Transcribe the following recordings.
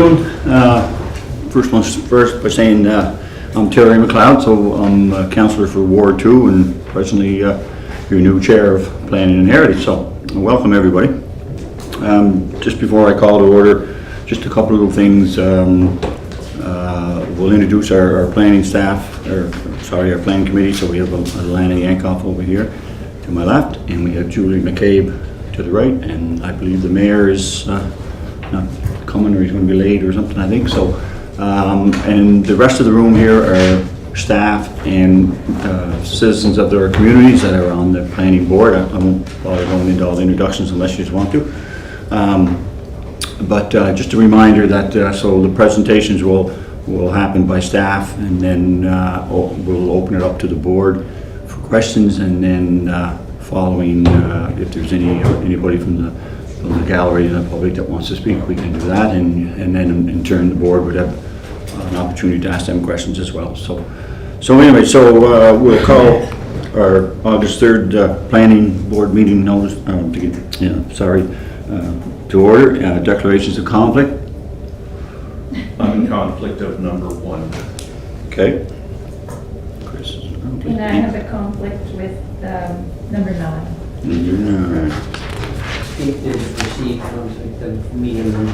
doing? First one's first by saying I'm Terry McLeod, so I'm councillor for Ward 2 and presently your new chair of Planning and Heritage. So welcome everybody. Just before I call to order, just a couple of little things. We'll introduce our planning staff, our planning committee. So we have Alana Yankoff over here to my left, and we have Julie McCabe to the right, and I believe the mayor is not coming, or he's going to be late or something, I think. So, and the rest of the room here are staff and citizens of their communities that are on the planning board. I won't bother going into all the introductions unless you just want to. But just a reminder that so the presentations will happen by staff, and then we'll open it up to the board for questions, and then following, if there's anybody from the gallery and the public that wants to speak, we can do that, and then in turn the board would have an opportunity to ask them questions as well. So anyway, we'll call our August 3rd planning board meeting notice to order. Declarations of conflict. I'm in conflict of number 1. Okay. Chris is in conflict. And I have a conflict with number 9. It is received conflict of meeting room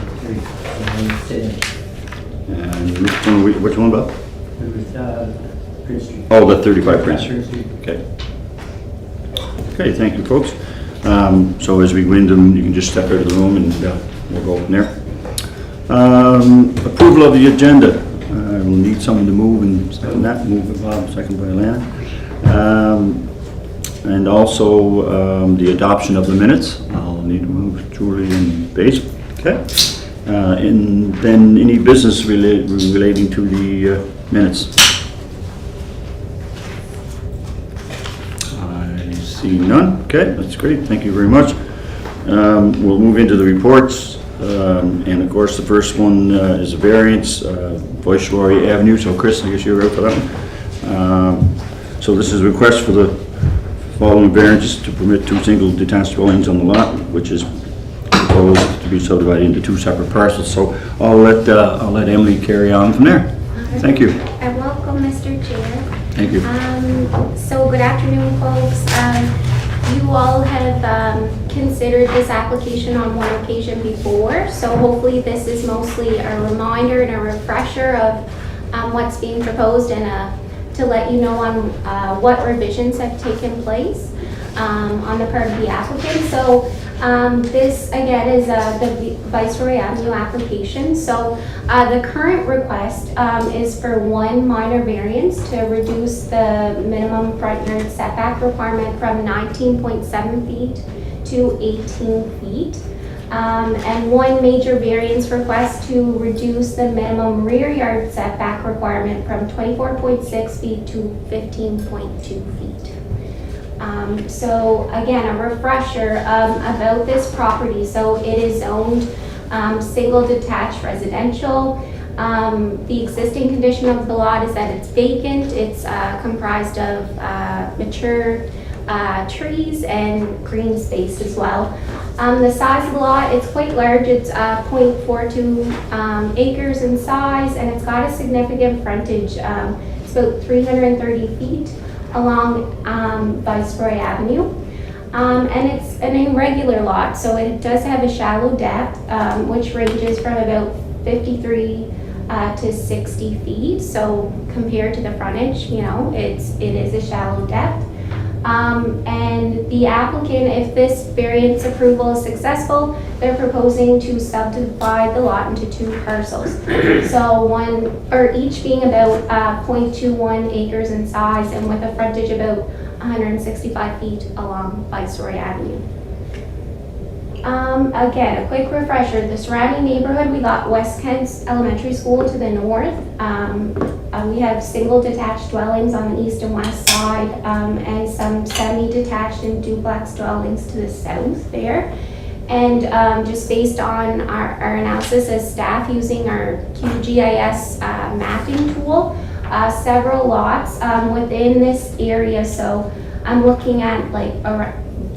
3. And which one about? Prince Street. Oh, the 35 Prince Street. Okay. Okay, thank you, folks. So as we go into them, you can just step out of the room and we'll go from there. Approval of the agenda. We'll need someone to move and second that. Move it, Bob. Second by Alana. And also the adoption of the minutes. I'll need to move Julie and Basil. Okay. And then any business relating to the minutes. I see none. Okay, that's great. Thank you very much. We'll move into the reports. And of course the first one is a variance, Viceroy Avenue. So Chris, I guess you're out for that one. So this is a request for the following variances to permit 2 single detached dwellings on the lot, which is proposed to be subdivided into 2 separate parcels. So I'll let Emily carry on from there. Thank you. And welcome, Mr. Chair. Thank you. So good afternoon, folks. You all have considered this application on one occasion before, so hopefully this is mostly a reminder and a refresher of what's being proposed, and to let you know on what revisions have taken place on the part of the applicant. So this again is the Viceroy Avenue application. So the current request is for 1 minor variance to reduce the minimum front yard setback requirement from 19.7 feet to 18 feet. And 1 major variance request to reduce the minimum rear yard setback requirement from 24.6 feet to 15.2 feet. So again, a refresher about this property. So it is owned single detached residential. The existing condition of the lot is that it's vacant. It's comprised of mature trees and green space as well. The size of the lot, it's quite large. It's 0.42 acres in size, and it's got a significant frontage. It's about 330 feet along Viceroy Avenue. And it's an irregular lot, so it does have a shallow depth, which ranges from about 53 to 60 feet. So compared to the frontage, you know, it is a shallow depth. And the applicant, if this variance approval is successful, they're proposing to subdivide the lot into 2 parcels. So each being about 0.21 acres in size, and with a frontage about 165 feet along Viceroy Avenue. Again, a quick refresher, the surrounding neighborhood, we got West Kent Elementary School to the north. We have single detached dwellings on the east and west side, and some semi-detached and duplex dwellings to the south there. And just based on our analysis as staff using our QGIS mapping tool, several lots within this area. So I'm looking at like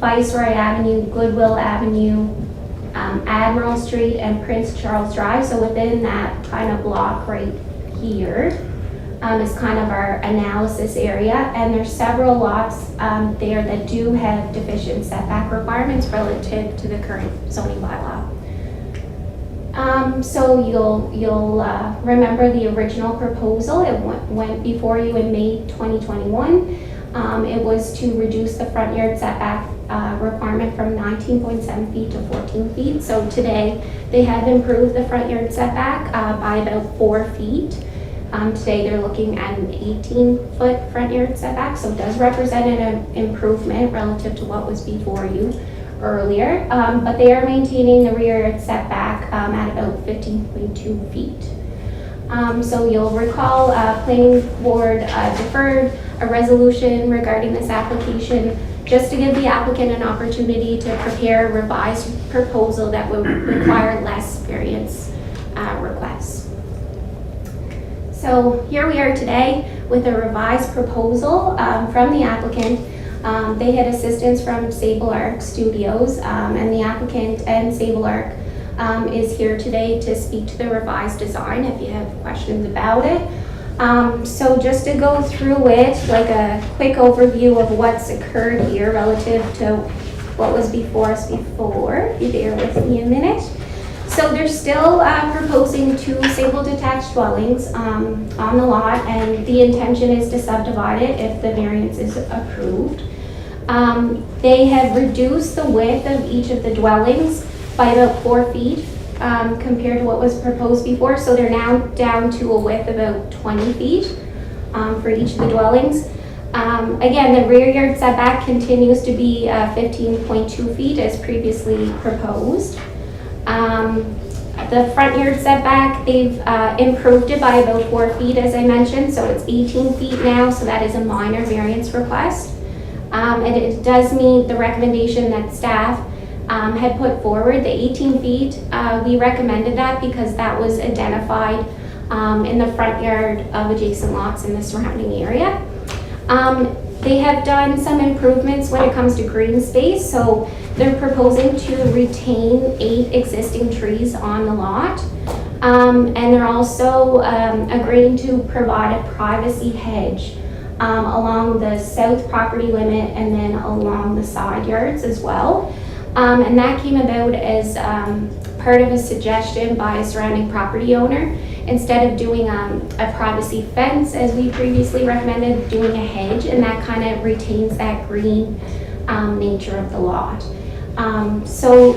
Viceroy Avenue, Goodwill Avenue, Admiral Street and Prince Charles Drive. So within that kind of block right here is kind of our analysis area. And there's several lots there that do have deficient setback requirements relative to the current zoning bylaw. So you'll remember the original proposal. It went before you in May 2021. It was to reduce the front yard setback requirement from 19.7 feet to 14 feet. So today they have improved the front yard setback by about 4 feet. Today they're looking at an 18-foot front yard setback, so it does represent an improvement relative to what was before you earlier, but they are maintaining the rear yard setback at about 15.2 feet. So you'll recall planning board deferred a resolution regarding this application just to give the applicant an opportunity to prepare a revised proposal that would require less variance requests. So here we are today with a revised proposal from the applicant. They had assistance from Sable Arc Studios, and the applicant and Sable Arc is here today to speak to the revised design if you have questions about it. So just to go through it, like a quick overview of what's occurred here relative to what was before us before. If you bear with me a minute. So they're still proposing 2 single detached dwellings on the lot, and the intention is to subdivide it if the variance is approved. They have reduced the width of each of the dwellings by about 4 feet compared to what was proposed before. So they're now down to a width of about 20 feet for each of the dwellings. Again, the rear yard setback continues to be 15.2 feet as previously proposed. The front yard setback, they've improved it by about 4 feet, as I mentioned, so it's 18 feet now, so that is a minor variance request. And it does meet the recommendation that staff had put forward, the 18 feet. We recommended that because that was identified in the front yard of adjacent lots in the surrounding area. They have done some improvements when it comes to green space, so they're proposing to retain 8 existing trees on the lot. And they're also agreeing to provide a privacy hedge along the south property limit and then along the side yards as well. And that came about as part of a suggestion by a surrounding property owner. Instead of doing a privacy fence, as we previously recommended, doing a hedge, and that kind of retains that green nature of the lot. So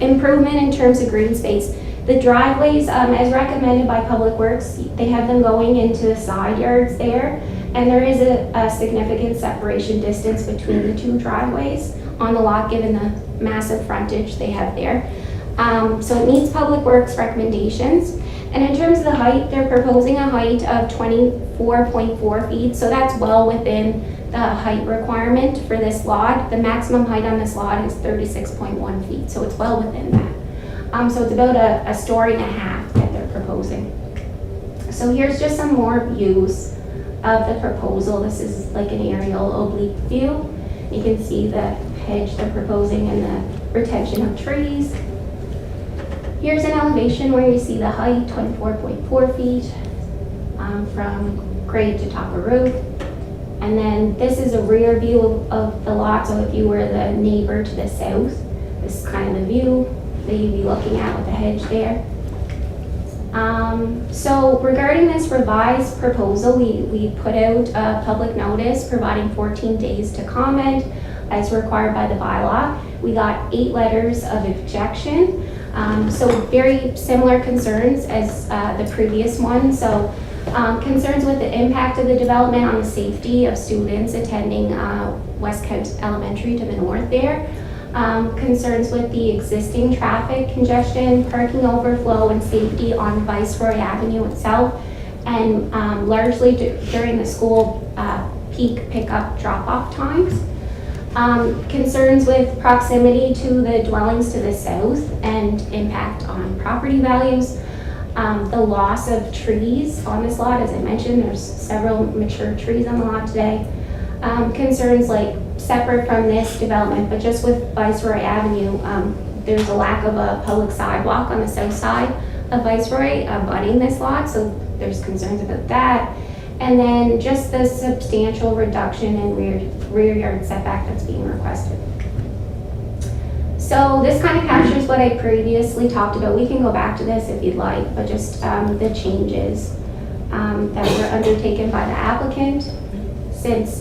improvement in terms of green space. The driveways, as recommended by Public Works, they have them going into the side yards there, and there is a significant separation distance between the 2 driveways on the lot given the massive frontage they have there. So it meets Public Works recommendations. And in terms of the height, they're proposing a height of 24.4 feet, so that's well within the height requirement for this lot. The maximum height on this lot is 36.1 feet, so it's well within that. So it's about a story and a half that they're proposing. So here's just some more views of the proposal. This is like an aerial oblique view. You can see the hedge they're proposing and the retention of trees. Here's an elevation where you see the height, 24.4 feet from grade to top of roof. And then this is a rear view of the lot, so if you were the neighbor to the south, this is kind of the view that you'd be looking at with the hedge there. So regarding this revised proposal, we put out a public notice providing 14 days to comment as required by the bylaw. We got 8 letters of objection. So very similar concerns as the previous one. So concerns with the impact of the development on the safety of students attending West Kent Elementary to the north there. Concerns with the existing traffic congestion, parking overflow, and safety on Viceroy Avenue itself, and largely during the school peak pickup drop-off times. Concerns with proximity to the dwellings to the south and impact on property values. The loss of trees on this lot, as I mentioned, there's several mature trees on the lot today. Concerns like separate from this development, but just with Viceroy Avenue, there's a lack of a public sidewalk on the south side of Viceroy abutting this lot, so there's concerns about that. And then just the substantial reduction in rear yard setback that's being requested. So this kind of captures what I previously talked about. We can go back to this if you'd like, but just the changes that were undertaken by the applicant since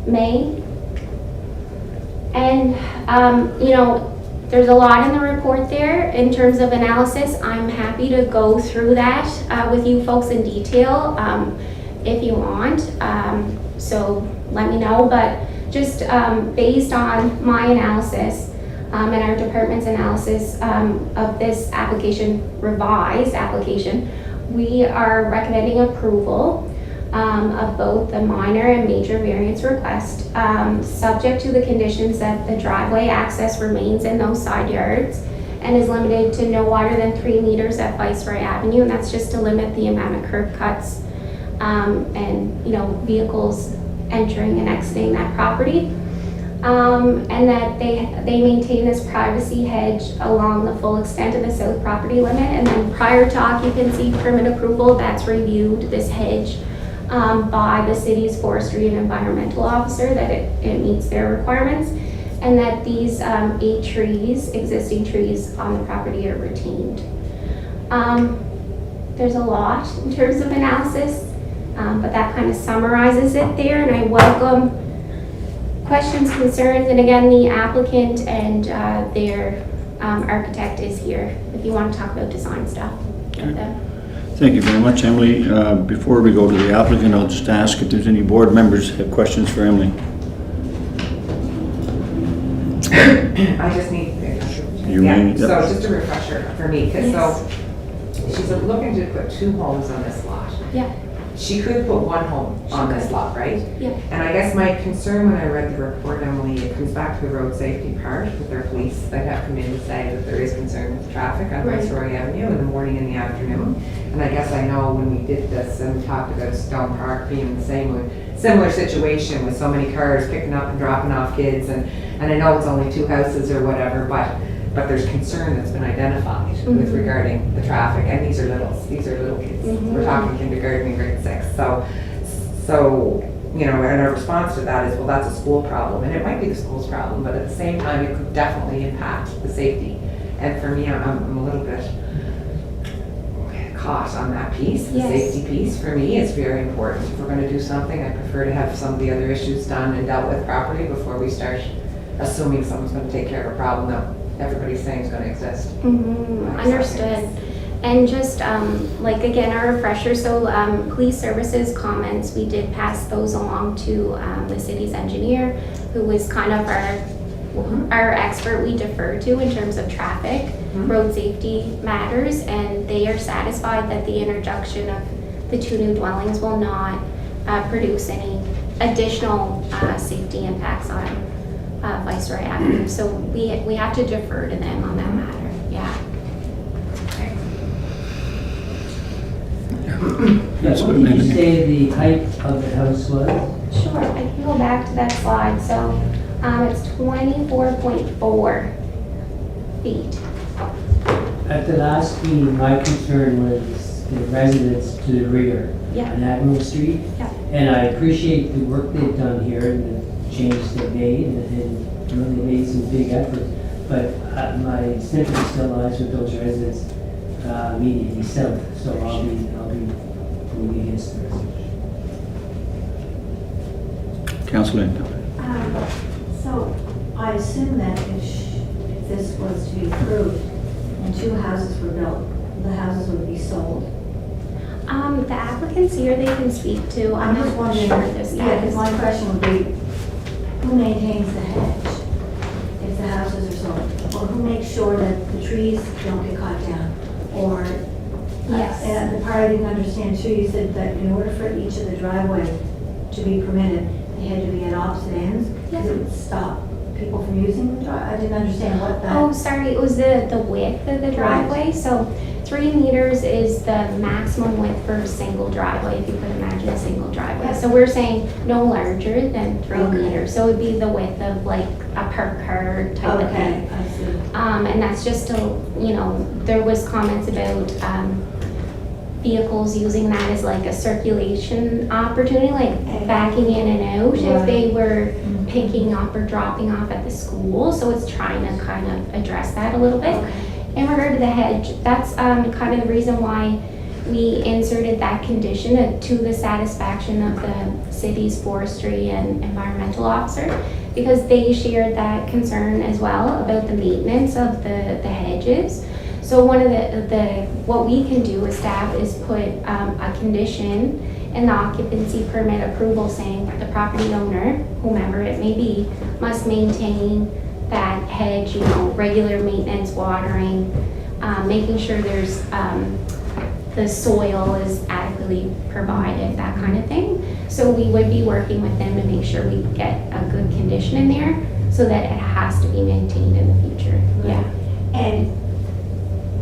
May. And, you know, there's a lot in the report there in terms of analysis. I'm happy to go through that with you folks in detail if you want. So let me know, but just based on my analysis and our department's analysis of this application, revised application, we are recommending approval of both the minor and major variance request, subject to the conditions that the driveway access remains in those side yards and is limited to no wider than 3 meters at Viceroy Avenue, and that's just to limit the amount of curb cuts and, you know, vehicles entering and exiting that property. And that they maintain this privacy hedge along the full extent of the south property limit, and then prior to occupancy permit approval, that's reviewed, this hedge, by the city's forestry and environmental officer, that it meets their requirements, and that these 8 trees, existing trees on the property, are retained. There's a lot in terms of analysis, but that kind of summarizes it there, and I welcome questions, concerns, and again, the applicant and their architect is here if you want to talk about design stuff with them. Thank you very much, Emily. Before we go to the applicant, I'll just ask if there's any board members have questions for Emily. I just need, You may, so yep. just a refresher for me, because so she's looking to put 2 homes on this lot. Yeah, She could put 1 home on this lot, right? yeah. And I guess my concern when I read the report, Emily, it comes back to the road safety part with our police that have come in to say that there is concern with traffic on Right. Viceroy Avenue in the morning and the afternoon. And I guess I know when we did this and we talked about Stone Park being the similar situation with so many cars picking up and dropping off kids, and I know it's only 2 houses or whatever, but there's concern that's been identified with regarding the traffic, and these are little kids. We're talking kindergarten and grade 6. So, you know, and our response to that is, well, that's a school problem, and it might be the school's problem, but at the same time, it could definitely impact the safety. And for me, I'm a little bit caught on that piece. The Yes. safety piece for me is very important. If we're going to do something, I prefer to have some of the other issues done and dealt with properly before we start assuming someone's going to take care of a problem that everybody's saying is going to exist. Understood. And just like again, our refresher, so police services comments, we did pass those along to the city's engineer, who was kind of our expert we defer to in terms of traffic, road safety matters, and they are satisfied that the introduction of the 2 new dwellings will not produce any additional safety impacts on Viceroy Avenue. So we have to defer to them on that matter. Yeah. That's What what did you it say the height of the house was? Sure, I can go back to that slide. So it's 24.4 feet. At the last meeting, my concern was the residents to the rear Yeah. on Admiral Street. Yeah. And I appreciate the work they've done here and the change they made, and you know, they made some big efforts. But my sympathy still lies with those residents immediately south, so I'll be voting against the resolution. Councillor. So I assume that if this was to be approved and 2 houses were built, the houses would be sold. The applicants here, they can speak to. I'm just not wondering, sure the yeah, because status. my question would be, who maintains the hedge if the houses are sold? Or who makes sure that the trees don't get cut down? Or, Yes. and the part I didn't understand too, you said that in order for each of the driveway to be permitted, they had to be at opposite ends, because it would stop people from using the drive? I didn't understand what that. Oh, sorry, it was the width of the driveway. So 3 meters is the maximum width for a single driveway, if you could imagine a single driveway. So we're saying no larger than 3 Okay. meters. So it would be the width of like a park car type of thing. Okay, I see. And that's just to, there was comments about vehicles using that as like a circulation opportunity, like backing in and out if they were picking up or dropping off at the school. So it's trying to kind of address that a little bit. In regard to the hedge, that's kind of the reason why we inserted that condition to the satisfaction of the city's forestry and environmental officer, because they shared that concern as well about the maintenance of the hedges. So one of what we can do as staff is put a condition in the occupancy permit approval saying the property owner, whomever it may be, must maintain that hedge, regular maintenance, watering, making sure there's the soil is adequately provided, that kind of thing. So we would be working with them to make sure we get a good condition in there so that it has to be maintained in the future. Yeah. And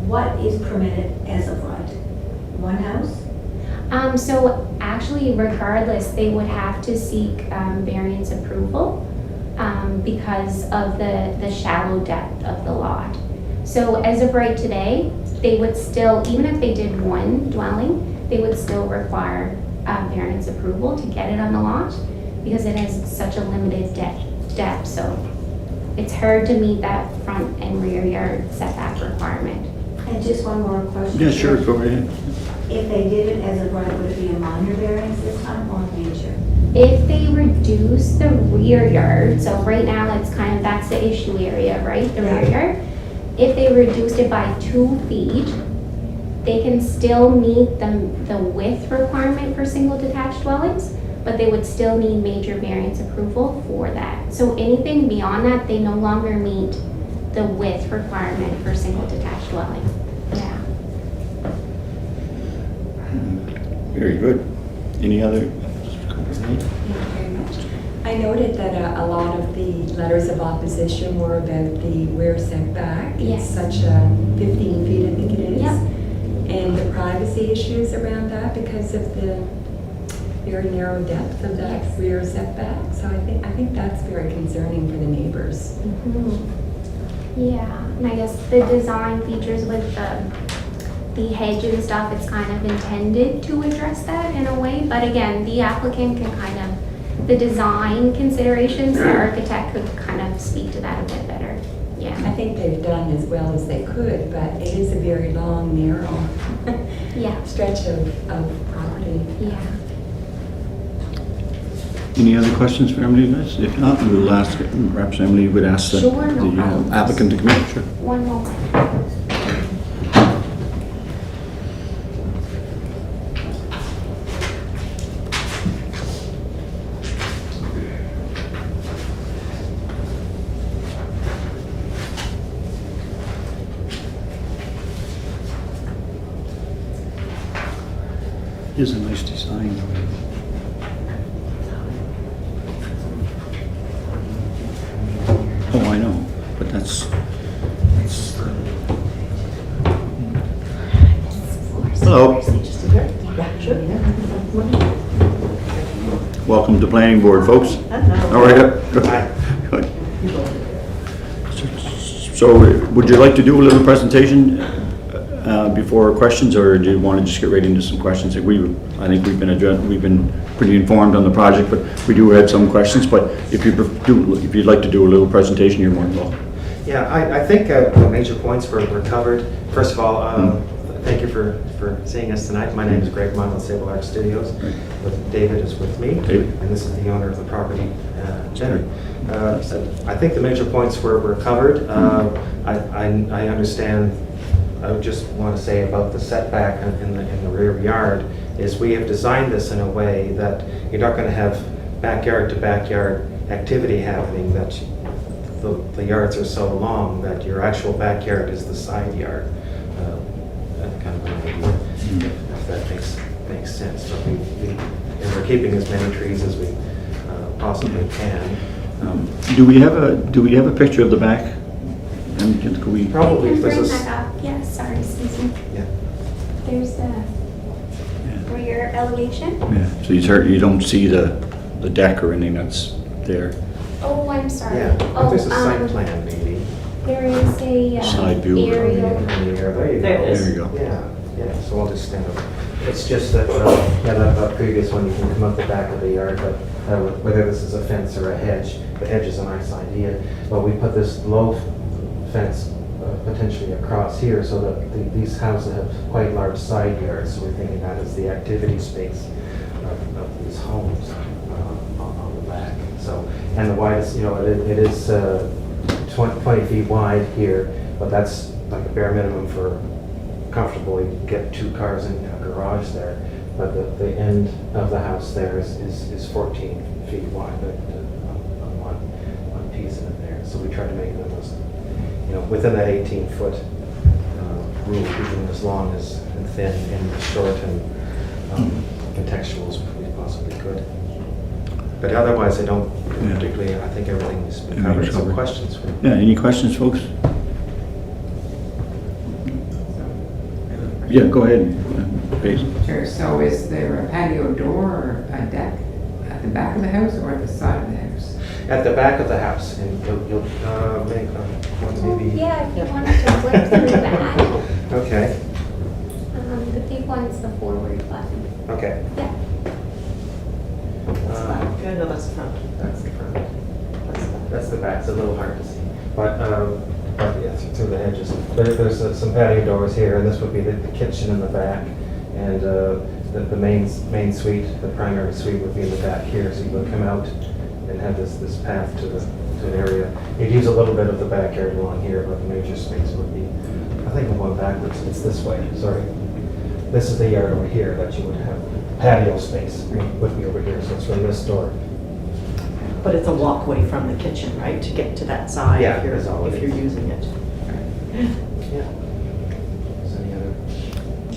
what is permitted as of right? One house? So actually, regardless, they would have to seek variance approval because of the shallow depth of the lot. So as of right today, they would still, even if they did one dwelling, they would still require variance approval to get it on the lot because it has such a limited depth. So it's hard to meet that front and rear yard setback requirement. And just one more question. Yeah, sure, go ahead. If they did it as of right, would it be a minor variance this time or major? If they reduce the rear yard, so right now that's the issue area, right? The rear yard. If they reduced it by 2 feet, they can still meet the width requirement for single detached dwellings, but they would still need major variance approval for that. So anything beyond that, they no longer meet the width requirement for single detached dwelling. Yeah. Very good. Any other? Thank you very much. I noted that a lot of the letters of opposition were about the rear setback. Yes. It's such a 15 feet, I think it is. Yep. And the privacy issues around that because of the very narrow depth of that Yes. rear setback. So I think that's very concerning for the neighbors. Yeah, and I guess the design features with the hedge and stuff, it's kind of intended to address that in a way. But again, the applicant can the design considerations, the architect could kind of speak to that a bit better. I Yeah. think they've done as well as they could, but it is a very long, narrow Yeah. stretch of property. Yeah. Any other questions for Emily, guys? If not, we'll ask, perhaps Emily would ask the Sure, no problem. applicant to come in. Sure. One moment. It is a nice design. Oh, I know, but that's hello. Welcome to planning board, folks. How are you? Good. So, would you like to do a little presentation before questions, or do you want to just get right into some questions? I think we've been pretty informed on the project, but we do have some questions. But if you'd like to do a little presentation, you're more than welcome. Yeah, I think the major points were covered. First of all, thank you for seeing us tonight. My name is Greg Munn with Sable Arc Studios. David is with me, David. and this is the owner of the property, Jenny. I think the major points were covered. I understand. I would just want to say about the setback in the rear yard is we have designed this in a way that you're not going to have backyard to backyard activity happening, that the yards are so long that your actual backyard is the side yard. That kind of an idea, if that makes sense. But we're keeping as many trees as we possibly can. Do we have a picture of the back? And can we? Probably, I can this bring is, that up. Yeah, sorry, Susan. yeah. There's the rear elevation. Yeah, so you don't see the deck or anything that's there. Oh, I'm sorry. Yeah, Oh, if there's a site plan maybe. There is a Side view. aerial. In the air, there you go. There it is. There you go. Yeah, so I'll just stand up. It's just that, yeah, that previous one, you can come up the back of the yard, but whether this is a fence or a hedge, the hedge is a nice idea. But we put this low fence potentially across here so that these houses have quite large side yards. So we're thinking that is the activity space of these homes on the back. So, and the widest, it is 20 feet wide here, but that's like a bare minimum for comfortably get 2 cars in a garage there. But the end of the house there is 14 feet wide on one piece of it there. So we try to make them as, within that 18-foot rule, keeping as long as and thin and as short and contextual as we possibly could. But otherwise, I don't particularly, I think everything's been covered. Everything's Some covered. questions for Yeah, any questions, folks? Yeah, go ahead, Basil. Sure, so is there a patio door or a deck at the back of the house or at the side of the house? At the back of the house, and you'll make one maybe. Yeah, if you wanted to flip through that. Okay, The big one's the forward button. okay. Yeah. Okay, no, that's the front. That's the front. That's the back. It's a little hard to see, but yeah, through the hedges. There's some patio doors here, and this would be the kitchen in the back, and the main suite, the primary suite, would be in the back here. So you would come out and have this path to an area. You'd use a little bit of the backyard along here, but the major space would be, I think I'm going backwards. It's this way. Sorry. This is the yard over here that you would have. Patio space would be over here, so it's from this door. But it's a walkway from the kitchen, right, to get to that side Yeah, if you're, that's all it if you're is. using it. Yeah. Is any other?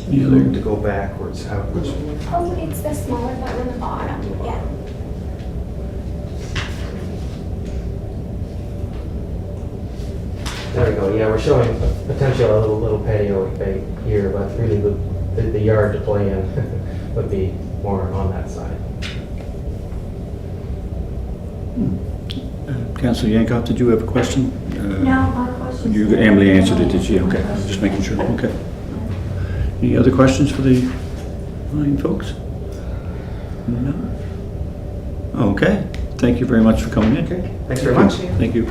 Any other? To go backwards, which? Oh, it's the smaller button on the bottom. Yeah. There we go. Yeah, we're showing potentially a little patio bay here, but really the yard to play in would be more on that side. Councilor Yankoff, did you have a question? No, my question. Emily answered it, did she? Okay, just making sure, okay. Any other questions for the fine folks? No? Okay, thank you very much for coming in. Okay, thanks very much. Thank you.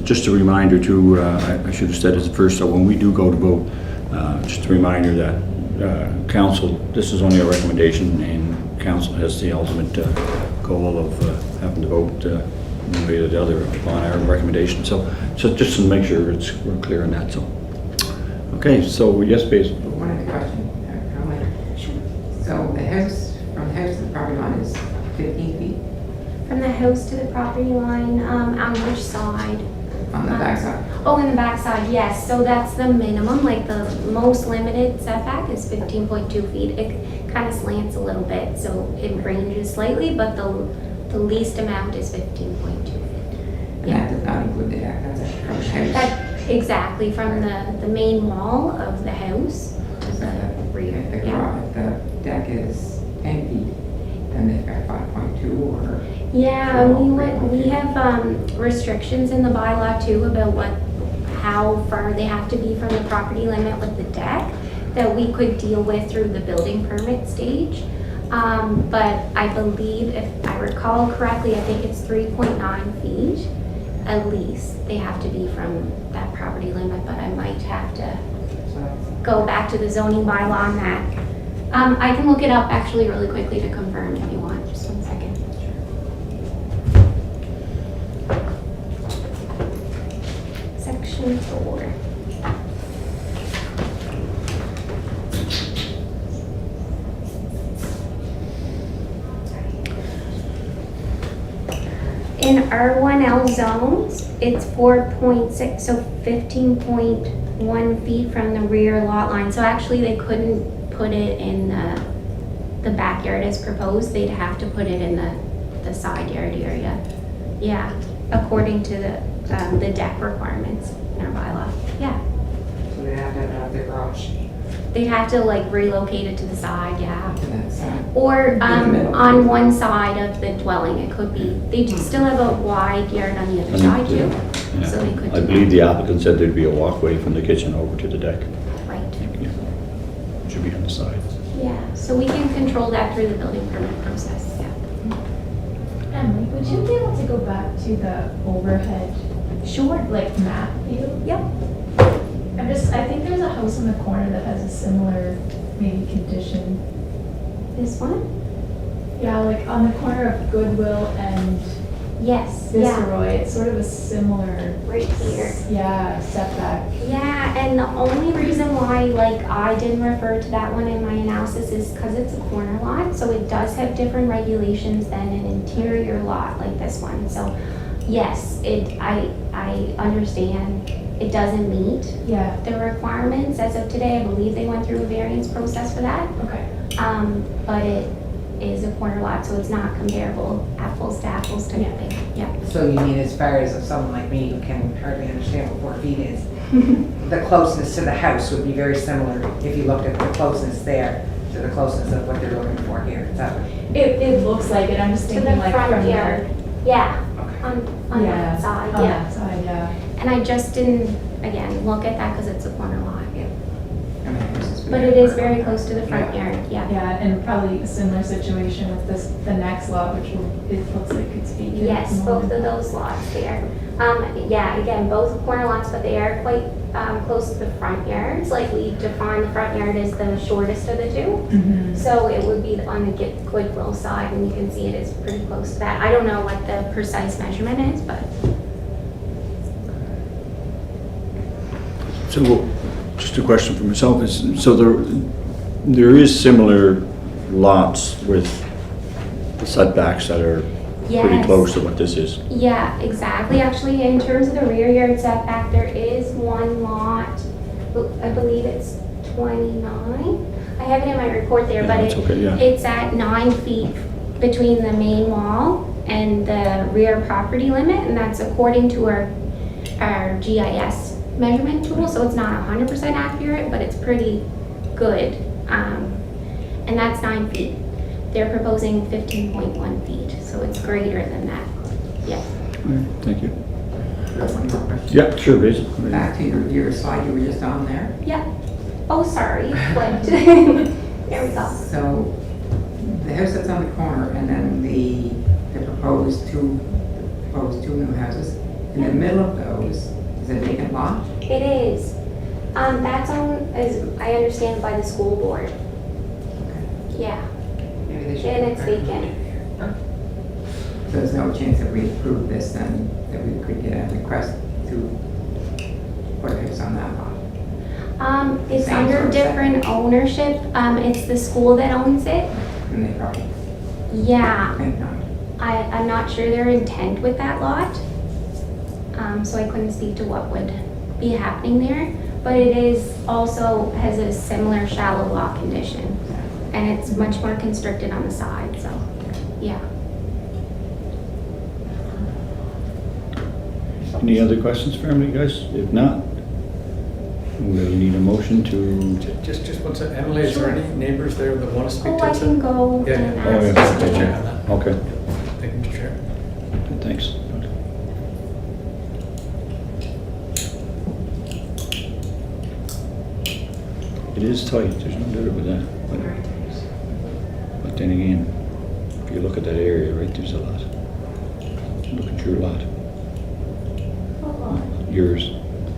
Just a reminder too, I should have said it first, so when we do go to vote, just a reminder that council, this is only a recommendation, and council has the ultimate goal of having to vote one way or the other upon our recommendation. So just to make sure we're clear on that. So, okay, so yes, Basil. One other question, so the house, from the house to the property line is 15 feet From the house to the property line, on which side? on the back side? Oh, in the back side, yes. So that's the minimum, like the most limited setback is 15.2 feet. It kind of slants a little bit, so it ranges slightly, but the least amount is 15.2 feet. And that does not include the deck, that's it, from the house? That, exactly, from the main wall of the house to So the rear. if the Yeah. the deck is 10 feet, then they've got 5.2 or? Yeah, we have restrictions in the bylaw too about how far they have to be from the property limit with the deck that we could deal with through the building permit stage. But I believe, if I recall correctly, I think it's 3.9 feet at least. They have to be from that property limit, but I might have to go back to the zoning bylaw on that. I can look it up actually really quickly to confirm if you want, just 1 second. Section 4. In R1L zones, it's 4.6, so 15.2 1 feet from the rear lot line. So actually, they couldn't put it in the backyard as proposed. They'd have to put it in the side yard area. Yeah, according to the deck requirements in our bylaw. Yeah. So they have to have it out their garage. They'd have to like relocate it to the side, yeah. To that side. Or the middle. on one side of the dwelling, it could be. They do still have a wide yard on the other side too. Yeah. So they could I do believe that. the applicant said there'd be a walkway from the kitchen over to the deck. Right. Yeah. Should be on the side. Yeah, so we can control that through the building permit process, yeah. Emily, would you be able to go back to the overhead, Sure. like map view? Yep. I think there's a house in the corner that has a similar maybe condition. This one? Yeah, like on the corner of Goodwill and Yes, yeah, Viceroy, it's sort of a similar, right here. yeah, setback. Yeah, and the only reason why, like, I didn't refer to that one in my analysis is because it's a corner lot, so it does have different regulations than an interior lot like this one. So, yes, I understand it doesn't meet Yeah, the requirements as of today. I believe they went through a variance process for that. okay. But it is a corner lot, so it's not comparable apples to apples type Yeah. thing. Yeah. So you mean as far as someone like me who can hardly understand what 4 feet is, the closeness to the house would be very similar if you looked at the closeness there to the closeness of what they're looking for here. Is that what? It looks like it, I'm just To thinking the like front from yard. Yeah, Okay. on Yeah, that side, on yeah. that side, yeah. And I just didn't, again, look at that because it's a corner lot. And the house is But bigger. it is very close to the front yard, yeah. Yeah, and probably a similar situation with the next lot, which it looks like it's vacant. at Yes, the both moment. of those lots there. Yeah, again, both corner lots, but they are quite close to the front yards. Like we define the front yard as the shortest of the two. Mhm. So it would be on the Goodwill side, and you can see it is pretty close to that. I don't know what the precise measurement is, but So, just a question for myself is, so there is similar lots with the setbacks that are pretty Yes. close to what this is. yeah, exactly. Actually, in terms of the rear yard setback, there is one lot, I believe it's 29. I have it in my report there, Yeah, but that's okay, yeah. it's at 9 feet between the main wall and the rear property limit, and that's according to our GIS measurement tool, so it's not 100% accurate, but it's pretty good. And that's 9 feet. They're proposing 15.1 feet, so it's greater than that. Yeah. All right, thank you. One more question. Yeah, sure, Basil. Back to your slide you were just on there. Yeah. Oh, sorry, flipped. There we go. So the house that's on the corner and then the proposed two new houses, in the middle of those is a vacant lot? It is. That's owned, as I understand, by the school board. Yeah, Maybe they should. and it's vacant. So there's no chance that we approve this then, that we could get a request to put a house on that lot? It's Same under sort of different ownership. It's the school that owns it. And they probably Yeah, think not. I'm not sure their intent with that lot. So I couldn't speak to what would be happening there. But it is also has a similar shallow lot condition. And it's much more constricted on the side, so, yeah. Any other questions for me, guys? If not, we'll need a motion to... Just one second, Emily, is there any neighbors there that want to speak Oh, to I us? can go Yeah, and yeah. Oh, yeah. ask. Just check on that. Okay, Thank you, Mr. Chair. thanks. It is tight, there's no doubt about that. But then again, if you look at that area, right, there's a lot. Look at your lot. Yours,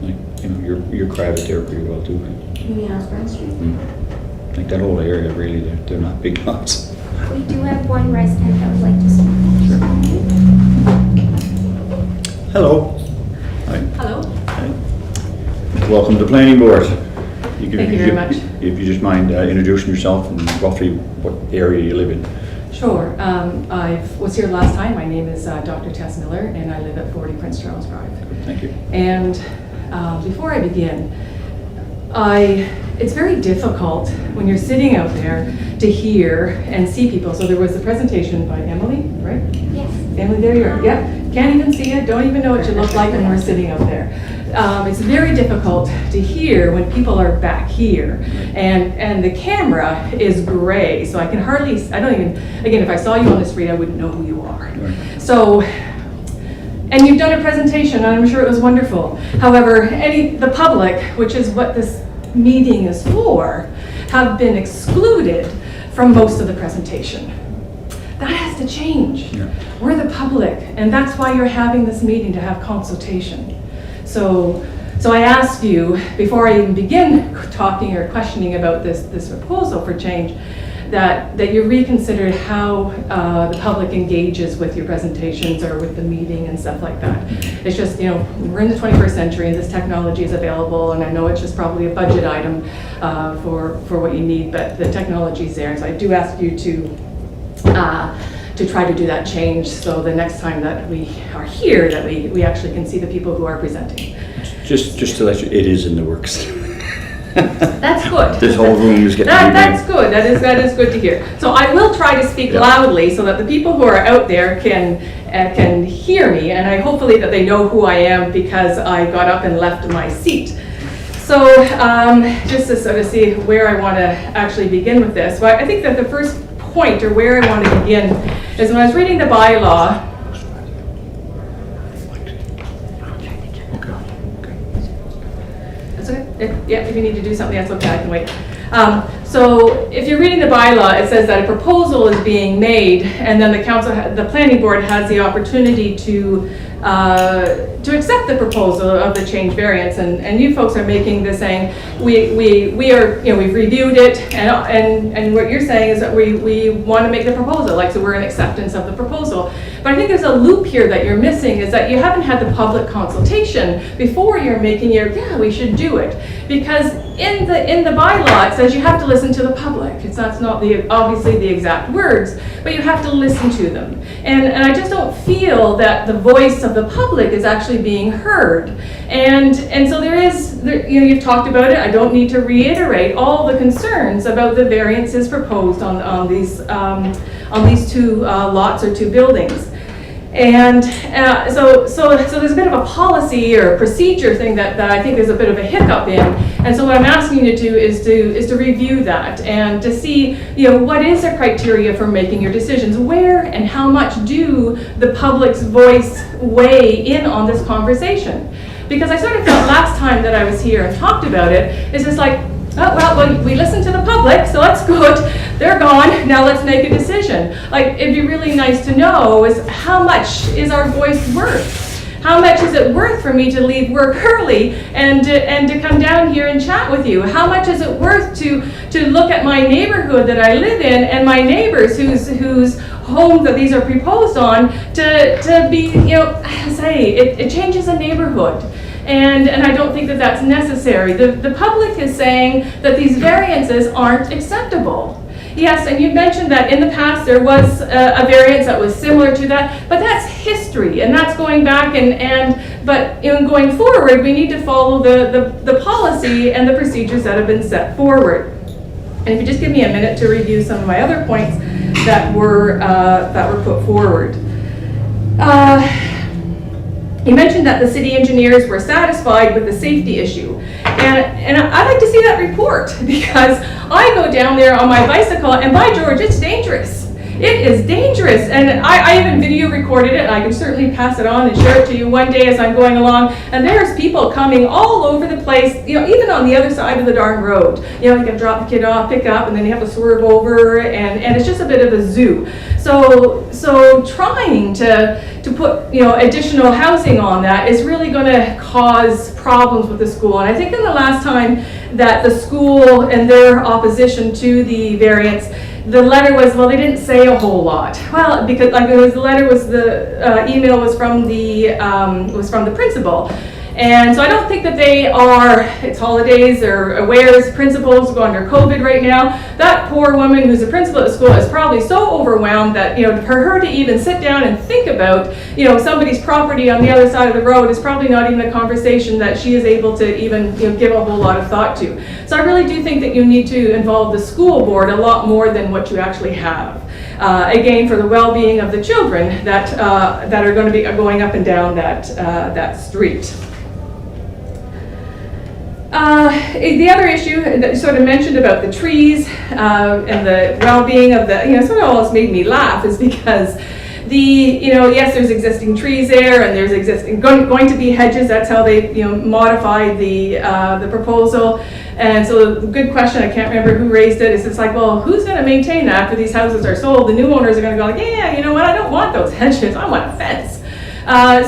like, you know, you're crowded there pretty well too. You mean on Spring Street? Like that whole area, really, they're not big lots. We do have one resident that would like to speak. Hello. Hi. Hello? Hi. Welcome to the planning board. Thank you very much. If you just mind introducing yourself and roughly what area you live in. Sure. I was here last time. My name is Dr. Tess Miller, and I live at 40 Prince Charles Drive. Thank you. And before I begin, it's very difficult when you're sitting out there to hear and see people. So there was a presentation by Emily, right? Yes. Emily, there you are. Yep. Can't even see you. Don't even know what you look like when we're sitting out there. It's very difficult to hear when people are back here, and the camera is gray, so I can hardly. I don't even. Again, if I saw you on the street, I wouldn't know who you are. So. And you've done a presentation, and I'm sure it was wonderful. However, the public, which is what this meeting is for, have been excluded from most of the presentation. That has to change. Yeah. We're the public, and that's why you're having this meeting, to have consultation. So I ask you, before I even begin talking or questioning about this proposal for change, that you reconsider how the public engages with your presentations or with the meeting and stuff like that. It's just, we're in the 21st century and this technology is available, and I know it's just probably a budget item for what you need, but the technology is there. And so I do ask you to try to do that change, so the next time that we are here, that we actually can see the people who are presenting. Just to let you, it is in the works. That's good. This whole room is getting That's good. That is good to hear. So I will try to speak loudly so that the people who are out there can hear me, and I hopefully that they know who I am because I got up and left my seat. So just to sort of see where I want to actually begin with this. Well, I think that the first point, or where I want to begin, is when I was reading the bylaw. That's okay. If you need to do something, that's okay. I can wait. So if you're reading the bylaw, it says that a proposal is being made, and then the planning board has the opportunity to accept the proposal of the change variance, and you folks are making this saying we are, we've reviewed it, and what you're saying is that we want to make the proposal, so we're in acceptance of the proposal. But I think there's a loop here that you're missing, is that you haven't had the public consultation before you're making we should do it, because in the bylaw it says you have to listen to the public. That's not obviously the exact words, but you have to listen to them, and I just don't feel that the voice of the public is actually being heard, and so you've talked about it. I don't need to reiterate all the concerns about the variances proposed on these two lots or two buildings. And so there's a bit of a policy or procedure thing that I think there's a bit of a hiccup in. And so what I'm asking you to do is to review that and to see, what is the criteria for making your decisions? Where and how much do the public's voice weigh in on this conversation? Because I sort of felt last time that I was here and talked about it, it's just like, well, we listened to the public, so that's good. They're gone. Now let's make a decision. It'd be really nice to know is how much is our voice worth? How much is it worth for me to leave work early and to come down here and chat with you? How much is it worth to look at my neighborhood that I live in and my neighbors whose homes that these are proposed on to be, it changes a neighborhood. And I don't think that that's necessary. The public is saying that these variances aren't acceptable. Yes, and you mentioned that in the past there was a variance that was similar to that, but that's history, and that's going back but going forward, we need to follow the policy and the procedures that have been set forward. And if you just give me a minute to review some of my other points that were put forward. You mentioned that the city engineers were satisfied with the safety issue. And I'd like to see that report, because I go down there on my bicycle, and by George, it's dangerous. It is dangerous, and I even video recorded it, and I can certainly pass it on and share it to you one day as I'm going along, and there's people coming all over the place, even on the other side of the darn road. You can drop the kid off, pick up, and then you have to swerve over, and it's just a bit of a zoo. So trying to put additional housing on that is really going to cause problems with the school. And I think in the last time that the school and their opposition to the variance, the letter was, well, they didn't say a whole lot. Well, because the email was from the principal. And so I don't think that they are, it's holidays or awares, principals go under COVID right now. That poor woman who's a principal at the school is probably so overwhelmed that, for her to even sit down and think about, somebody's property on the other side of the road is probably not even a conversation that she is able to even, give a whole lot of thought to. So I really do think that you need to involve the school board a lot more than what you actually have. Again, for the well-being of the children that are going to be going up and down that street. The other issue that you sort of mentioned about the trees and the well-being of the, sort of almost made me laugh is because yes, there's existing trees there and there's going to be hedges. That's how they, modified the proposal. And so the good question, I can't remember who raised it, is it's like, well, who's going to maintain that after these houses are sold? The new owners are going to go like, yeah, you know what, I don't want those hedges, I want a fence.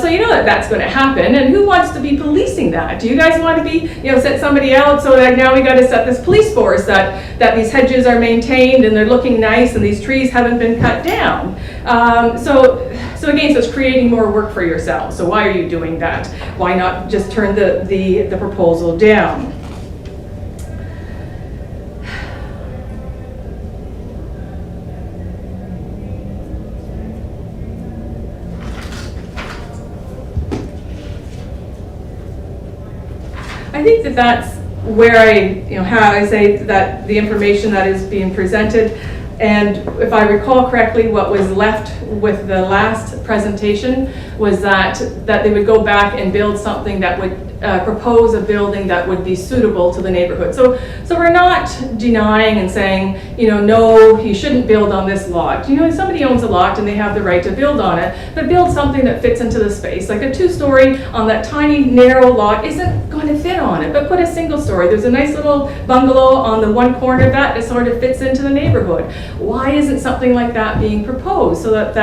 So that's going to happen, and who wants to be policing that? Do you guys want to be, set somebody out so that now we got to set this police force that these hedges are maintained and they're looking nice and these trees haven't been cut down? So again, so it's creating more work for yourselves. So why are you doing that? Why not just turn the proposal down? I think that's where how I say that the information that is being presented, and if I recall correctly, what was left with the last presentation was that they would go back and build something that would propose a building that would be suitable to the neighborhood. So we're not denying and saying, no, you shouldn't build on this lot. Somebody owns a lot and they have the right to build on it, but build something that fits into the space. Like a 2-story on that tiny, narrow lot isn't going to fit on it, but put a single story. There's a nice little bungalow on the one corner of that sort of fits into the neighborhood. Why isn't something like that being proposed so that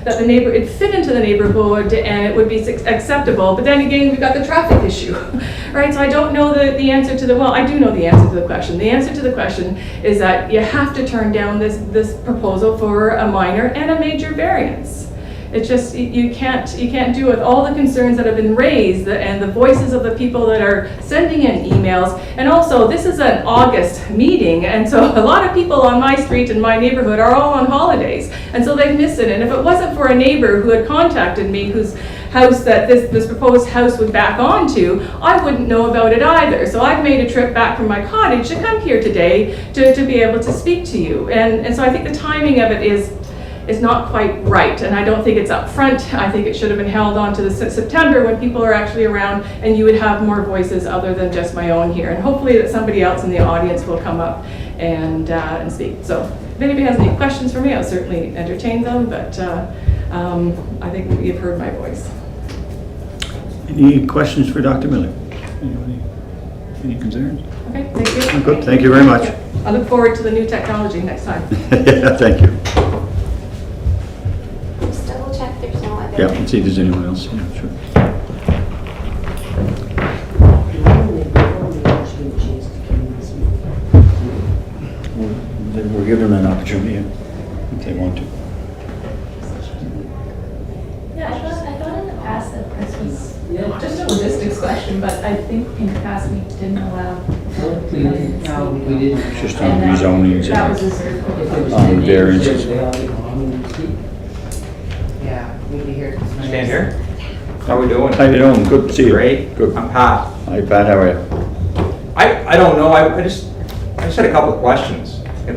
the neighbor, it fit into the neighborhood and it would be acceptable? But then again, we've got the traffic issue. Right, so I don't know the answer to well, I do know the answer to the question. The answer to the question is that you have to turn down this proposal for a minor and a major variance. It's just, you can't do it with all the concerns that have been raised and the voices of the people that are sending in emails. And also, this is an August meeting, and so a lot of people on my street and my neighborhood are all on holidays, and so they've missed it. And if it wasn't for a neighbor who had contacted me, whose house that this proposed house would back onto, I wouldn't know about it either. So I've made a trip back from my cottage to come here today to be able to speak to you. And so I think the timing of it is not quite right, and I don't think it's up front. I think it should have been held on to the September when people are actually around and you would have more voices other than just my own here. And hopefully that somebody else in the audience will come up and speak. So if anybody has any questions for me, I'll certainly entertain them, but I think you've heard my voice. Any questions for Dr. Miller? Anybody? Any concerns? Okay, thank you. Good, thank you very much. I look forward to the new technology next time. Yeah, thank you. Just double check there's no other. Yeah, let's see if there's anyone else. Yeah, sure. We're giving them an opportunity if they want to. Yeah, I thought in the past that this was just a logistics question, but I think in the past we didn't allow. We didn't. No, we didn't. Just on rezonings That was and variances. Yeah, we'd be here. Stand here. How are we doing? How you doing? Good to see you. Great. Good. I'm Pat. Hi Pat, how are you? I don't know. I just had a couple of questions. If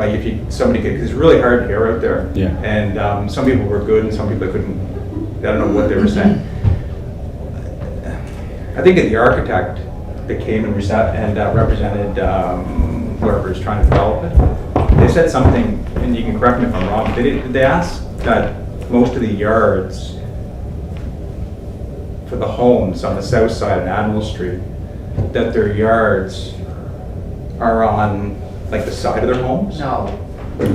somebody could, because it's really hard to hear out there. Yeah. And some people were good, and some people couldn't. I don't know what they were saying. I think that the architect that came and represented whoever is trying to develop it, they said something, and you can correct me if I'm wrong. Did they ask that most of the yards for the homes on the south side of Admiral Street, that their yards are on like the side of their homes? No.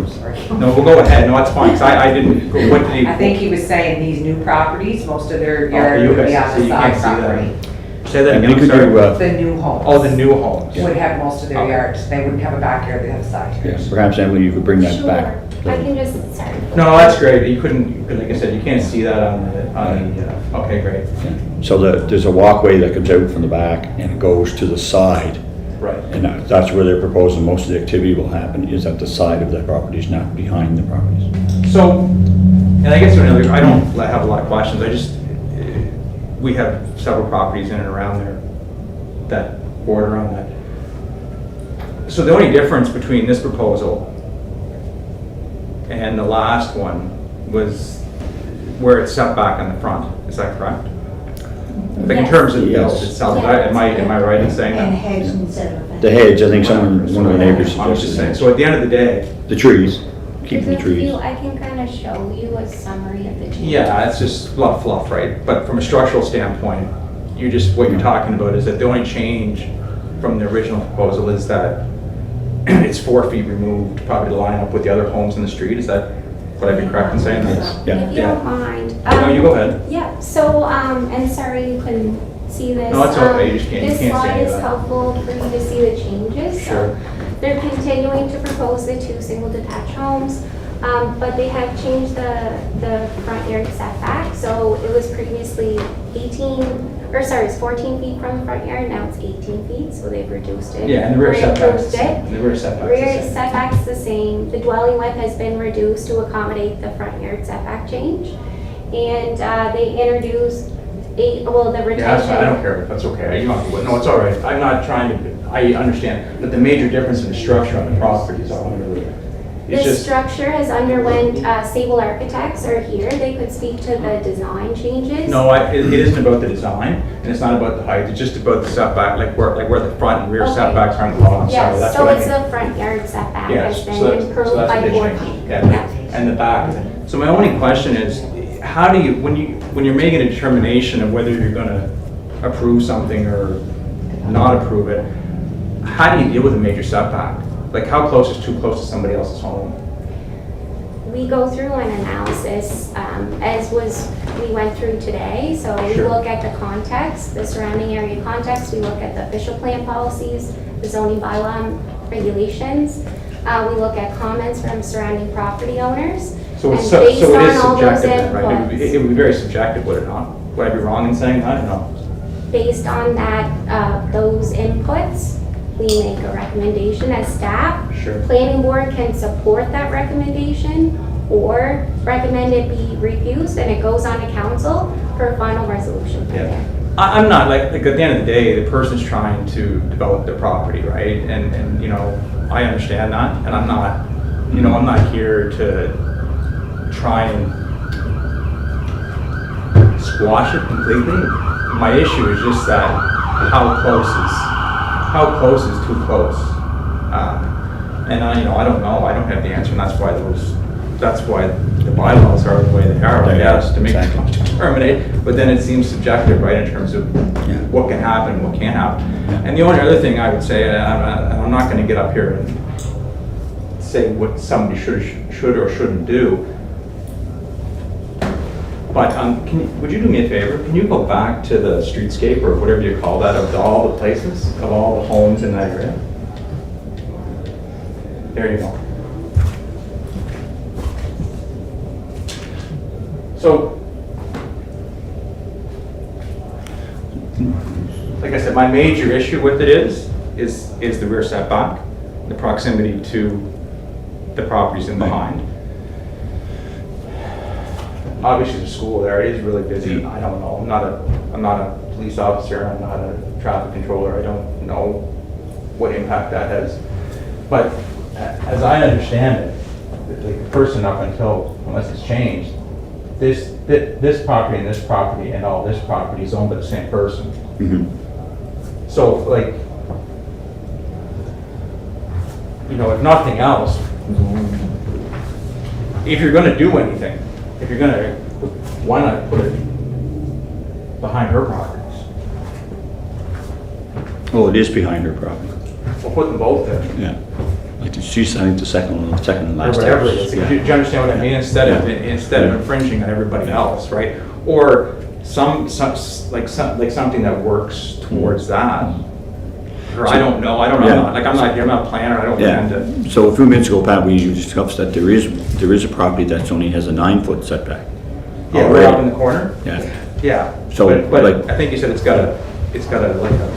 Sorry. No, we'll go ahead. No, that's fine, because I didn't, what did he? I think he was saying these new properties, most of their Oh, yard you would be guys- on so the you can't side see that. property. Say that And again, you could I'm do, sorry. The new homes. Oh, the new homes. Would have most of their Okay. yards. They wouldn't have a backyard, they'd have side yeah, yards. perhaps Emily, you could bring that Sure, back. I can just, sorry. No, that's great. You couldn't, like I said, you can't see that on the, okay, great. Yeah. So there's a walkway that comes out from the back and it goes to the side. Right. And that's where they're proposing most of the activity will happen, is at the side of the properties, not behind the properties. So, and I guess another, I don't have a lot of questions. I just, we have several properties in and around there that border on that. So the only difference between this proposal and the last one was where it's set back on the front. Is that correct? Like in Yes. terms of the build Yes. itself, Yeah. am I right in saying And that? hedge instead of a fence. The hedge, I think one of the neighbors I was just saying, suggested. so at the end of the day, The trees, keeping the There's a trees. few- I can kind of show you a summary of the changes. yeah, it's just a lot of fluff, right? But from a structural standpoint, what you're talking about is that the only change from the original proposal is that it's 4 feet removed, probably to line up with the other homes in the street. Is that, would I be correct in saying that? Yes, yeah. If you Yeah. don't mind. No, you go ahead. Yeah, so, and sorry you couldn't see this. No, it's okay, you just can't- you This can't see slide any of is that. helpful for you to see the changes. So Sure. they're continuing to propose the 2 single detached homes, but they have changed the front yard setback. So it was previously 14 feet from the front yard, now it's 18 feet, so they've reduced it. Yeah, and the rear Or setback's improved the it. same. The rear setback's the Rear same. setback's the same. The dwelling width has been reduced to accommodate the front yard setback change. And they introduced the Yeah, that's retention. fine. I don't care. That's okay. You don't have to, no, it's all right. I'm not trying to, I understand. But the major difference in the structure on the property is all under the, it's The just, structure has underwent, Sable Architects are here. They could speak to the design changes. no, it isn't about the design, and it's not about the height. It's just about the setback, like where the front and rear Okay. setbacks are on the bottom side. Yes, That's so what I it's mean. the front yard setback Yes, has so been that's- improved so that's by what they 4 changed. feet. Yeah, and the back. So my only question is, how do you, when you're making a determination of whether you're gonna approve something or not approve it, how do you deal with a major setback? Like how close is too close to somebody else's home? We go through an analysis, we went through today. So we Sure. look at the context, the surrounding area context. We look at the official plan policies, the zoning bylaw regulations. We look at comments from surrounding property owners. So And it's, based so it on is all those subjective then, right? inputs- It would be very subjective, would it not? Would I be wrong in saying that? No. Based on that, those inputs, we make a recommendation as staff. Sure. Planning board can support that recommendation or recommend it be refused, and it goes on to council for a final resolution from Yeah. there. I'm not, like at the end of the day, the person's trying to develop their property, right? And, you know, I understand that, and I'm not here to try and squash it completely. My issue is just that how close is too close? And I don't know, I don't have the answer, and that's why the bylaws are the way they are, I guess, to make Exactly. to terminate. But then it seems subjective, right, in terms of what can happen, what can't happen. And the only other thing I would say, and I'm not gonna get up here and say what somebody should or shouldn't do, but would you do me a favor? Can you go back to the streetscape or whatever you call that of all the places, of all the homes in that area? There you go. So, like I said, my major issue with it is the rear setback, the proximity to the properties in behind. Obviously, the school there is really busy. I don't know. I'm not a police officer. I'm not a traffic controller. I don't know what impact that has. But as I understand it, the person up until, unless it's changed, this property and this property and all this property is owned by the same person. Mhm. So, like, if nothing else, if you're gonna do anything, why not put it behind her properties? Oh, it is behind her property. We'll put them both there. Yeah. Like she's, I think, the second and Or last whatever it house. is. Do you understand what I mean? Instead of infringing on everybody else, right? Or like something that works towards that. Or I don't know, like I'm not here, I'm not a planner, I don't intend to. Yeah, so a few minutes ago, Pat, we discussed that there is a property that only has a 9-foot setback. Yeah, right up in the corner? Yeah. Yeah, So, but like- I think you said it's got a, like,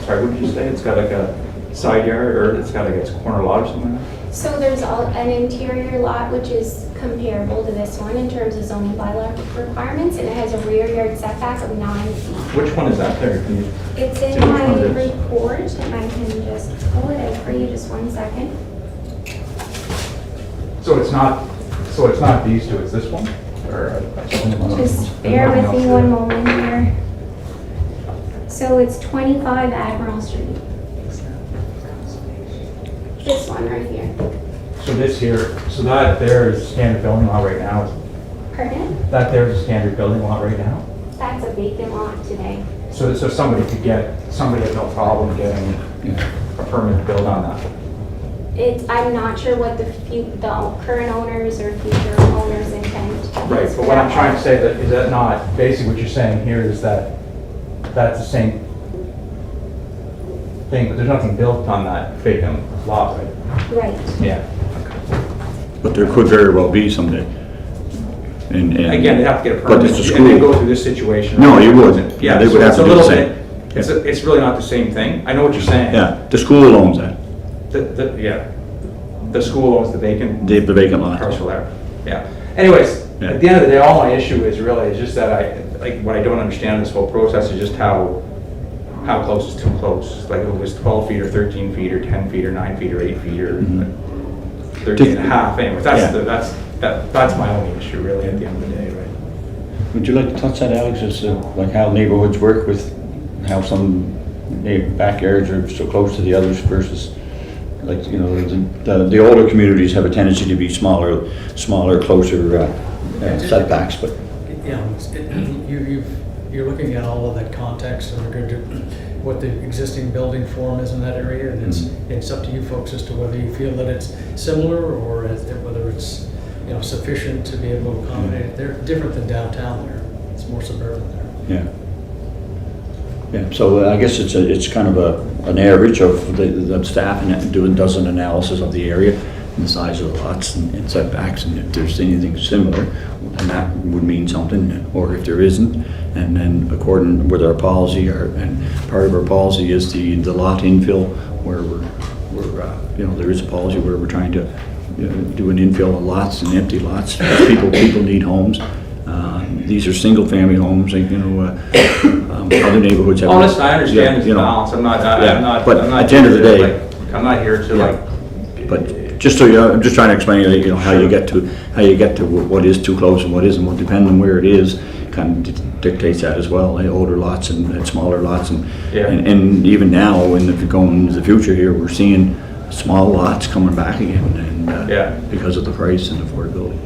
sorry, what did you say? It's got like a side yard, or it's got like a corner lot or something like that? So there's an interior lot which is comparable to this one in terms of zoning bylaw requirements, and it has a rear yard setback of 9 feet. Which one is that there? Can you? It's in Which one my it is? report, and I can just pull it out for you, just 1 second. So it's not these two, it's this one? Or? Just bear with me one moment here. So it's 25 Admiral Street. This one right here. So this here, so that there is standard building lot right now? Pardon? That there is a standard building lot right now? That's a vacant lot today. So somebody has no problem getting a permit to build on that? I'm not sure what the current owners or future owners intend. Right, but what I'm trying to say is that not, basically what you're saying here is that that's the same thing, but there's nothing built on that vacant lot, right? Right. Yeah. But there could very well be someday. And Again, they have to get a but permit, it's a and school. they go through this situation. No, right? you wouldn't. Yeah, They would so have it's to a do the little same. bit, it's really not the same thing. I know what you're saying. Yeah, the school owns that, Yeah. The school owns the vacant the vacant lot. parcel there. Yeah. Anyways, Yeah. at the end of the day, all my issue is just that what I don't understand in this whole process is just how close is too close. Like if it was 12 feet or 13 feet or 10 feet or 9 feet or 8 feet or 13 and a half. Anyways, that's my only issue really at the end of the day, right? Would you like to touch that, Alex, as to like how neighborhoods work with how some backyards are so close to the others versus, like, you know, the older communities have a tendency to be smaller, closer setbacks, but. Yeah, you're looking at all of that context in regard to what the existing building form is in that area, and it's up to you folks as to whether you feel that it's similar or whether it's, you know, sufficient to be able to accommodate it. They're different than downtown there. It's more suburban there. Yeah, so I guess it's kind of an average of the staff and does an analysis of the area and the size of the lots and setbacks, and if there's anything similar, then that would mean something, or if there isn't, and then according with our policy, and part of our policy is the lot infill, where we're you know, there is a policy where we're trying to do an infill of lots and empty lots. People need homes. These are single-family homes, you know, other neighborhoods have. Oh, listen, I understand this you know, balance. I'm not but at the end of the here to, day, I'm not here to but just so I'm just trying to explain, you know, how you get to what is too close and what isn't. Well, depending on where it is, kind of dictates that as well. Older lots and smaller lots, and even now, going into the future here, we're seeing small lots coming back again, and because of the price and affordability.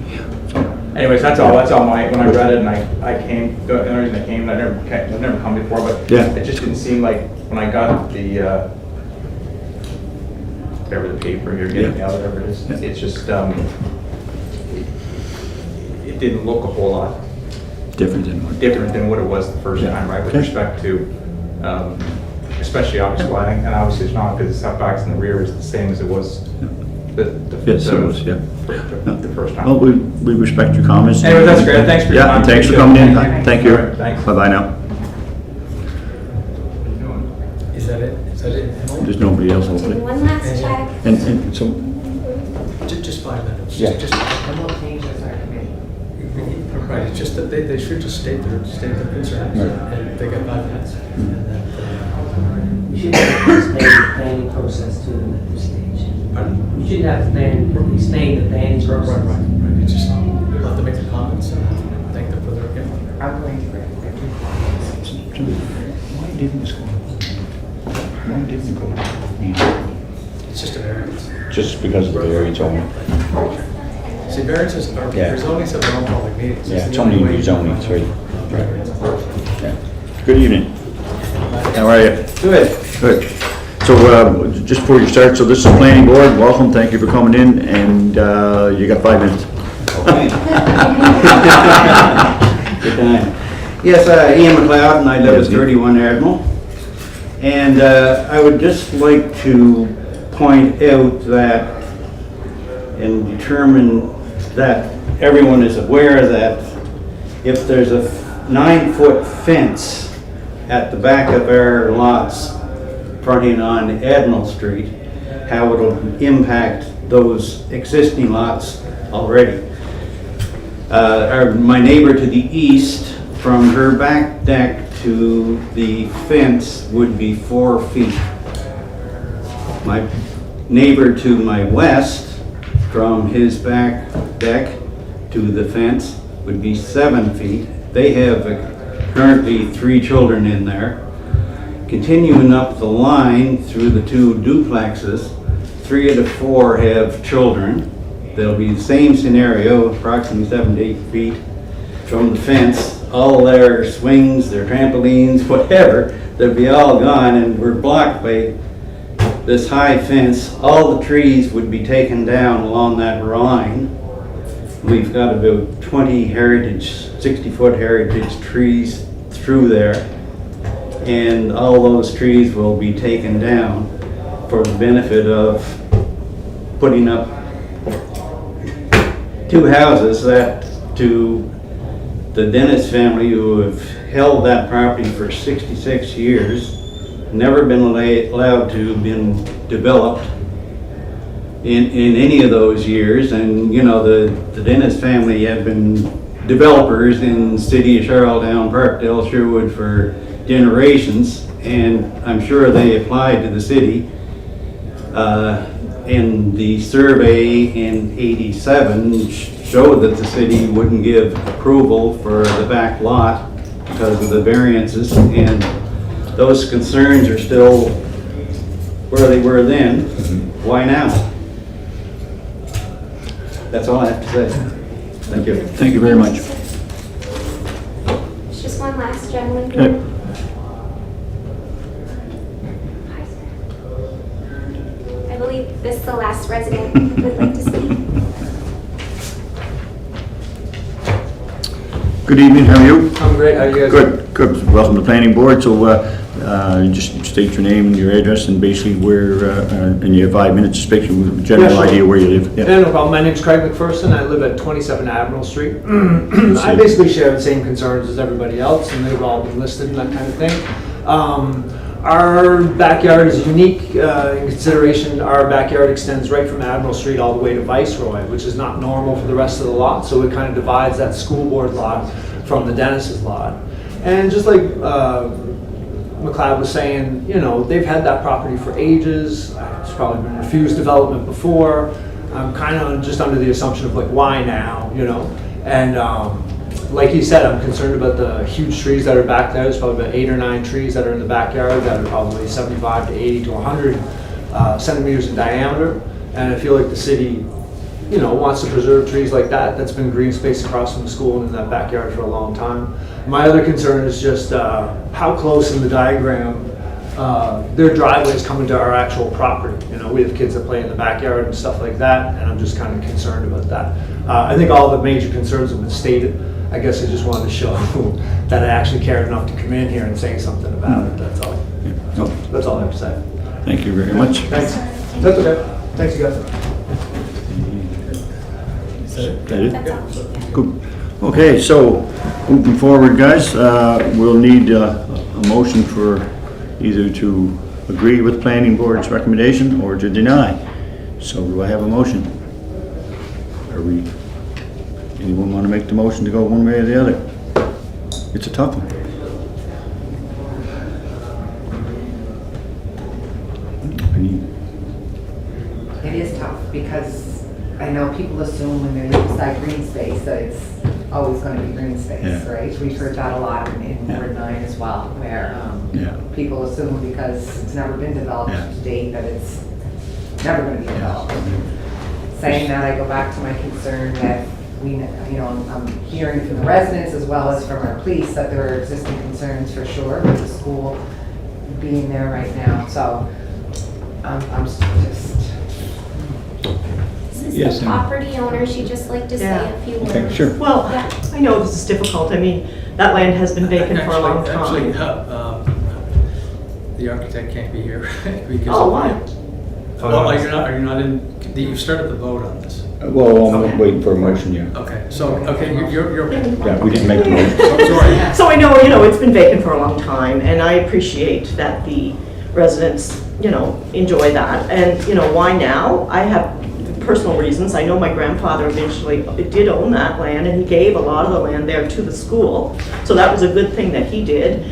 So, anyways, that's all when I read it and I came, the only reason I came, I've never come before, but it just didn't seem like when I got the whatever the paper here, whatever it is, it's just it didn't look a whole lot different than what it was the first time, right? With respect to especially obviously lighting, and obviously it's not, because the setbacks in the rear is the same as it was the first time. Well, we respect your comments. Anyway, that's great. Thanks for your time. Thanks for coming in. Thank you. Thanks. Bye-bye now. Is that it? There's nobody else, hopefully. One last check. And so. Just 5 minutes. Yeah. Just, right, it's just that they should just state their concerns, and they got 5 minutes. And then, We shouldn't have to explain the planning process to them at this stage. We shouldn't have to explain the planning process. Right. It's just let them make the comments and thank them for their input. I'm going to grab their Why didn't this go? Why didn't it go? It's just a variance. Just because of the variance only. See, variances are, zonings have their own public meetings. Yeah, it's only rezoning, it's right. Good evening. How are you? Good. So, just before you start, so this is the planning board. Welcome, thank you for coming in, and you got 5 minutes. Okay. Good time. Yes, Ian McLeod, and I live at 31 Admiral. And I would just like to point out that and determine that everyone is aware that if there's a 9-foot fence at the back of our lots fronting on Admiral Street, how it'll impact those existing lots already. My neighbor to the east, from her back deck to the fence would be 4 feet. My neighbor to my west, from his back deck to the fence would be 7 feet. They have currently 3 children in there. Continuing up the line through the 2 duplexes, 3 of the 4 have children. They'll be the same scenario, approximately 7 to 8 feet from the fence. All their swings, their trampolines, whatever, they'll be all gone, and we're blocked by this high fence. All the trees would be taken down along that line. We've got about 20 heritage, 60-foot heritage trees through there, and all those trees will be taken down for the benefit of putting up 2 houses that to the Dennis family, who have held that property for 66 years, never been allowed to been developed in any of those years. And you know, the Dennis family have been developers in the city of Charlottetown, Parkdale, Sherwood for generations, and I'm sure they applied to the city. And the survey in '87 showed that the city wouldn't give approval for the back lot because of the variances, and those concerns are still where they were then. Why now? That's all I have to say. Thank you. Thank you very much. There's just one last gentleman. Okay. I believe this is the last resident who would like to speak. Good evening, how are you? I'm great, how are you guys? Good. Welcome to the planning board. So just state your name and your address and basically where, and you have 5 minutes to speak, a general Yeah, sure. idea where you live. Yeah, no problem. My name's Craig McPherson. I live at 27 Admiral Street. I basically share the same concerns as everybody else, and they've all been listed and that kind of thing. Our backyard is unique in consideration. Our backyard extends right from Admiral Street all the way to Viceroy, which is not normal for the rest of the lot, so it kind of divides that school board lot from the Dennis's lot. And just like McLeod was saying, you know, they've had that property for ages. It's probably been refused development before. I'm kind of just under the assumption of like, why now, you know? And like he said, I'm concerned about the huge trees that are back there. There's probably about 8 or 9 trees that are in the backyard that are probably 75 to 80 to 100 centimeters in diameter. And I feel like the city, you know, wants to preserve trees like that. That's been green space across from the school and in that backyard for a long time. My other concern is just how close in the diagram their driveways come into our actual property. You know, we have kids that play in the backyard and stuff like that, and I'm just kind of concerned about that. I think all the major concerns have been stated. I guess I just wanted to show that I actually cared enough to come in here and say something about it, that's all. No. That's all I have to say. Thank you very much. Thanks. That's okay. Thanks, you guys. Is that it? Good. Okay, so moving forward, guys, we'll need a motion for either to agree with planning board's recommendation or to deny. So do I have a motion? Anyone want to make the motion to go one way or the other? It's a tough one. It is tough because I know people assume when they're beside green space that it's always going to be green space, Yeah. right? We've heard that a lot in Ward 9 as well, where people assume because it's never been developed to date that it's never going to be developed. Saying that, I go back to my concern that I'm hearing from the residents as well as from our police that there are existing concerns for sure with the school being there right now. So I'm just. is Yes, the Emily. property owner. She'd just like to say Yeah. a few words. Okay, sure. Well, Yeah. I know this is difficult. I mean, that land has been vacant for a long time. Actually, the architect can't be here because. Oh, why? Well, are you not in, you've started the vote on this. Well, I'm waiting for a motion, yeah. Okay, so, okay, you're okay. Yeah, we didn't make the motion. Oh, sorry. So I know, you know, it's been vacant for a long time, and I appreciate that the residents, you know, enjoy that. And, you know, why now? I have personal reasons. I know my grandfather eventually did own that land, and he gave a lot of the land there to the school. So that was a good thing that he did.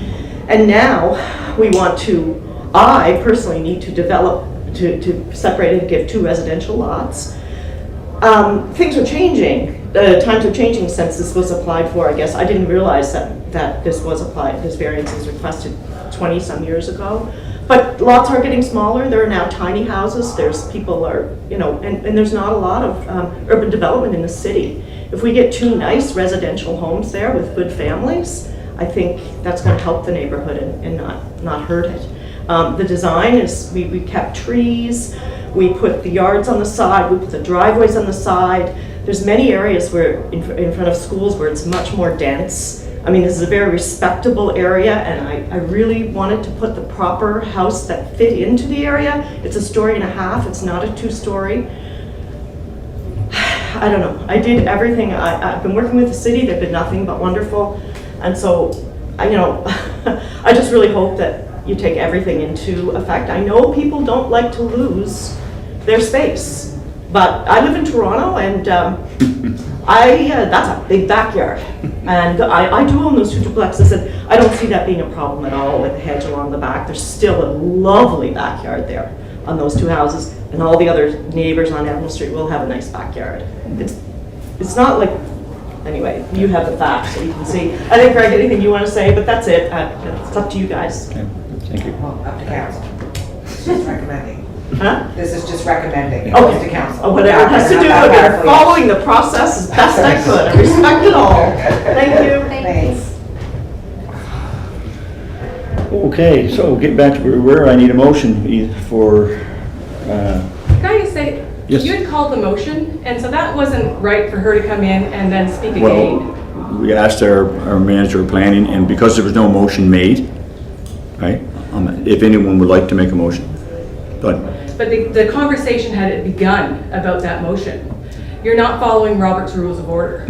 And now we want to, I personally need to develop, to separate and give 2 residential lots. Things are changing. Times are changing since this was applied for, I guess. I didn't realize that this was applied, this variance was requested 20-some years ago. But lots are getting smaller. There are now tiny houses. There's people are, you know, and there's not a lot of urban development in the city. If we get 2 nice residential homes there with good families, I think that's going to help the neighborhood and not hurt it. The design is, we kept trees, we put the yards on the side, we put the driveways on the side. There's many areas where, in front of schools, where it's much more dense. I mean, this is a very respectable area, and I really wanted to put the proper house that fit into the area. It's a 1.5 stories, it's not a 2-story. I don't know, I did everything. I've been working with the city, they've been nothing but wonderful. And so, you know, I just really hope that you take everything into effect. I know people don't like to lose their space, but I live in Toronto, and that's a big backyard. And I do own those 2 duplexes, and I don't see that being a problem at all with the hedge along the back. There's still a lovely backyard there on those 2 houses, and all the other neighbors on Admiral Street will have a nice backyard. It's not like, anyway, you have the facts, so you can see. I think, Greg, anything you want to say, but that's it. It's up to you guys. Okay, thank you. Well, up to council. It's just recommending. Huh? This is just recommending. It Okay. goes to council. Oh, whatever it has to do, I've been following the process as best I could. I respect it all. Thank you. Thanks. Okay, so getting back to where we were, I need a motion for, Can I just say, Yes. you had called the motion, and so that wasn't right for her to come in and then speak well, again. we asked our manager of planning, and because there was no motion made, right? If anyone would like to make a motion, but But the conversation had begun about that motion. You're not following Robert's Rules of Order.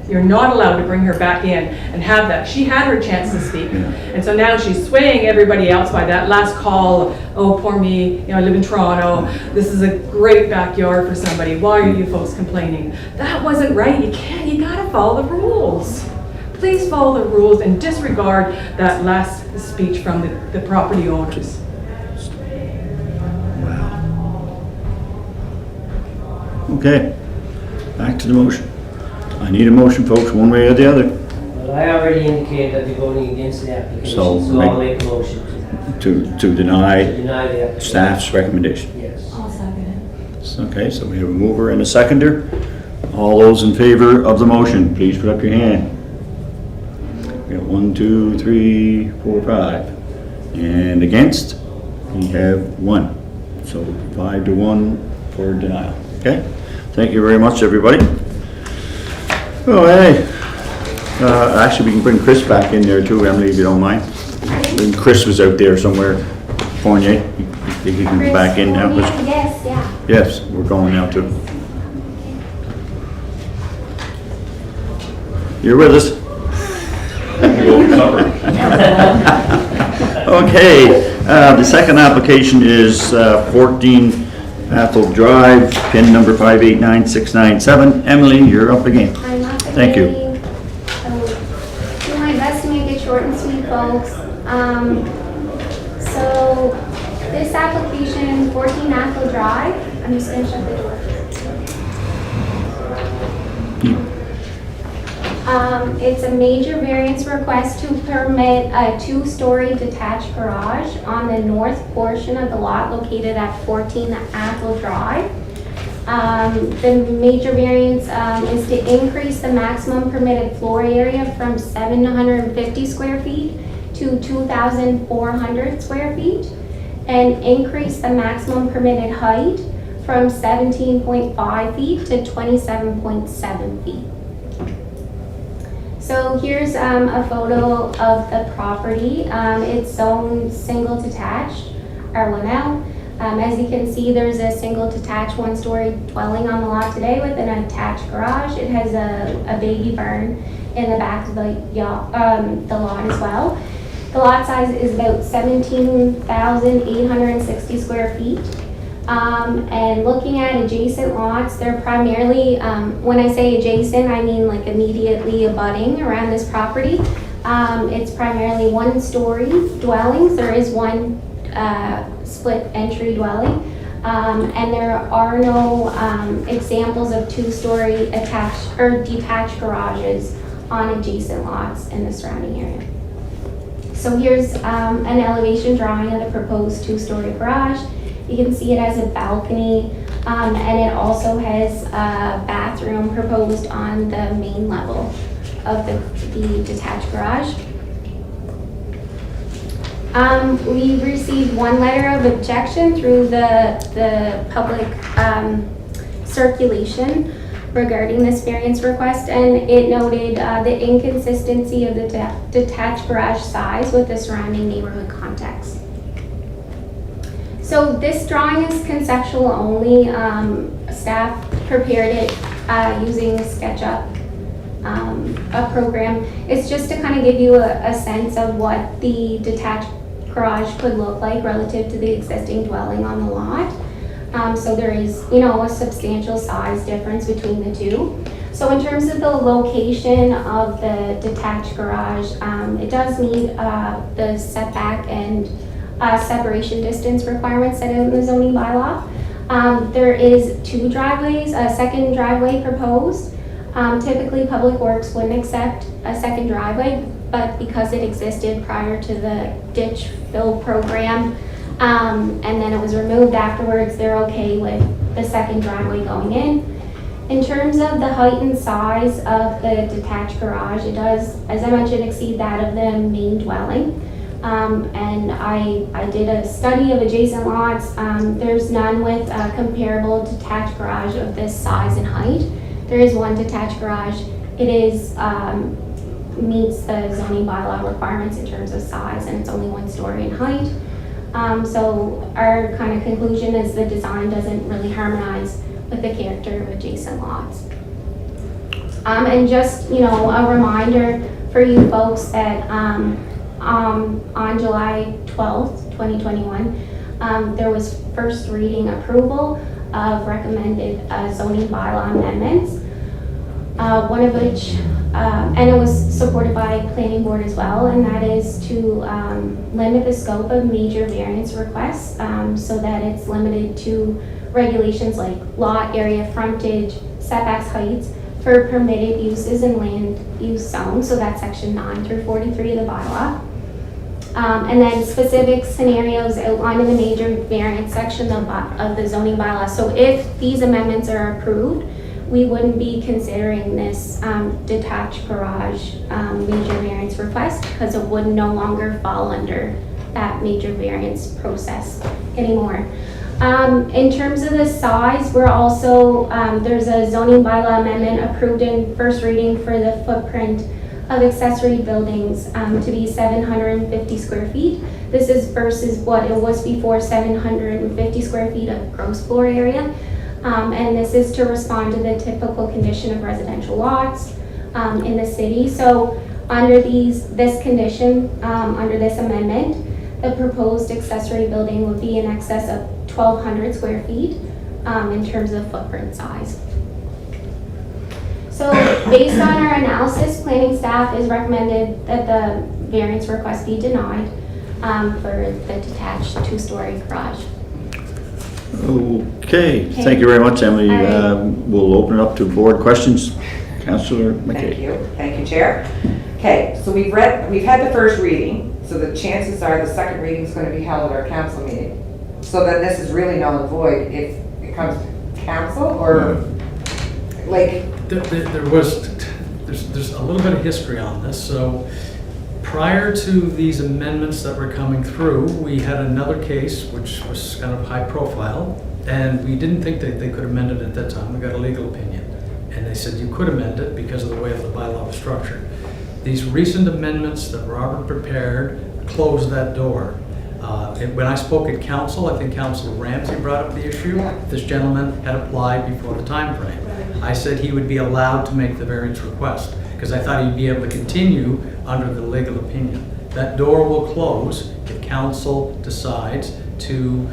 You're not allowed to bring her back in and have that. She had her chance to speak. And so now she's swaying everybody else by that last call, oh, poor me, you know, I live in Toronto, this is a great backyard for somebody, why are you folks complaining? That wasn't right, you gotta follow the rules. Please follow the rules and disregard that last speech from the property owners. okay, back to the motion. I need a motion, folks, one way or the other, Well, I already indicated that they're voting against the application, So so I'll make a motion to deny to deny the application. staff's recommendation. Yes. I'll second it. Okay, so we have a mover and a seconder. All those in favor of the motion, please put up your hand. We got 1, 2, 3, 4, 5. And against, we have 1. So 5-1 for denial, okay? Thank you very much, everybody. Oh, hey. Actually, we can bring Chris back in there too, Emily, if you don't mind. And Chris was out there somewhere, Fournier. He can come back in now. Yes, yeah. Yes, we're going now too. You're with us? Okay, the second application is 14 Athol Drive, pin number 589697. Emily, you're up again. I'm up Thank you. again. So, do my best to make it short and sweet, folks. So, this application, 14 Athol Drive, I'm just gonna shut the door. It's a major variance request to permit a 2-story detached garage on the north portion of the lot located at 14 Athol Drive. The major variance is to increase the maximum permitted floor area from 750 square feet to 2,400 square feet and increase the maximum permitted height from 17.5 feet to 27.7 feet. So here's a photo of the property. It's zoned single detached, R1L. As you can see, there's a single detached one-story dwelling on the lot today with an attached garage. It has a baby barn in the back of the lot as well. The lot size is about 17,860 square feet. And looking at adjacent lots, they're primarily, when I say adjacent, I mean like immediately abutting around this property. It's primarily one-story dwellings. There is one split entry dwelling. And there are no examples of two-story attached or detached garages on adjacent lots in the surrounding area. So here's an elevation drawing of the proposed two-story garage. You can see it has a balcony, and it also has a bathroom proposed on the main level of the detached garage. We received one letter of objection through the public circulation regarding this variance request, and it noted the inconsistency of the detached garage size with the surrounding neighborhood context. So this drawing is conceptual only. Staff prepared it using SketchUp, a program. It's just to kind of give you a sense of what the detached garage could look like relative to the existing dwelling on the lot. So there is, a substantial size difference between the two. So in terms of the location of the detached garage, it does meet the setback and separation distance requirements set out in the zoning bylaw. There is two driveways, a second driveway proposed. Typically, Public Works wouldn't accept a second driveway, but because it existed prior to the ditch fill program, and then it was removed afterwards, they're okay with the second driveway going in. In terms of the height and size of the detached garage, it does, as I mentioned, exceed that of the main dwelling. And I did a study of adjacent lots. There's none with a comparable detached garage of this size and height. There is one detached garage. It is meets the zoning bylaw requirements in terms of size, and it's only one story in height. So our kind of conclusion is the design doesn't really harmonize with the character of adjacent lots. And just, a reminder for you folks that on July 12th, 2021, there was first reading approval of recommended zoning bylaw amendments, one of which, and it was supported by planning board as well, and that is to limit the scope of major variance requests so that it's limited to regulations like lot area, frontage, setbacks, heights for permitted uses in land use zones. So that's section 9 through 43 of the bylaw. And then specific scenarios outlined in the major variance section of the zoning bylaw. So if these amendments are approved, we wouldn't be considering this detached garage major variance request because it would no longer fall under that major variance process anymore. In terms of the size, we're also, there's a zoning bylaw amendment approved in first reading for the footprint of accessory buildings to be 750 square feet. This is versus what it was before, 750 square feet of gross floor area. And this is to respond to the typical condition of residential lots in the city. So under this condition, under this amendment, the proposed accessory building would be in excess of 1,200 square feet in terms of footprint size. So based on our analysis, planning staff is recommended that the variance request be denied for the detached two-story garage. Okay, thank you very much, Emily. We'll open it up to board questions. Councillor McKay. Thank you, Chair. Okay, so we've had the first reading, so the chances are the second reading is going to be held at our council meeting. So then this is really null and void if it comes to council, or like... There's a little bit of history on this. So prior to these amendments that were coming through, we had another case which was kind of high profile, and we didn't think that they could amend it at that time. We got a legal opinion. And they said you could amend it because of the way the bylaw was structured. These recent amendments that Robert prepared closed that door. When I spoke at council, I think Councilor Ramsey brought up the issue. This gentleman had applied before the time frame. I said he would be allowed to make the variance request because I thought he'd be able to continue under the legal opinion. That door will close if council decides to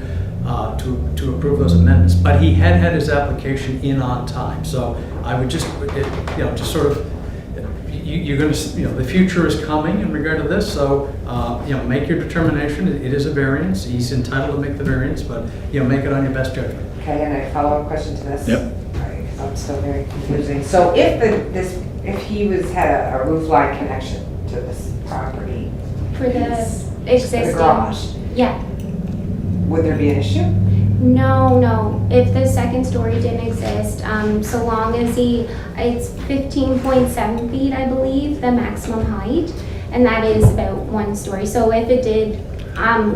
approve those amendments. But he had his application in on time. So I would just, just sort of, you're going to, the future is coming in regard to this. So, make your determination. It is a variance. He's entitled to make the variance, but, make it on your best judgment. Okay, and a follow-up question to this? Yep. Right, 'cause I'm still very confusing. So if he had a roof line connection to this property, For the the existing. garage, Yeah. would there be an issue? No. If the second story didn't exist, so long as it's 15.7 feet, I believe, the maximum height, and that is about 1 story. So if it did,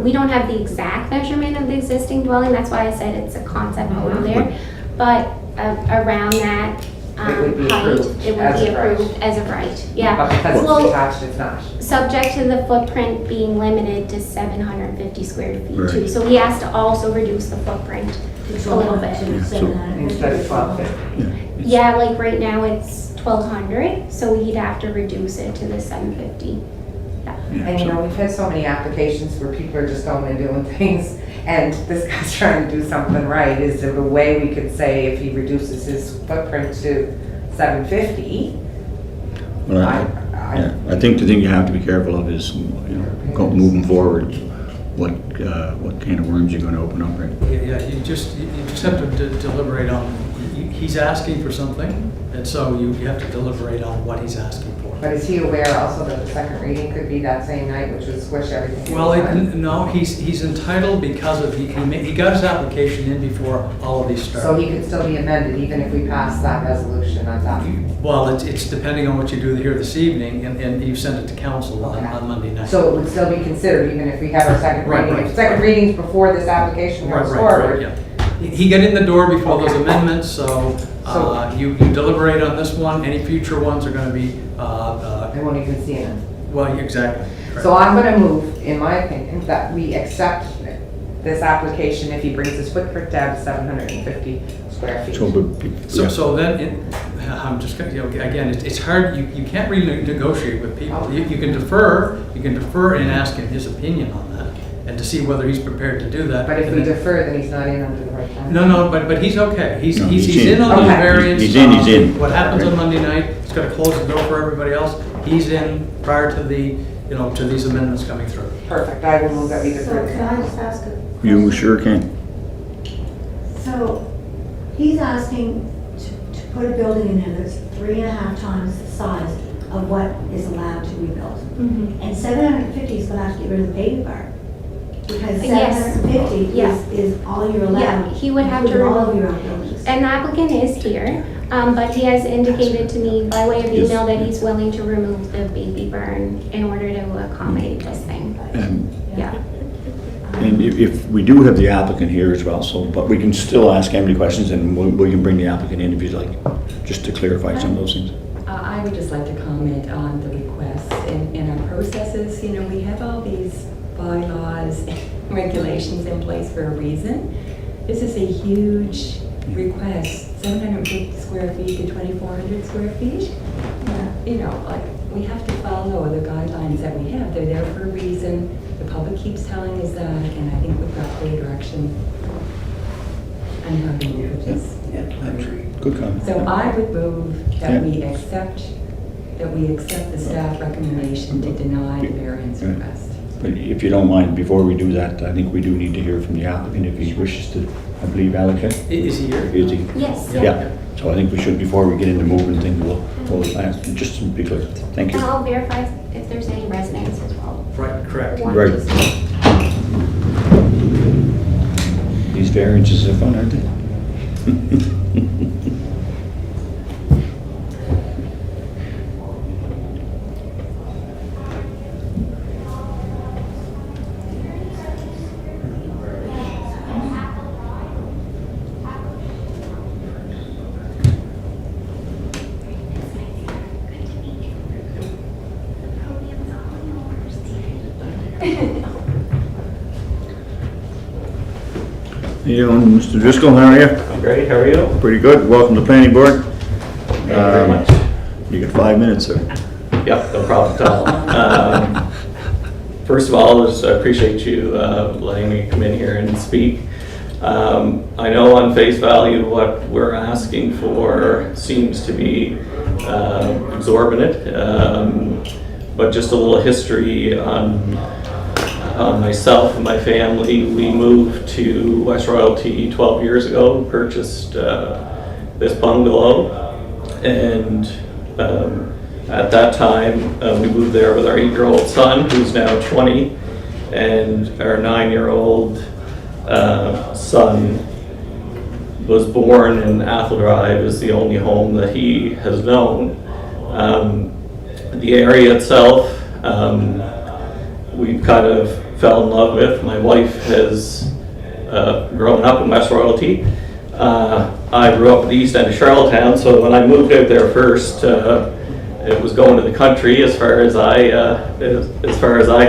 we don't have the exact measurement of the existing dwelling, that's why I said it's a concept over there. But around that It would be height, approved it would as be of right. approved as of right, yeah. But because it's Well, detached, it's not. subject to the footprint being limited to 750 square feet too. Right. So he has to also reduce the footprint a little bit. Instead of 1250. Yeah, like right now it's 1,200, so he'd have to reduce it to the 750. And we've had so many applications where people are just going and doing things, and this guy's trying to do something right. Is there a way we could say if he reduces his footprint to 750? Well, I think the thing you have to be careful of is, moving forward, what can of worms you're going to open up, right? Yeah, you just have to deliberate on, he's asking for something, and so you have to deliberate on what he's asking for. But is he aware also that the second reading could be that same night, which would squish everything? Well, no, he's entitled because of, he got his application in before all of these started. So he could still be amended even if we pass that resolution on that? Well, it's depending on what you do here this evening, and you send it to council on Monday night. So it would still be considered even if we have our second Right, reading? right. If second reading's before this application goes forward? Yeah. He got in the door before those amendments, so you deliberate on this one. Any future ones are going to be. I won't even see it. Well, exactly. So I'm going to move, in my opinion, that we accept this application if he brings his footprint down to 750 square feet. So then, I'm just going to, again, it's hard, you can't really negotiate with people. You can defer and ask him his opinion on that, and to see whether he's prepared to do that. But if we defer, then he's not in under the right time. No, but he's okay. He's in on the Okay. variance. He's in. What happens on Monday night, it's going to close the door for everybody else. He's in prior to the, to these amendments coming through. Perfect, I will move that we So defer. can I just ask a You sure can. So he's asking to put a building in there that's 3.5 times the size of what is allowed to be built. And 750 is gonna have to get rid of the paving part. Because Yes. 750 Yeah. is all you're allowed. Yeah, he would have to including all of remove- your outbuildings. And the applicant is here, but he has indicated to me by way of Yes. email that he's willing to remove the baby burn in order to accommodate this thing. Yeah. And if we do have the applicant here as well, but we can still ask Emily questions, and we can bring the applicant in if you'd like, just to clarify some of those things. I would just like to comment on the requests in our processes. We have all these bylaws and regulations in place for a reason. This is a huge request, 750 square feet to 2,400 square feet. We have to follow the guidelines that we have. They're there for a reason. The public keeps telling us that, and I think we've got clear direction on how to move with this. Good comment. So I would move that we accept the staff recommendation to deny the variance request. But if you don't mind, before we do that, I think we do need to hear from the applicant if he wishes to, I believe, allocate. Is he here? Is he? Yes. Yeah. So I think we should, before we get into moving things, we'll ask, just to be clear. Thank And you. I'll verify if there's any residents as well. Right, correct. Right. These variances are fun, aren't they? How you doing, Mr. Driscoll, how are you? I'm great, how are you? Pretty good, welcome to planning board. Thank you very much. You got 5 minutes, sir. Yep, no problem at all. First of all, I appreciate you letting me come in here and speak. I know on face value what we're asking for seems to be exorbitant, but just a little history on myself and my family. We moved to West Royalty 12 years ago, purchased this bungalow, and at that time we moved there with our 8-year-old son, who's now 20, and our 9-year-old son was born in Athol Drive, is the only home that he has known. The area itself, we kind of fell in love with. My wife has grown up in West Royalty. I grew up at the east end of Charlottetown, so when I moved out there first, it was going to the country as far as I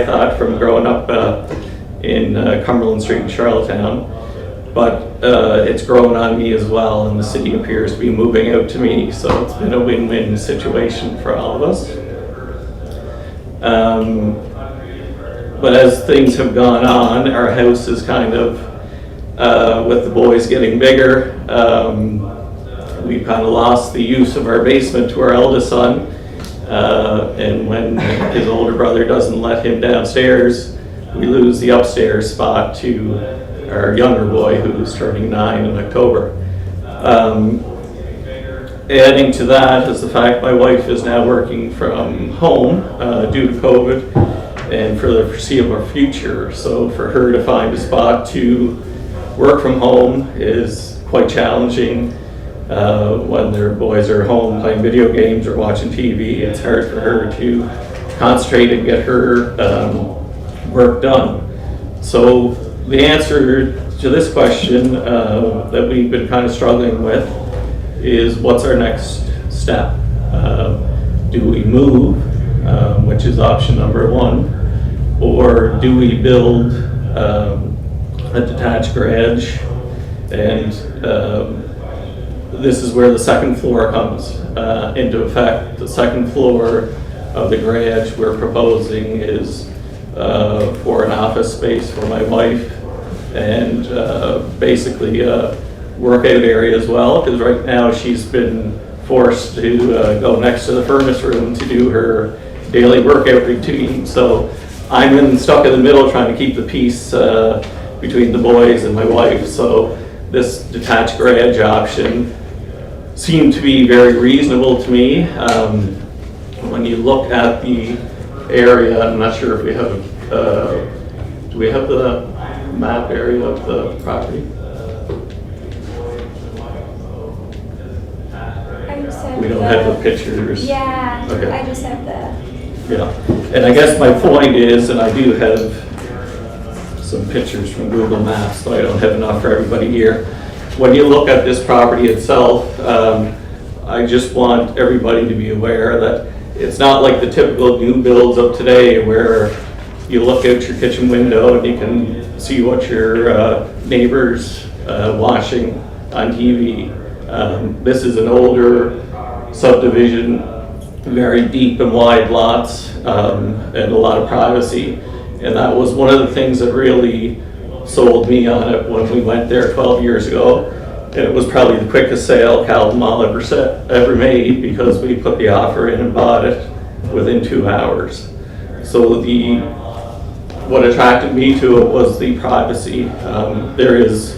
thought from growing up in Cumberland Street in Charlottetown. But it's grown on me as well, and the city appears to be moving out to me, so it's been a win-win situation for all of us. But as things have gone on, our house is kind of, with the boys getting bigger, we kind of lost the use of our basement to our eldest son. And when his older brother doesn't let him downstairs, we lose the upstairs spot to our younger boy, who's turning 9 in October. Adding to that is the fact my wife is now working from home due to COVID and for the foreseeable future. So for her to find a spot to work from home is quite challenging. When their boys are home playing video games or watching TV, it's hard for her to concentrate and get her work done. So the answer to this question that we've been kind of struggling with is, what's our next step? Do we move, which is option number 1, or do we build a detached garage? And this is where the second floor comes into effect. The second floor of the garage we're proposing is for an office space for my wife, and basically a workout area as well, because right now she's been forced to go next to the furnace room to do her daily workout routine. So I'm stuck in the middle trying to keep the peace between the boys and my wife. So this detached garage option seemed to be very reasonable to me. When you look at the area, I'm not sure if we have, do we have the map area of the property? We don't have the pictures. Yeah, Okay. I just have the... Yeah, and I guess my point is, and I do have some pictures from Google Maps, so I don't have enough for everybody here. When you look at this property itself, I just want everybody to be aware that it's not like the typical new builds of today where you look out your kitchen window and you can see what your neighbor's watching on TV. This is an older subdivision, very deep and wide lots, and a lot of privacy. And that was one of the things that really sold me on it when we went there 12 years ago. And it was probably the quickest sale Calmall ever made, because we put the offer in and bought it within 2 hours. So what attracted me to it was the privacy. There is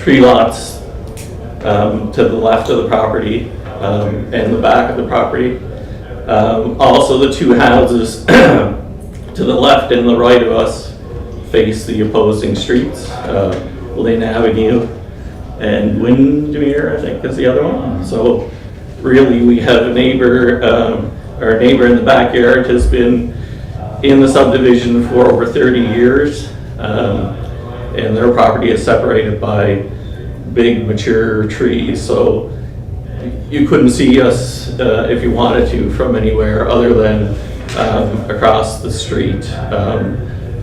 tree lots to the left of the property and the back of the property. Also, the 2 houses to the left and the right of us face the opposing streets, Lynn Avenue and Windermere, I think is the other one. So really we have a neighbor, our neighbor in the backyard has been in the subdivision for over 30 years, and their property is separated by big mature trees. So you couldn't see us if you wanted to from anywhere other than across the street.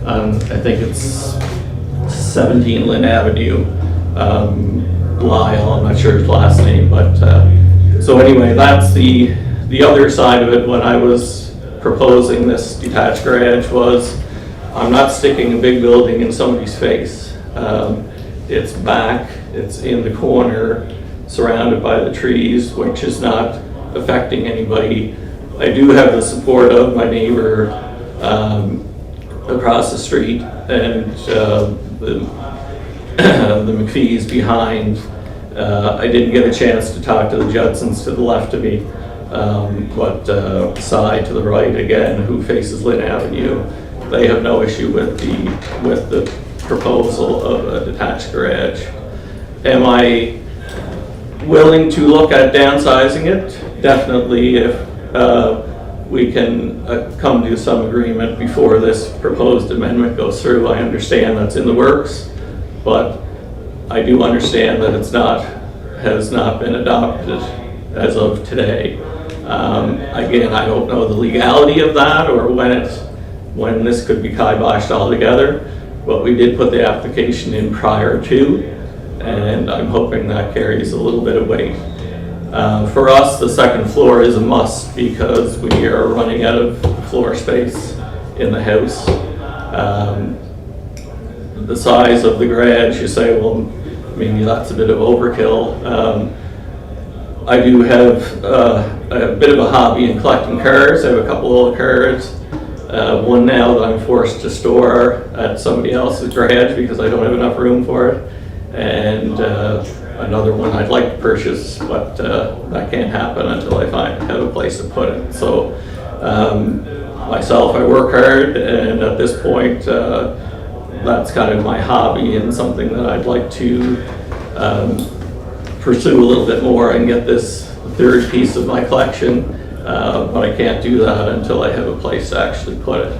I think it's 17 Lynn Avenue, Lyle, I'm not sure his last name, but, so anyway, that's the other side of it when I was proposing this detached garage was, I'm not sticking a big building in somebody's face. It's back, it's in the corner, surrounded by the trees, which is not affecting anybody. I do have the support of my neighbor across the street, and the McPhee's behind. I didn't get a chance to talk to the Judsons to the left of me, but side to the right again, who faces Lynn Avenue, they have no issue with the proposal of a detached garage. Am I willing to look at downsizing it? Definitely, if we can come to some agreement before this proposed amendment goes through. I understand that's in the works, but I do understand that has not been adopted as of today. Again, I don't know the legality of that or when this could be kiboshed altogether, but we did put the application in prior to, and I'm hoping that carries a little bit of weight. For us, the second floor is a must because we are running out of floor space in the house. The size of the garage, you say, well, maybe that's a bit of overkill. I do have a bit of a hobby in collecting cars. I have a couple old cars. One now that I'm forced to store at somebody else's garage because I don't have enough room for it. And another one I'd like to purchase, but that can't happen until I have a place to put it. So myself, I work hard, and at this point, that's kind of my hobby and something that I'd like to pursue a little bit more and get this third piece of my collection, but I can't do that until I have a place to actually put it.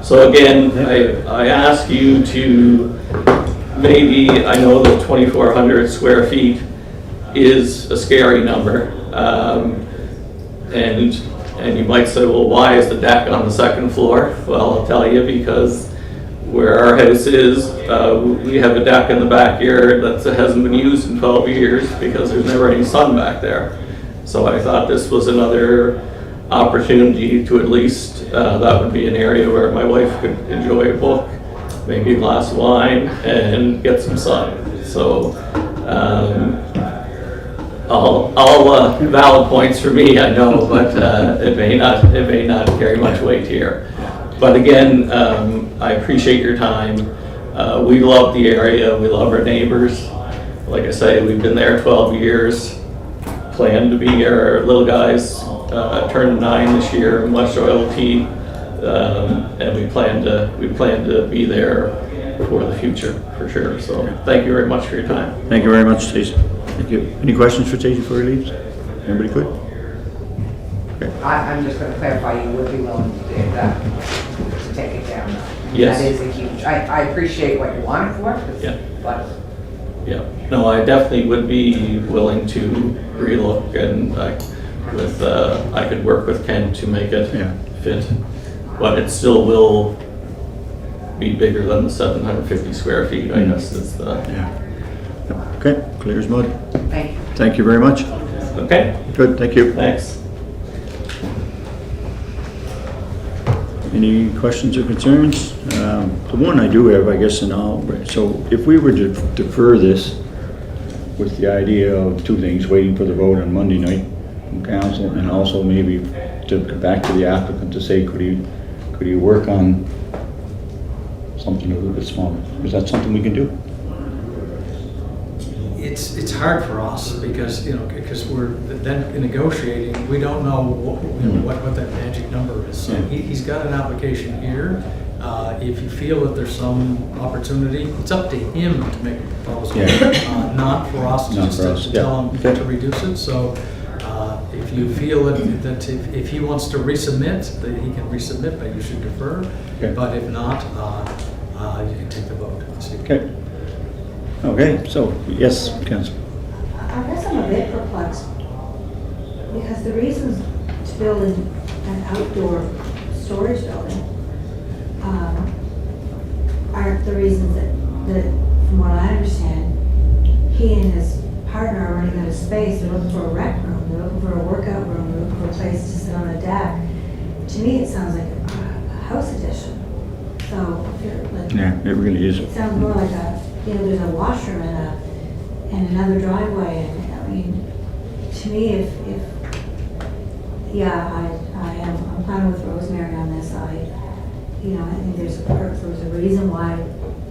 So again, I ask you to maybe, I know that 2,400 square feet is a scary number, and you might say, well, why is the deck on the second floor? Well, I'll tell you, because where our house is, we have a deck in the backyard that hasn't been used in 12 years because there's never any sun back there. So I thought this was another opportunity to at least, that would be an area where my wife could enjoy a book, maybe a glass of wine, and get some sun. So all valid points for me, I know, but it may not carry much weight here. But again, I appreciate your time. We love the area. We love our neighbors. Like I say, we've been there 12 years. Plan to be here. Our little guys turned 9 this year, much loyalty, and we plan to be there for the future for sure. So thank you very much for your time. Thank you very much, Stacey. Thank you. Any questions for Stacey before he leaves? Anybody good? I'm just going to clarify, you would be willing to do that, to take it down. Yes. That is a huge, I appreciate what you want it for, Yeah. but. Yeah, no, I definitely would be willing to relook, and I could work with Ken to make it fit, but it still will be bigger than the 750 square feet, I guess is the. Okay, clear as mud. Thank you. Thank you very much. Okay. Good, thank you. Thanks. Any questions or concerns? The one I do have, I guess, so if we were to defer this with the idea of two things, waiting for the vote on Monday night from council, and also maybe to go back to the applicant to say, could he work on something a little bit smaller? Is that something we can do? It's hard for us because we're then negotiating. We don't know what that magic number is. So he's got an application here. If you feel that there's some opportunity, it's up to him to make a proposal, not for us to tell him to reduce it. So if you feel that if he wants to resubmit, that he can resubmit, but you should defer. Okay. But if not, you can take the vote. Okay. Okay, so, yes, Council. I guess I'm a bit perplexed, because the reasons to build an outdoor storage building aren't the reasons that, from what I understand, he and his partner are running out of space. They're looking for a rec room, they're looking for a workout room, they're looking for a place to sit on a deck. To me, it sounds like a house addition. So, if you're like. Yeah, it really is. It sounds more like there's a washroom and another driveway, and I mean, to me, I'm kind of with Rosemary on this. I think there's a reason why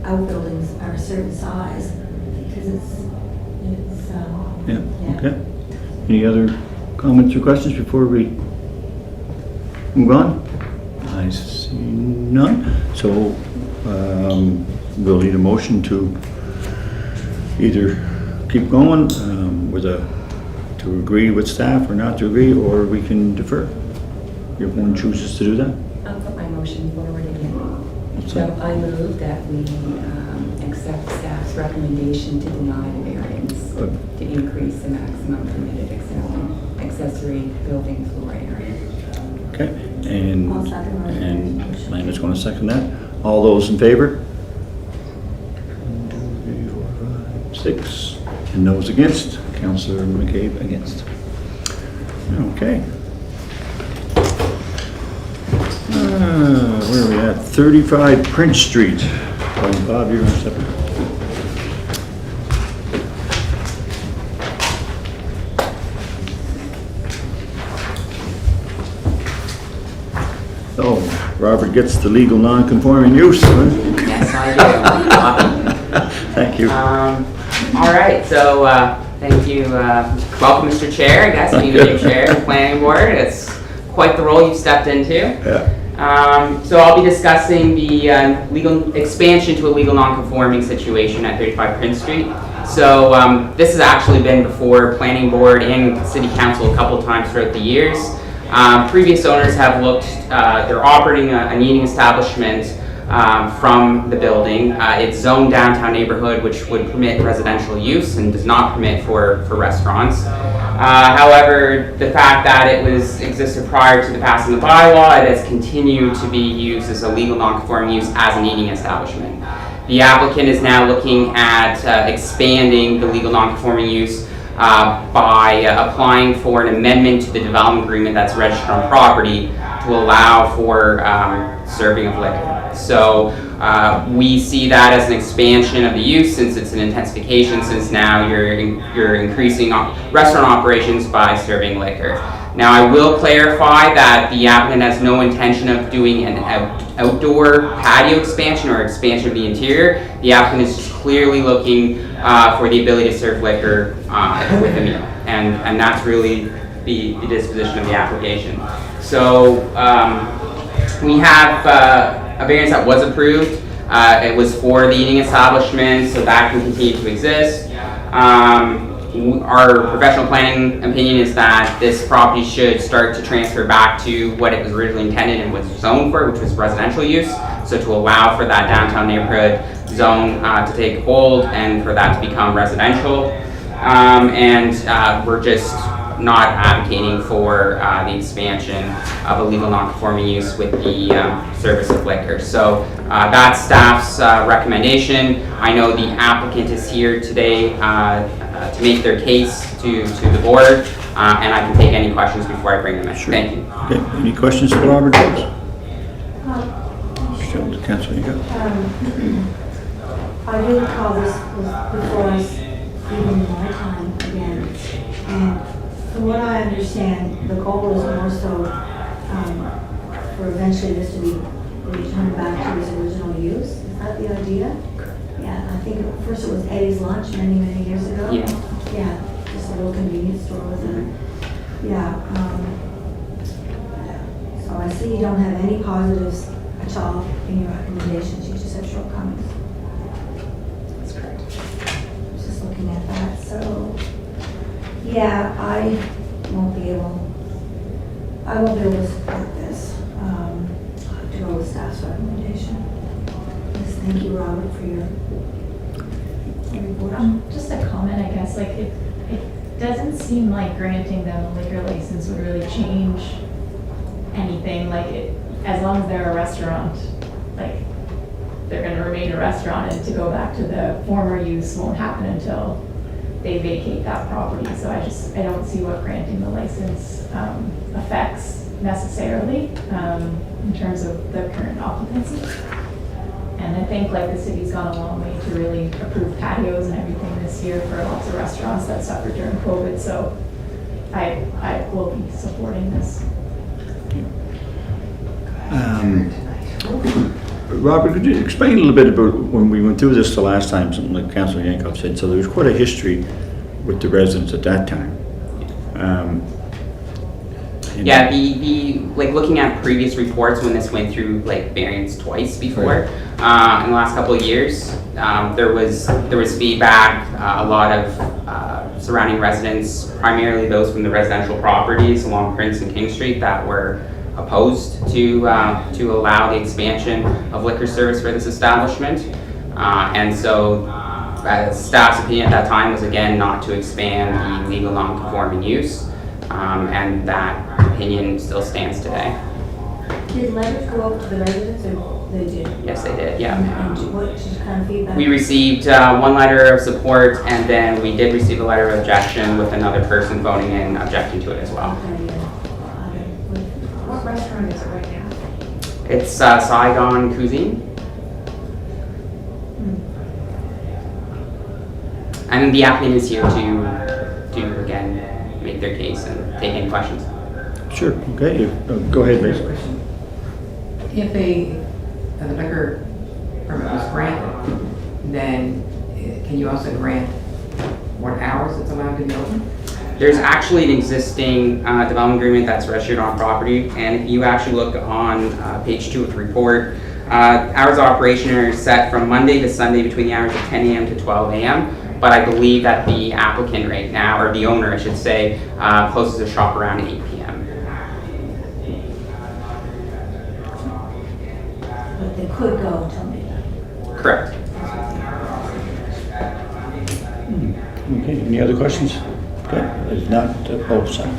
outbuildings are a certain size, because it's. Yeah, okay. Any other comments or questions before we move on? I see none. So we'll need a motion to either keep going to agree with staff or not to agree, or we can defer. If one chooses to do that. I'll put my motion forward again. What's So that? I move that we accept staff's recommendation to deny the variance to increase the maximum permitted accessory building floor area. Okay, and I'll second that. and Landon's going to second that. All those in favor? 1, 2, 3, 4, 5, 6. And those against? Councillor McCabe against. Okay. Where are we at? 35 Prince Street. Bob, you're going to step in. Oh, Robert gets the legal non-conforming use. Yes, I do. Thank you. All right, so thank you. Welcome, Mr. Chair, I guess, being the new chair of the planning board. It's quite the role you've stepped into. Yeah. So I'll be discussing the legal expansion to a legal non-conforming situation at 35 Prince Street. So this has actually been before planning board and city council a couple of times throughout the years. Previous owners have looked, they're operating an eating establishment from the building. It's zoned downtown neighborhood, which would permit residential use and does not permit for restaurants. However, the fact that it existed prior to the passing of the bylaw, it has continued to be used as a legal non-conforming use as an eating establishment. The applicant is now looking at expanding the legal non-conforming use by applying for an amendment to the development agreement that's registered on property to allow for serving of liquor. So we see that as an expansion of the use, since it's an intensification, since now you're increasing restaurant operations by serving liquor. Now I will clarify that the applicant has no intention of doing an outdoor patio expansion or expansion of the interior. The applicant is just clearly looking for the ability to serve liquor with a meal, and that's really the disposition of the application. So we have a variance that was approved. It was for the eating establishment, so that can continue to exist. Our professional planning opinion is that this property should start to transfer back to what it was originally intended and was zoned for, which was residential use. So to allow for that downtown neighborhood zone to take hold and for that to become residential. We're just not advocating for the expansion of a legal non-conforming use with the service of liquor. So that's staff's recommendation. I know the applicant is here today to make their case to the board, and I can take any questions before I bring them in. Sure. Thank you. Okay. Any questions for Robert? Show the council you got. I did call this before us, even in my time again, and from what I understand, the goal is more so for eventually this to be returned back to its original use. Is that the idea? Yeah, I think at first it was Eddie's Lunch many, many years ago. Yeah. Yeah, just a little convenience store within. Yeah. So I see you don't have any positives at all in your recommendations. You just have shortcomings. That's correct. Just looking at that, so. Yeah, I won't be able to support this. I'll have to go with staff's recommendation. Yes, thank you, Robert, for your report. Just a comment, I guess, like it doesn't seem like granting them a liquor license would really change anything, like as long as they're a restaurant, like they're gonna remain a restaurant, and to go back to the former use won't happen until they vacate that property. So I don't see what granting the license affects necessarily in terms of the current occupancy. And I think like the city's gone a long way to really approve patios and everything this year for lots of restaurants that suffered during COVID. So I will be supporting this. Robert, could you explain a little bit about when we went through this the last time, something like Councilor Yankoff said, so there was quite a history with the residents at that time. Yeah, like looking at previous reports when this went through like variance twice before, in the last couple of years, there was feedback, a lot of surrounding residents, primarily those from the residential properties along Prince and King Street, that were opposed to allow the expansion of liquor service for this establishment. And so staff's opinion at that time was again not to expand the legal non-conforming use, and that opinion still stands today. Did letters go up to the residents, or they did? Yes, they did, yeah. And what kind of feedback? We received one letter of support, and then we did receive a letter of objection with another person phoning in objecting to it as well. Okay, yeah. What restaurant is it right now? It's Saigon Cuisine. And the applicant is here to again make their case and take any questions. Sure, okay, go ahead, basically. If a liquor permit was granted, then can you also grant what hours it's allowed to be open? There's actually an existing development agreement that's registered on property, and if you actually look on page 2 of the report, hours of operation are set from Monday to Sunday between the hours of 10 a.m. to 12 a.m. But I believe that the applicant right now, or the owner I should say, closes the shop around 8 p.m. But they could go until midnight. Correct. Okay, any other questions? Okay, if not, sorry.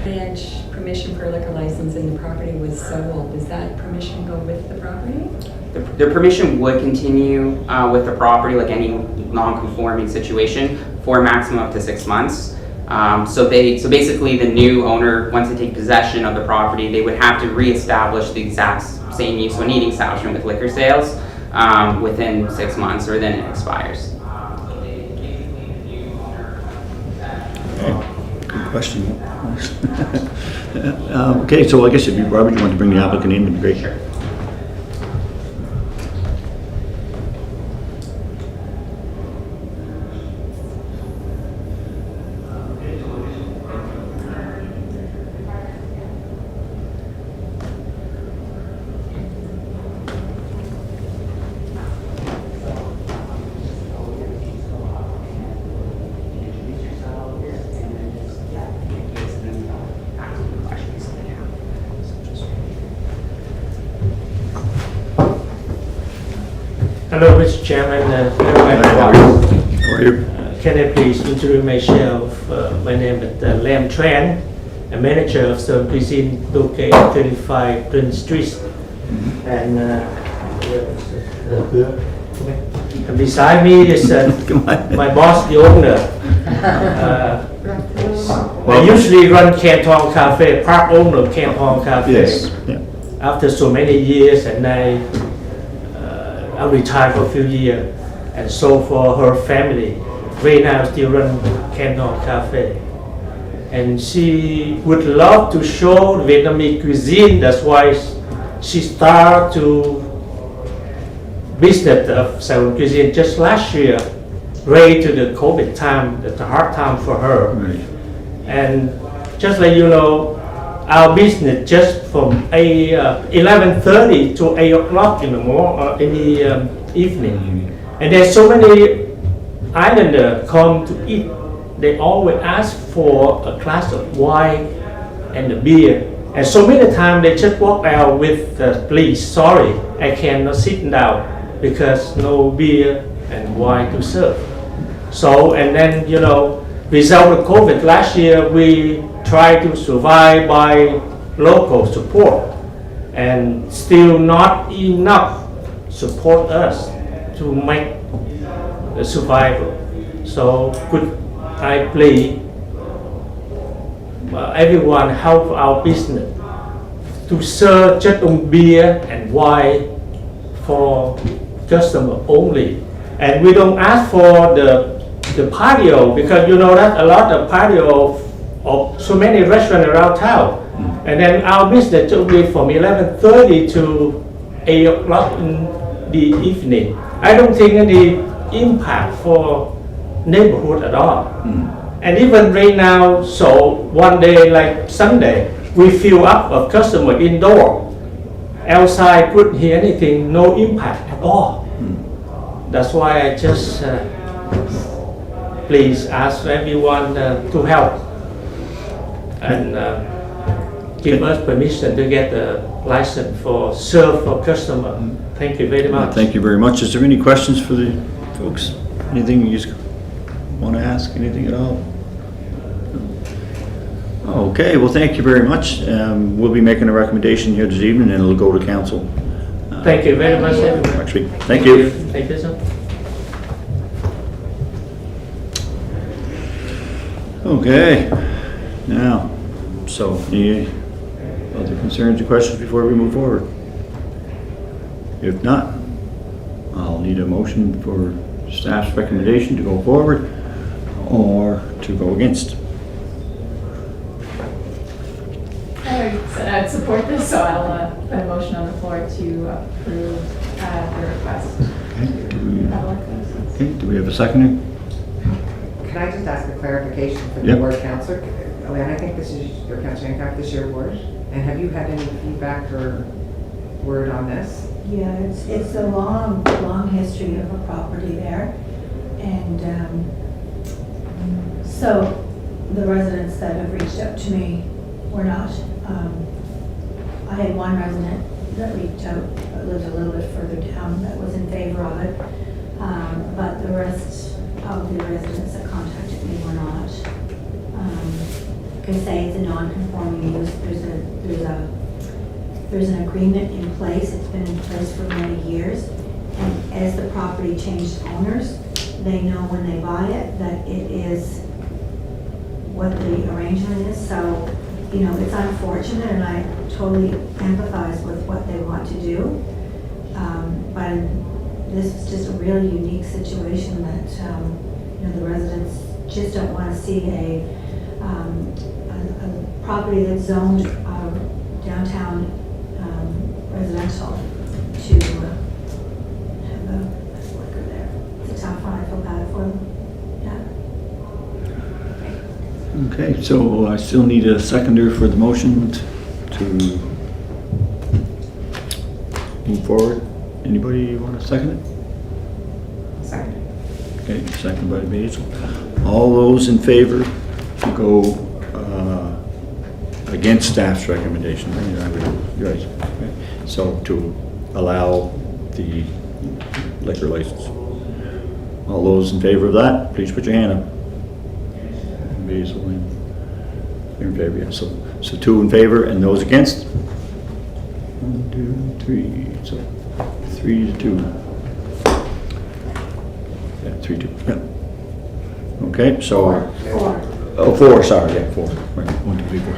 Branch permission for liquor license and the property was sold. Does that permission go with the property? The permission would continue with the property, like any non-conforming situation, for a maximum up to 6 months. So basically, the new owner, once they take possession of the property, they would have to reestablish the exact same use of an eating establishment with liquor sales within 6 months, or then it expires. Good question. Okay, so I guess if you, Robert, you want to bring the applicant in, it'd be great. Sure. Hello, Mr. Chairman. How are you? Can I please introduce myself? My name is Lam Tran, a manager of Sun Cuisine located at 35 Prince Street. And beside me is my boss, the owner. I usually run Canton Cafe, part owner of Canton Cafe. Yes. Yeah. After so many years, and I retired for a few years, and so for her family, right now still run Canton Cafe. And she would love to show Vietnamese cuisine. That's why she started to business of Saigon cuisine just last year, right to the COVID time. That's a hard time for her. Right. And just like you know, our business just from 11:30 to 8 o'clock in the morning, in the evening. And there's so many islanders come to eat. They always ask for a glass of wine and a beer. And so many times they just walk out with, please, sorry, I cannot sit down because no beer and wine to serve. So, and then, you know, result of COVID last year, we tried to survive by local support and still not enough. support us to make the survival. So could I please everyone help our business to serve just on beer and wine for customer only, and we don't ask for the patio, because you know that a lot of patio of so many restaurants around town, and then our business will be from 11:30 to 8 o'clock in the evening. I don't think any impact for neighborhood at all. And even right now, so one day like Sunday, we fill up a customer indoor. Outside couldn't hear anything, no impact at all. That's why I just please ask everyone to help and give us permission to get a license for serve for customer. Thank you very much. Thank you very much. Is there any questions for the folks? Anything you want to ask? Anything at all? Okay, well, thank you very much. We'll be making a recommendation here this evening, and it'll go to council. Thank you very much, everyone. Next week. Thank you. Thank you, sir. Okay, now, so any other concerns or questions before we move forward? If not, I'll need a motion for staff's recommendation to go forward or to go against. I already said I'd support this, so I'll put a motion on the floor to approve the request. Okay, do we have a seconder? Can I just ask a clarification for the Yep. ward councillor? And I think this is your councillor Hancock, this is your ward. And have you had any feedback or word on this? Yeah, it's a long, long history of a property there. And so the residents that have reached out to me were not. I had one resident that reached out, that lived a little bit further down, that was in favor of it. But the rest of the residents that contacted me were not. They say it's a non-conforming use. There's an agreement in place. It's been in place for many years. And as the property changed owners, they know when they buy it that it is what the arrangement is. So, you know, it's unfortunate, and I totally empathize with what they want to do. But this is just a really unique situation that, you know, the residents just don't want to see a property that's zoned downtown residential to have a liquor there. It's a tough one. I feel bad for them. Yeah. Okay, so I still need a seconder for the motion to move forward. Anybody want to second it? Second. Okay, second by Basil. All those in favor to go against staff's recommendation? You guys, okay. So to allow the liquor license. All those in favor of that, please put your hand up. Basil, you're in favor, yeah. So two in favor, and those against? 1, 2, 3. So 3 to 2. Yeah, 3-2. Yeah. Okay, so. 4. Oh, 4, sorry, yeah, 4. Right, 1, 2, 3, 4.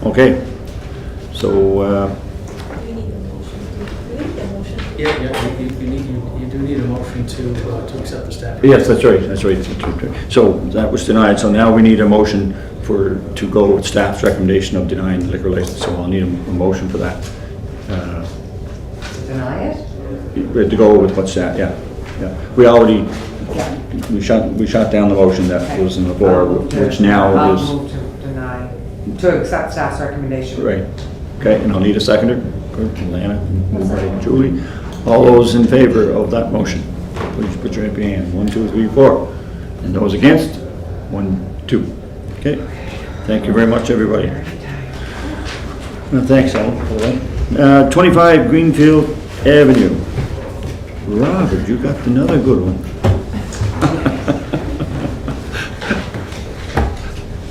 Okay, so, You do need a motion to accept the staff. yes, that's right. So that was denied, so now we need a motion to go with staff's recommendation of denying the liquor license, so I'll need a motion for that. Deny it? To go with what's that, yeah. We already, we shot down the motion that was in the floor, which now I'll is. move to deny, to accept staff's recommendation. Right, okay, and I'll need a seconder. Good, Lana, moved by Julie. All those in favor of that motion, please put your hand. 1, 2, 3, 4. And those against? 1, 2. Okay, thank you very much, everybody. Thanks, Alan, for that. 25 Greenfield Avenue. Robert, you got another good one.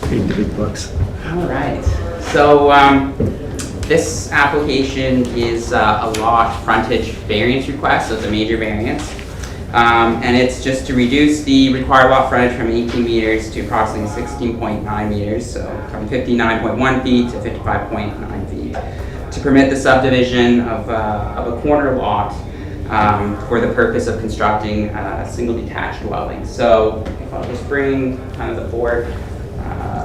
Paid the big bucks. All right. So This application is a lot frontage variance request, so it's a major variance. And it's just to reduce the required lot frontage from 18 meters to approximately 16.9 meters, so from 59.1 feet to 55.9 feet, to permit the subdivision of a corner lot for the purpose of constructing a single detached dwelling. So if I'll just bring kind of the board.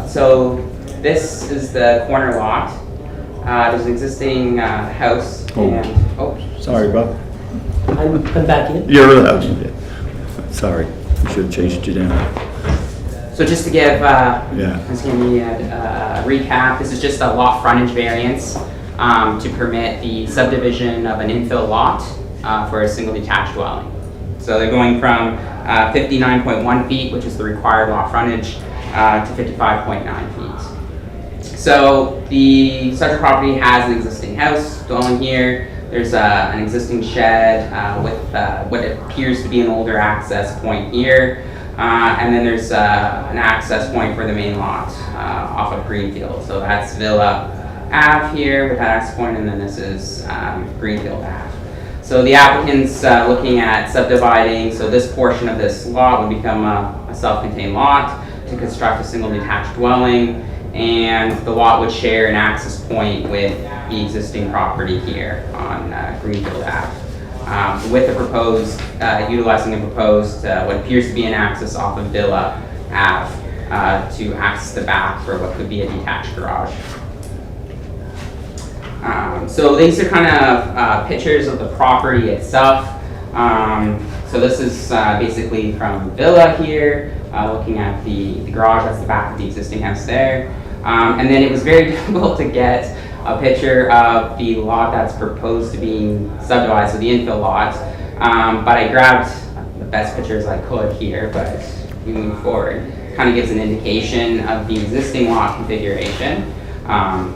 So this is the corner lot. There's an existing house and, Sorry, Bob. I'm back in. You're allowed. Sorry, we should have chased you down. So just to give Yeah. Ms. Haney a recap, this is just a lot frontage variance to permit the subdivision of an infill lot for a single detached dwelling. So they're going from 59.1 feet, which is the required lot frontage, to 55.9 feet. So the subject property has an existing house, dwelling here. There's an existing shed with what appears to be an older access point here. And then there's an access point for the main lot off of Greenfield. So that's Villa Ave here with that access point, and then this is Greenfield Ave. So the applicant's looking at subdividing, so this portion of this lot would become a self-contained lot to construct a single detached dwelling, and the lot would share an access point with the existing property here on Greenfield Ave. With the proposed, utilizing a proposed, what appears to be an access off of Villa Ave to access the back for what could be a detached garage. So these are kind of pictures of the property itself. So this is basically from Villa here, looking at the garage, that's the back of the existing house there. And then it was very difficult to get a picture of the lot that's proposed to be subdivided, so the infill lot. But I grabbed the best pictures I could here, but we move forward. Kind of gives an indication of the existing lot configuration,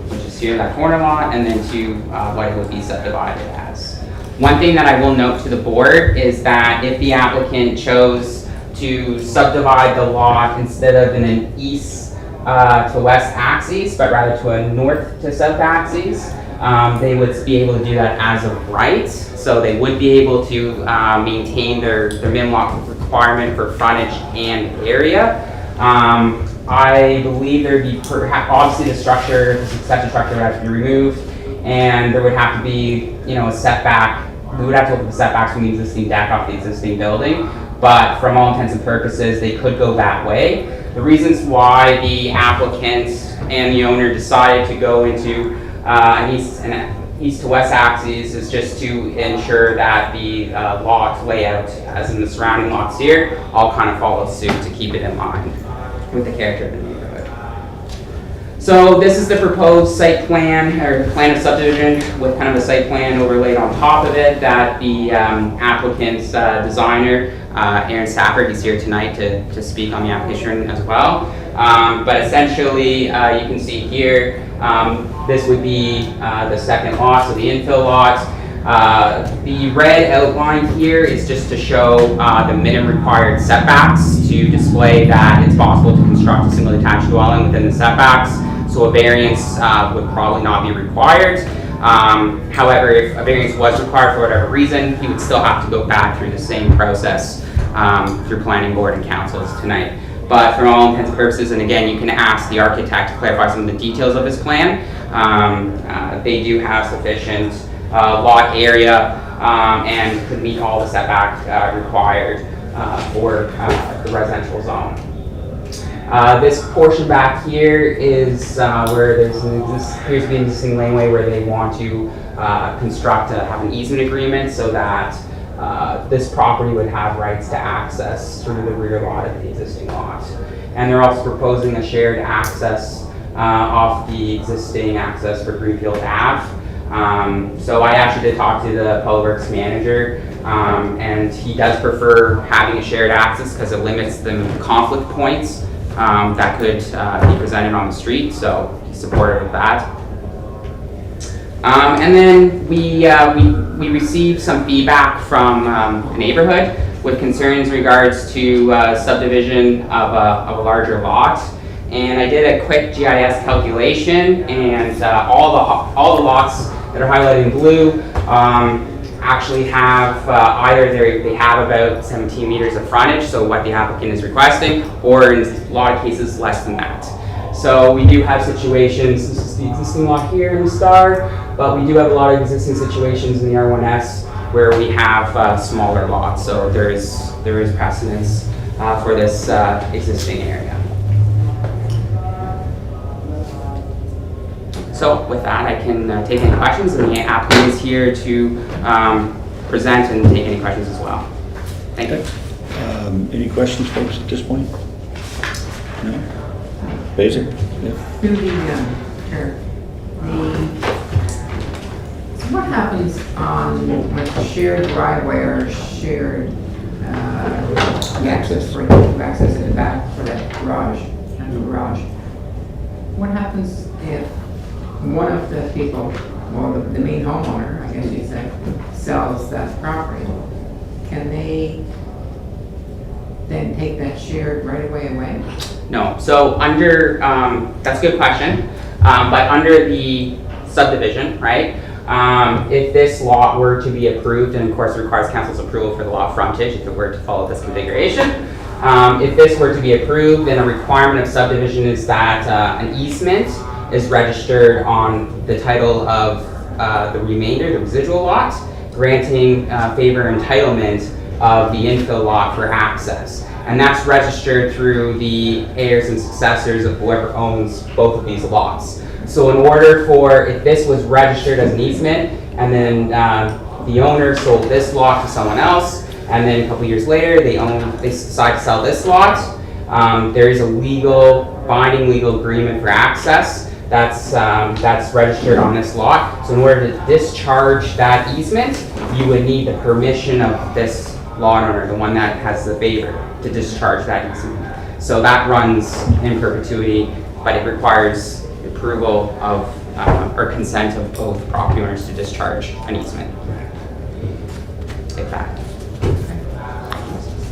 which is here, that corner lot, and then to what it would be subdivided as. One thing that I will note to the board is that if the applicant chose to subdivide the lot instead of in an east to west axis, but rather to a north to south axis, they would be able to do that as of right. So they would be able to maintain their minimum lot requirement for frontage and area. I believe there would be obviously the structure, the succession structure would have to be removed, and there would have to be, a setback. We would have to look at the setbacks from the existing deck off the existing building, but from all intents and purposes, they could go that way. The reasons why the applicant and the owner decided to go into an east to west axis is just to ensure that the lot layout, as in the surrounding lots here, all kind of follow suit to keep it in line with the character of the neighborhood. So this is the proposed site plan, or the plan of subdivision with kind of a site plan overlaid on top of it that the applicant's designer, Aaron Stafford, he's here tonight to speak on the application as well. But essentially, you can see here, this would be the second lot, so the infill lot. The red outline here is just to show the minimum required setbacks to display that it's possible to construct a single detached dwelling within the setbacks. So a variance would probably not be required. However, if a variance was required for whatever reason, he would still have to go back through the same process through planning board and councils tonight. But for all intents and purposes, and again, you can ask the architect to clarify some of the details of his plan. They do have sufficient lot area and could meet all the setback required for the residential zone. This portion back here is where there's appears to be an existing laneway where they want to have an easement agreement so that this property would have rights to access through the rear lot of the existing lot. And they're also proposing a shared access off the existing access for Greenfield Ave. So I actually did talk to the Public Works manager, and he does prefer having a shared access because it limits the conflict points that could be presented on the street, so he's supportive of that. And then we received some feedback from the neighborhood with concerns in regards to subdivision of a larger lot. And I did a quick GIS calculation, and all the lots that are highlighted in blue actually have either they have about 17 meters of frontage, so what the applicant is requesting, or in a lot of cases less than that. So we do have situations, this is the existing lot here in the star, but we do have a lot of existing situations in the R1S where we have smaller lots, so there is precedence for this existing area. So with that, I can take any questions, and the applicant is here to present and take any questions as well. Thank you. Any questions, folks, at this point? No? Basic? Yeah. Through the, Chair, so what happens on like shared driveway or shared access for access in the back for that garage, under garage? What happens if one of the people, well, the main homeowner, I guess you'd say, sells that property? Can they then take that shared right-of-way away? No. So under, that's a good question, but under the subdivision, right, if this lot were to be approved, and of course it requires council's approval for the lot frontage if it were to follow this configuration, if this were to be approved, then a requirement of subdivision is that an easement is registered on the title of the remainder, the residual lot, granting favor entitlement of the infill lot for access. And that's registered through the heirs and successors of whoever owns both of these lots. So in order for, if this was registered as an easement, and then the owner sold this lot to someone else, and then a couple years later they decide to sell this lot, there is a binding legal agreement for access that's registered on this lot. So in order to discharge that easement, you would need the permission of this lot owner, the one that has the favor, to discharge that easement. So that runs in perpetuity, but it requires approval of or consent of both property owners to discharge an easement. Like that.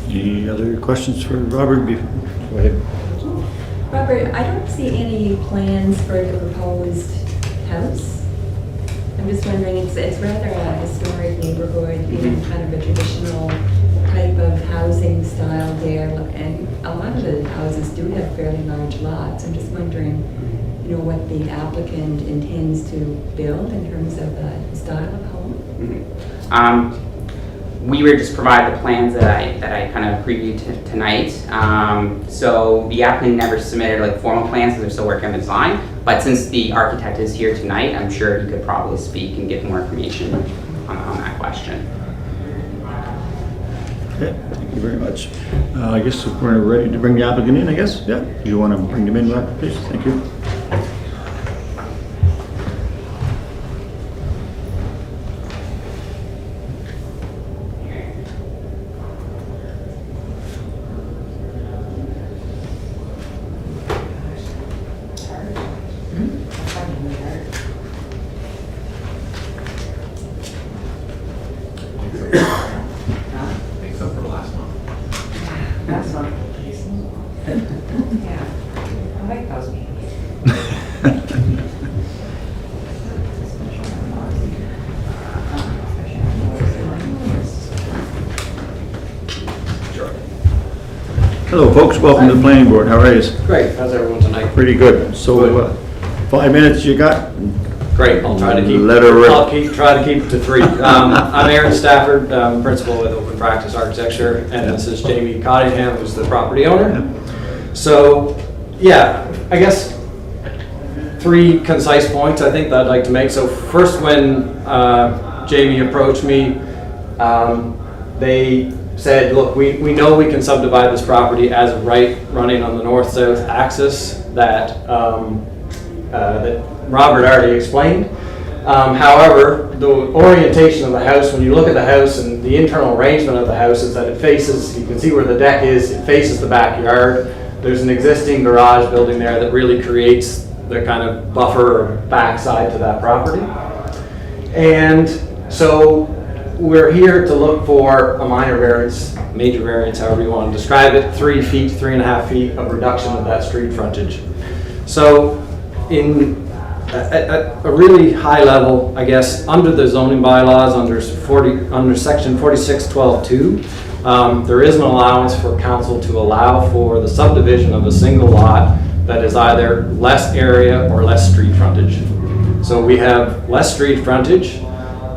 Any other questions for Robert? Go ahead. Robert, I don't see any plans for the proposed house. I'm just wondering, it's rather a historic neighborhood, being kind of a traditional type of housing style there, and a lot of the houses do have fairly large lots. I'm just wondering, what the applicant intends to build in terms of the style of home. We were just provided the plans that I kind of previewed tonight. So the applicant never submitted like formal plans because they're still working on the design. But since the architect is here tonight, I'm sure he could probably speak and give more information on that question. Okay, thank you very much. I guess we're ready to bring the applicant in, I guess? Yeah, you want to bring them in, Robert, please? Thank you. Hello, folks. Welcome to the planning board. How are you? Great. How's everyone tonight? Pretty good. So, 5 minutes you got? Great. I'll try to keep. Try to keep it to 3. I'm Aaron Stafford, principal with Open Practice Architecture, and this is Jamie Cottingham, who's the property owner. So, yeah, I guess 3 concise points I think that I'd like to make. So first, when Jamie approached me, they said, look, we know we can subdivide this property as a right running on the north-south axis that Robert already explained. However, the orientation of the house, when you look at the house and the internal arrangement of the house, is that it faces, you can see where the deck is, it faces the backyard. There's an existing garage building there that really creates the kind of buffer or backside to that property. And so we're here to look for a minor variance, major variance, however you want to describe it, 3 feet, 3.5 feet of reduction of that street frontage. So in at a really high level, I guess, under the zoning bylaws, under section 4612.2, there is an allowance for council to allow for the subdivision of a single lot that is either less area or less street frontage. So we have less street frontage.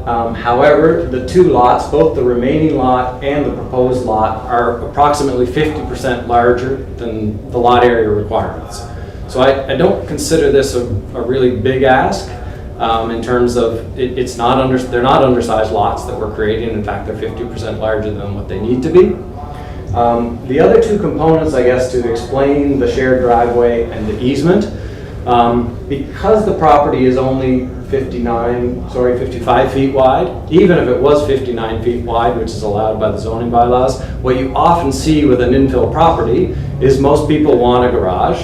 However, the two lots, both the remaining lot and the proposed lot, are approximately 50% larger than the lot area requirements. So I don't consider this a really big ask in terms of they're not undersized lots that we're creating. In fact, they're 50% larger than what they need to be. The other two components, I guess, to explain the shared driveway and the easement, because the property is only 55 feet wide, even if it was 59 feet wide, which is allowed by the zoning bylaws, what you often see with an infill property is most people want a garage.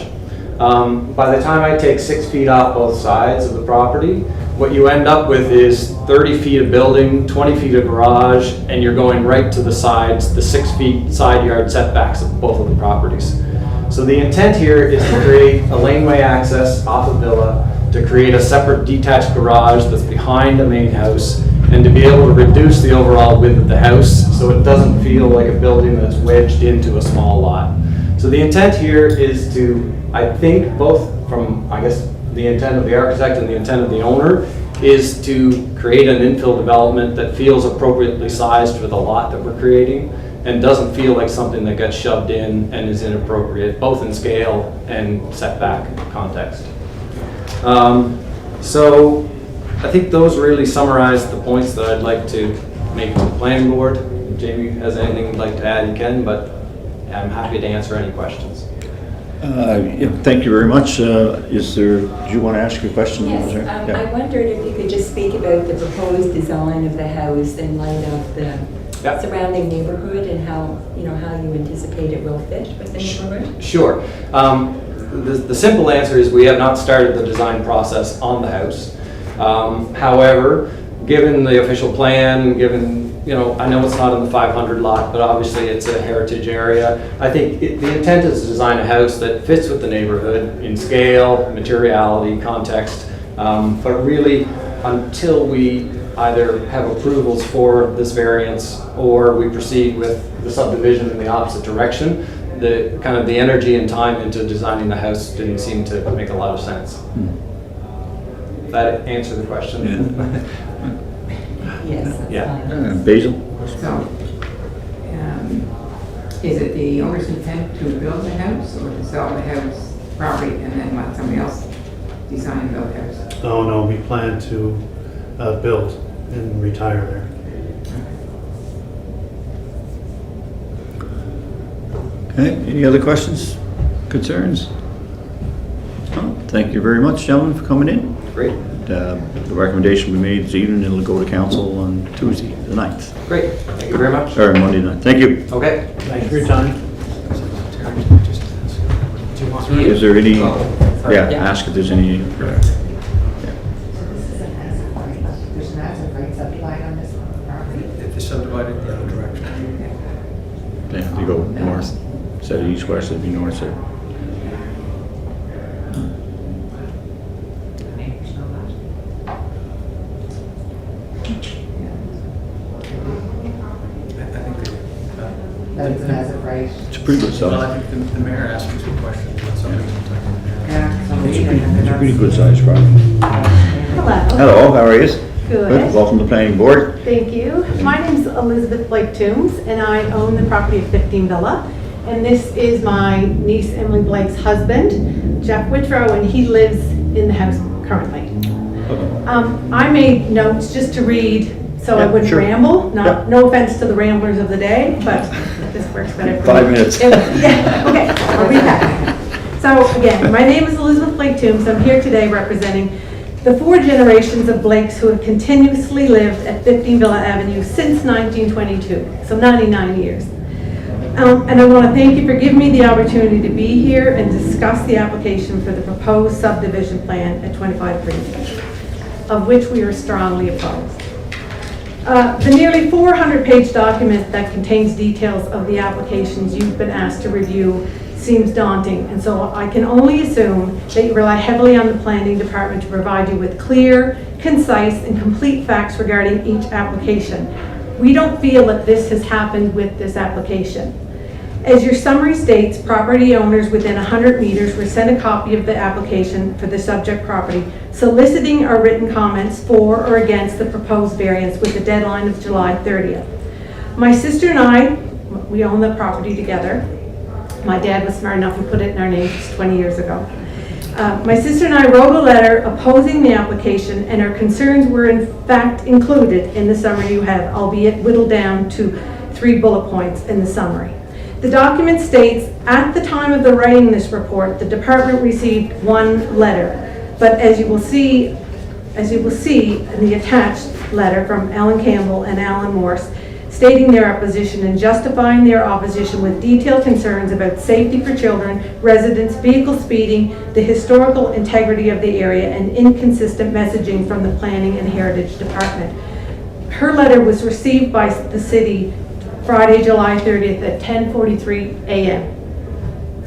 By the time I take 6 feet off both sides of the property, what you end up with is 30 feet of building, 20 feet of garage, and you're going right to the sides, the 6 feet side yard setbacks of both of the properties. So the intent here is to create a laneway access off of Villa, to create a separate detached garage that's behind the main house, and to be able to reduce the overall width of the house so it doesn't feel like a building that's wedged into a small lot. So the intent here is to, I think, both from, I guess, the intent of the architect and the intent of the owner, is to create an infill development that feels appropriately sized for the lot that we're creating and doesn't feel like something that gets shoved in and is inappropriate, both in scale and setback context. So I think those really summarize the points that I'd like to make to the planning board. If Jamie has anything you'd like to add, you can, but I'm happy to answer any questions. Yeah, thank you very much. Do you want to ask a question? Yes, I wondered if you could just speak about the proposed design of the house in light of the surrounding neighborhood and how you anticipate it will fit with the neighborhood. Sure. The simple answer is we have not started the design process on the house. However, given the official plan, I know it's not in the 500 lot, but obviously it's a heritage area. I think the intent is to design a house that fits with the neighborhood in scale, materiality, context. But really, until we either have approvals for this variance or we proceed with the subdivision in the opposite direction, the energy and time into designing the house didn't seem to make a lot of sense. Does that answer the question? Yeah. Yes. Yeah. Basil? So, is it the owner's intent to build the house or to sell the house property and then let somebody else design and build the house? Oh, no, we plan to build and retire there. Okay, any other questions, concerns? Oh, thank you very much, gentlemen, for coming in. Great. The recommendation we made this evening, it'll go to council on Tuesday, the 9th. Great, thank you very much. Or Monday night. Thank you. Okay. Thanks for your time. Is there any, ask if there's any, There's an as of right subdivided on this property? If they subdivide it in the other direction. yeah, you go north, instead of east, west, it'd be north, sir. That's an as of right. It's a pretty good size. Well, I think the mayor asked me 2 questions, but somebody can take them. It's a pretty good size property. Hello. Hello, how are you? Good. Welcome to the planning board. Thank you. My name's Elizabeth Blake Toombs, and I own the property of 15 Villa. And this is my niece Emily Blake's husband, Jeff Whitrow, and he lives in the house currently. I made notes just to read so I wouldn't ramble. No offense to the ramblers of the day, but this works better for 5 minutes. Yeah, okay, I'll read that. So again, my name is Elizabeth Blake Toombs. I'm here today representing the 4 generations of Blakes who have continuously lived at 15 Villa Avenue since 1922, so 99 years. And I want to thank you for giving me the opportunity to be here and discuss the application for the proposed subdivision plan at 25 Green Street, of which we are strongly opposed. The nearly 400-page document that contains details of the applications you've been asked to review seems daunting, and so I can only assume that you rely heavily on the planning department to provide you with clear, concise, and complete facts regarding each application. We don't feel that this has happened with this application. As your summary states, property owners within 100 meters were sent a copy of the application for the subject property, soliciting our written comments for or against the proposed variance with the deadline of July 30th. My sister and I, we own the property together. My dad was smart enough to put it in our names 20 years ago. My sister and I wrote a letter opposing the application, and our concerns were in fact included in the summary you have, albeit whittled down to 3 bullet points in the summary. The document states, at the time of the writing this report, the department received 1 letter, but as you will see in the attached letter from Alan Campbell and Alan Morse, stating their opposition and justifying their opposition with detailed concerns about safety for children, residents, vehicle speeding, the historical integrity of the area, and inconsistent messaging from the Planning and Heritage Department. Her letter was received by the city Friday, July 30th at 10:43 a.m.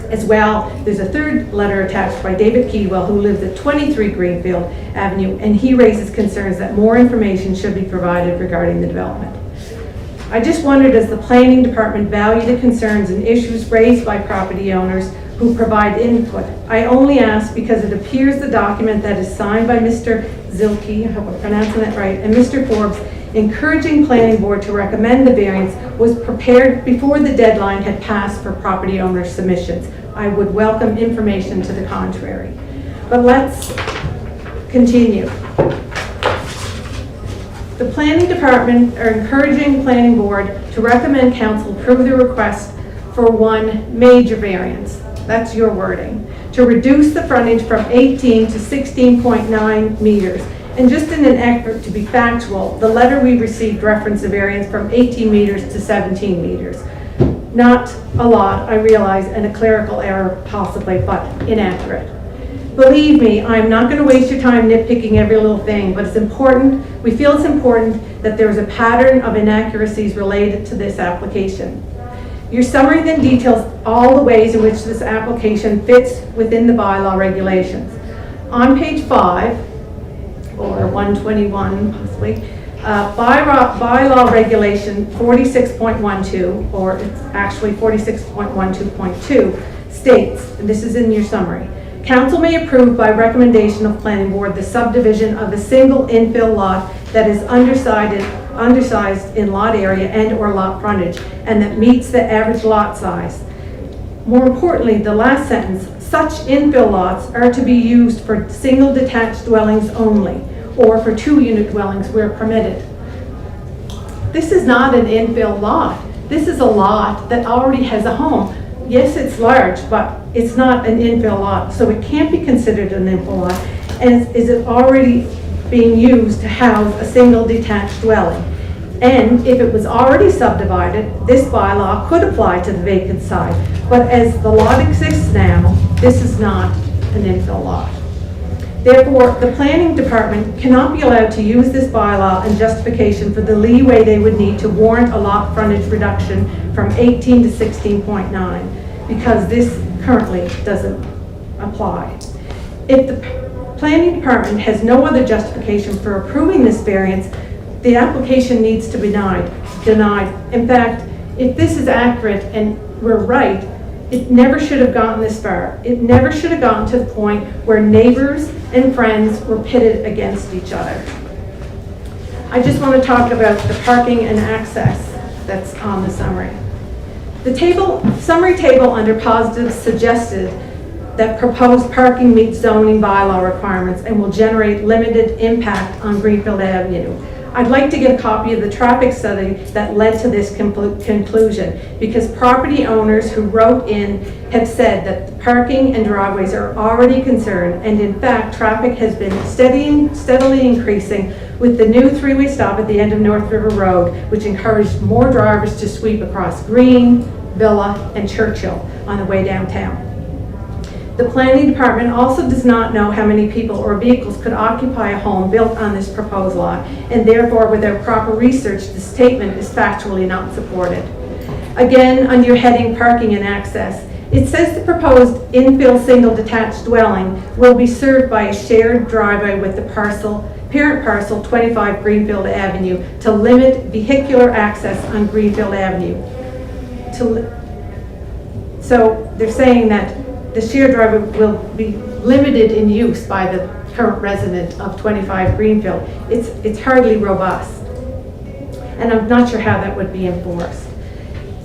As well, there's a 3rd letter attached by David Keedwell, who lives at 23 Greenfield Avenue, and he raises concerns that more information should be provided regarding the development. I just wondered, does the planning department value the concerns and issues raised by property owners who provide input? I only ask because it appears the document that is signed by Mr. Zilke, I hope I'm pronouncing that right, and Mr. Forbes, encouraging planning board to recommend the variance, was prepared before the deadline had passed for property owner submissions. I would welcome information to the contrary. But let's continue. The planning department are encouraging planning board to recommend council approve the request for 1 major variance. That's your wording. To reduce the frontage from 18 to 16.9 meters. And just in an effort to be factual, the letter we received referenced a variance from 18 meters to 17 meters. Not a lot, I realize, and a clerical error possibly, but inaccurate. Believe me, I'm not going to waste your time nitpicking every little thing, but it's important, we feel it's important that there's a pattern of inaccuracies related to this application. Your summary then details all the ways in which this application fits within the bylaw regulations. On page 5, or 121 possibly, bylaw regulation 46.12, or it's actually 46.12.2, states, and this is in your summary, council may approve by recommendation of planning board the subdivision of a single infill lot that is undersized in lot area and or lot frontage, and that meets the average lot size. More importantly, the last sentence, such infill lots are to be used for single detached dwellings only, or for 2-unit dwellings where permitted. This is not an infill lot. This is a lot that already has a home. Yes, it's large, but it's not an infill lot, so it can't be considered an infill lot. And is it already being used to house a single detached dwelling? And if it was already subdivided, this bylaw could apply to the vacant side. But as the lot exists now, this is not an infill lot. Therefore, the planning department cannot be allowed to use this bylaw in justification for the leeway they would need to warrant a lot frontage reduction from 18 to 16.9, because this currently doesn't apply. If the planning department has no other justification for approving this variance, the application needs to be denied. In fact, if this is accurate and we're right, it never should have gotten this far. It never should have gotten to the point where neighbors and friends were pitted against each other. I just want to talk about the parking and access that's on the summary. The summary table under positives suggested that proposed parking meets zoning bylaw requirements and will generate limited impact on Greenfield Avenue. I'd like to get a copy of the traffic study that led to this conclusion, because property owners who wrote in have said that the parking and driveways are already concerned, and in fact traffic has been steadily increasing with the new 3-way stop at the end of North River Road, which encouraged more drivers to sweep across Green, Villa, and Churchill on the way downtown. The planning department also does not know how many people or vehicles could occupy a home built on this proposed lot, and therefore, without proper research, the statement is factually not supported. Again, under your heading Parking and Access, it says the proposed infill single detached dwelling will be served by a shared driveway with the parent parcel 25 Greenfield Avenue to limit vehicular access on Greenfield Avenue. So they're saying that the shared driveway will be limited in use by the current resident of 25 Greenfield. It's hardly robust. And I'm not sure how that would be enforced.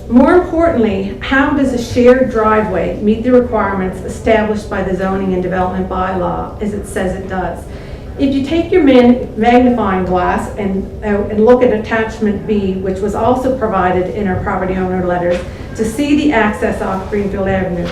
More importantly, how does a shared driveway meet the requirements established by the zoning and development bylaw as it says it does? If you take your magnifying glass and look at attachment B, which was also provided in our property owner letters, to see the access off Greenfield Avenue.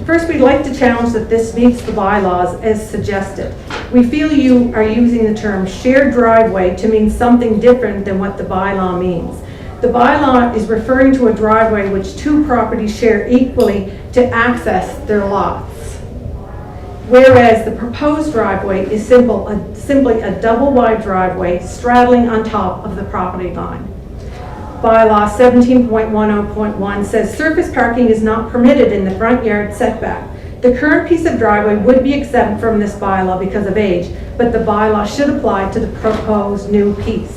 First, we'd like to challenge that this meets the bylaws as suggested. We feel you are using the term shared driveway to mean something different than what the bylaw means. The bylaw is referring to a driveway which two properties share equally to access their lots. Whereas the proposed driveway is simply a double-wide driveway straddling on top of the property line. Bylaw 17.10.1 says surface parking is not permitted in the front yard setback. The current piece of driveway would be exempt from this bylaw because of age, but the bylaw should apply to the proposed new piece.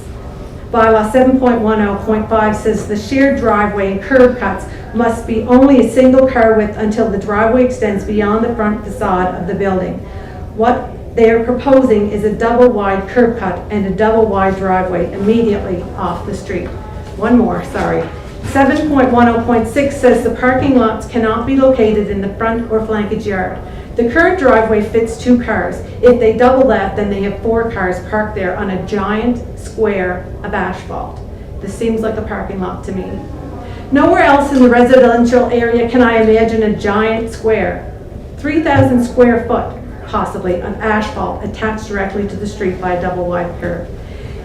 Bylaw 7.10.5 says the shared driveway and curb cuts must be only a single car width until the driveway extends beyond the front facade of the building. What they are proposing is a double-wide curb cut and a double-wide driveway immediately off the street. One more, sorry. 7.10.6 says the parking lots cannot be located in the front or flankage yard. The current driveway fits 2 cars. If they double that, then they have 4 cars parked there on a giant square of asphalt. This seems like a parking lot to me. Nowhere else in the residential area can I imagine a giant square, 3,000 square foot, possibly, of asphalt attached directly to the street by a double-wide curb.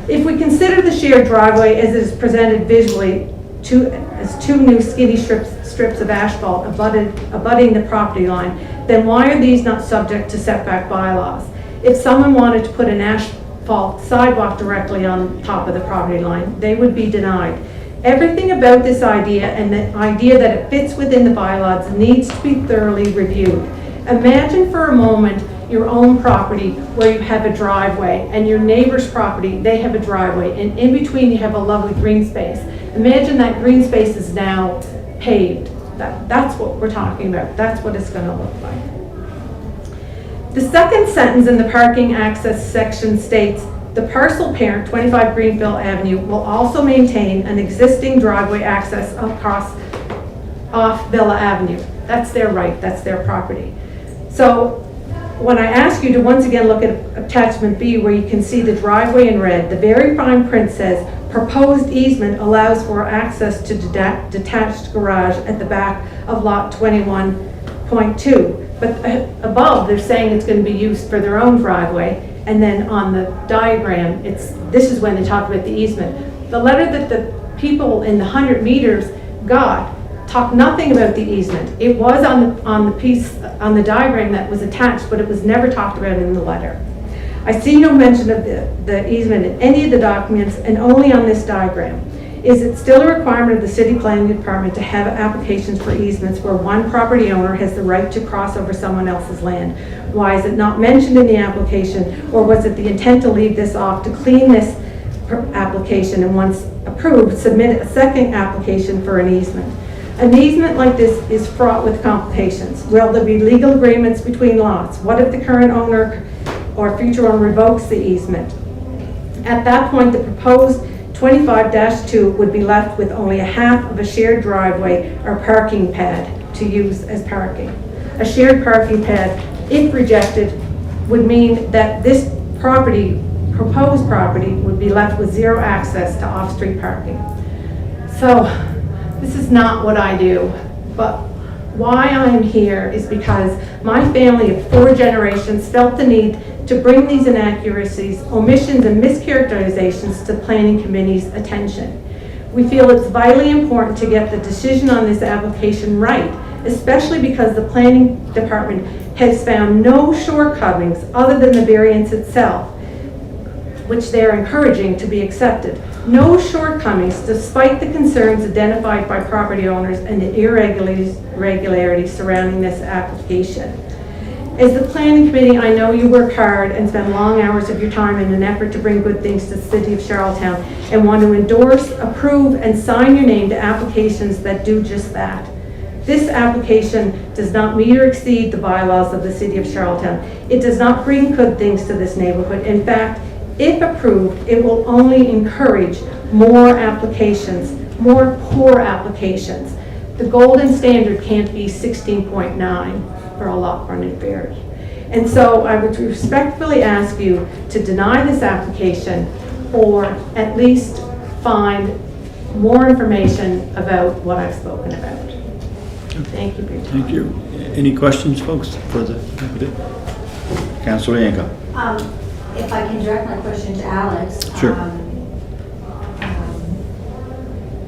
If we consider the shared driveway as it is presented visually as 2 new skinny strips of asphalt abutting the property line, then why are these not subject to setback bylaws? If someone wanted to put an asphalt sidewalk directly on top of the property line, they would be denied. Everything about this idea and the idea that it fits within the bylaws needs to be thoroughly reviewed. Imagine for a moment your own property where you have a driveway and your neighbor's property, they have a driveway, and in between you have a lovely green space. Imagine that green space is now paved. That's what we're talking about. That's what it's going to look like. The second sentence in the parking access section states, the parcel parent, 25 Greenfield Avenue, will also maintain an existing driveway access off Villa Avenue. That's their right, that's their property. So when I ask you to once again look at attachment B where you can see the driveway in red, the very fine print says, proposed easement allows for access to detached garage at the back of lot 21.2. But above, they're saying it's going to be used for their own driveway. And then on the diagram, this is when they talk about the easement. The letter that the people in the 100 meters got talked nothing about the easement. It was on the diagram that was attached, but it was never talked about in the letter. I see no mention of the easement in any of the documents and only on this diagram. Is it still a requirement of the city planning department to have applications for easements where one property owner has the right to cross over someone else's land? Why is it not mentioned in the application, or was it the intent to leave this off to clean this application and once approved, submit a second application for an easement? An easement like this is fraught with complications. Will there be legal agreements between lots? What if the current owner or future owner revokes the easement? At that point, the proposed 25-2 would be left with only a half of a shared driveway or parking pad to use as parking. A shared parking pad, if rejected, would mean that this proposed property, would be left with zero access to off-street parking. So, this is not what I do, but why I am here is because my family of 4 generations felt the need to bring these inaccuracies, omissions, and mischaracterizations to Planning Committee's attention. We feel it's vitally important to get the decision on this application right especially because the planning department has found no shortcomings other than the variance itself, which they are encouraging to be accepted. No shortcomings despite the concerns identified by property owners and the irregularities surrounding this application. As the planning committee, I know you work hard and spend long hours of your time in an effort to bring good things to the city of Charlottetown and want to endorse, approve, and sign your name to applications that do just that. This application does not meet or exceed the bylaws of the city of Charlottetown. It does not bring good things to this neighborhood. In fact, if approved, it will only encourage more applications, more poor applications. The golden standard can't be 16.9 for a lot frontage variance. And so I would respectfully ask you to deny this application or at least find more information about what I've spoken about. Thank you for your time. Thank you. Any questions, folks, for the Councilor Yanko? If I can direct my question to Alex. Sure.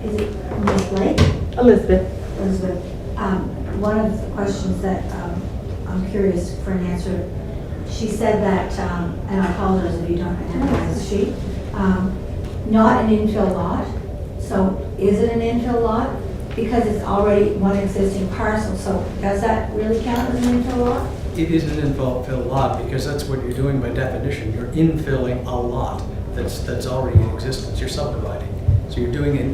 Is it Ms. Blake? Elizabeth. Elizabeth. One of the questions that I'm curious for an answer, she said that, and I apologize if you don't identify as she, not an infill lot. So is it an infill lot? Because it's already one existing parcel, so does that really count as an infill lot? It is an infill lot because that's what you're doing by definition. You're infilling a lot that's already in existence. You're subdividing. So you're doing it,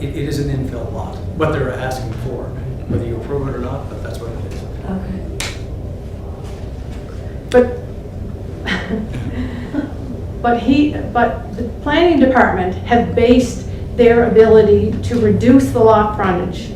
it is an infill lot. What they're asking for, whether you approve it or not, but that's what it is. Okay. But the planning department have based their ability to reduce the lot frontage,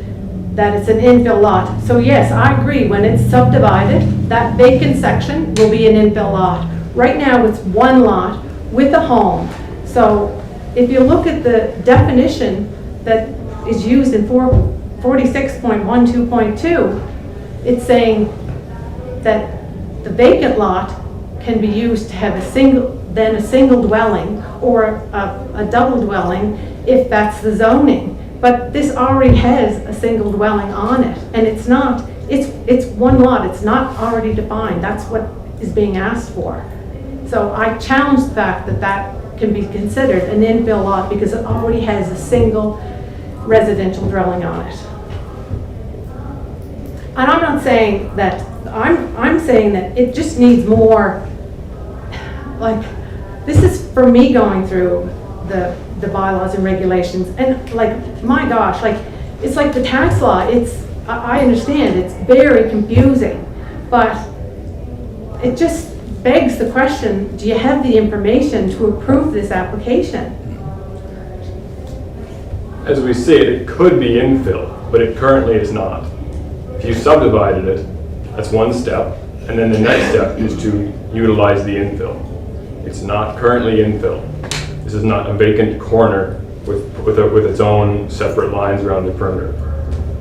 that it's an infill lot. So yes, I agree, when it's subdivided, that vacant section will be an infill lot. Right now, it's one lot with a home. So if you look at the definition that is used in 46.12.2, it's saying that the vacant lot can be used to have a single dwelling or a double dwelling if that's the zoning. But this already has a single dwelling on it, and it's not, it's one lot, it's not already defined. That's what is being asked for. So I challenge the fact that that can be considered an infill lot because it already has a single residential dwelling on it. And I'm not saying that, I'm saying that it just needs more, like, this is for me going through the bylaws and regulations, and like, my gosh, like, it's like the tax law, I understand, it's very confusing, but it just begs the question, do you have the information to approve this application? As we see it, it could be infill, but it currently is not. If you subdivided it, that's one step, and then the next step is to utilize the infill. It's not currently infill. This is not a vacant corner with its own separate lines around the perimeter.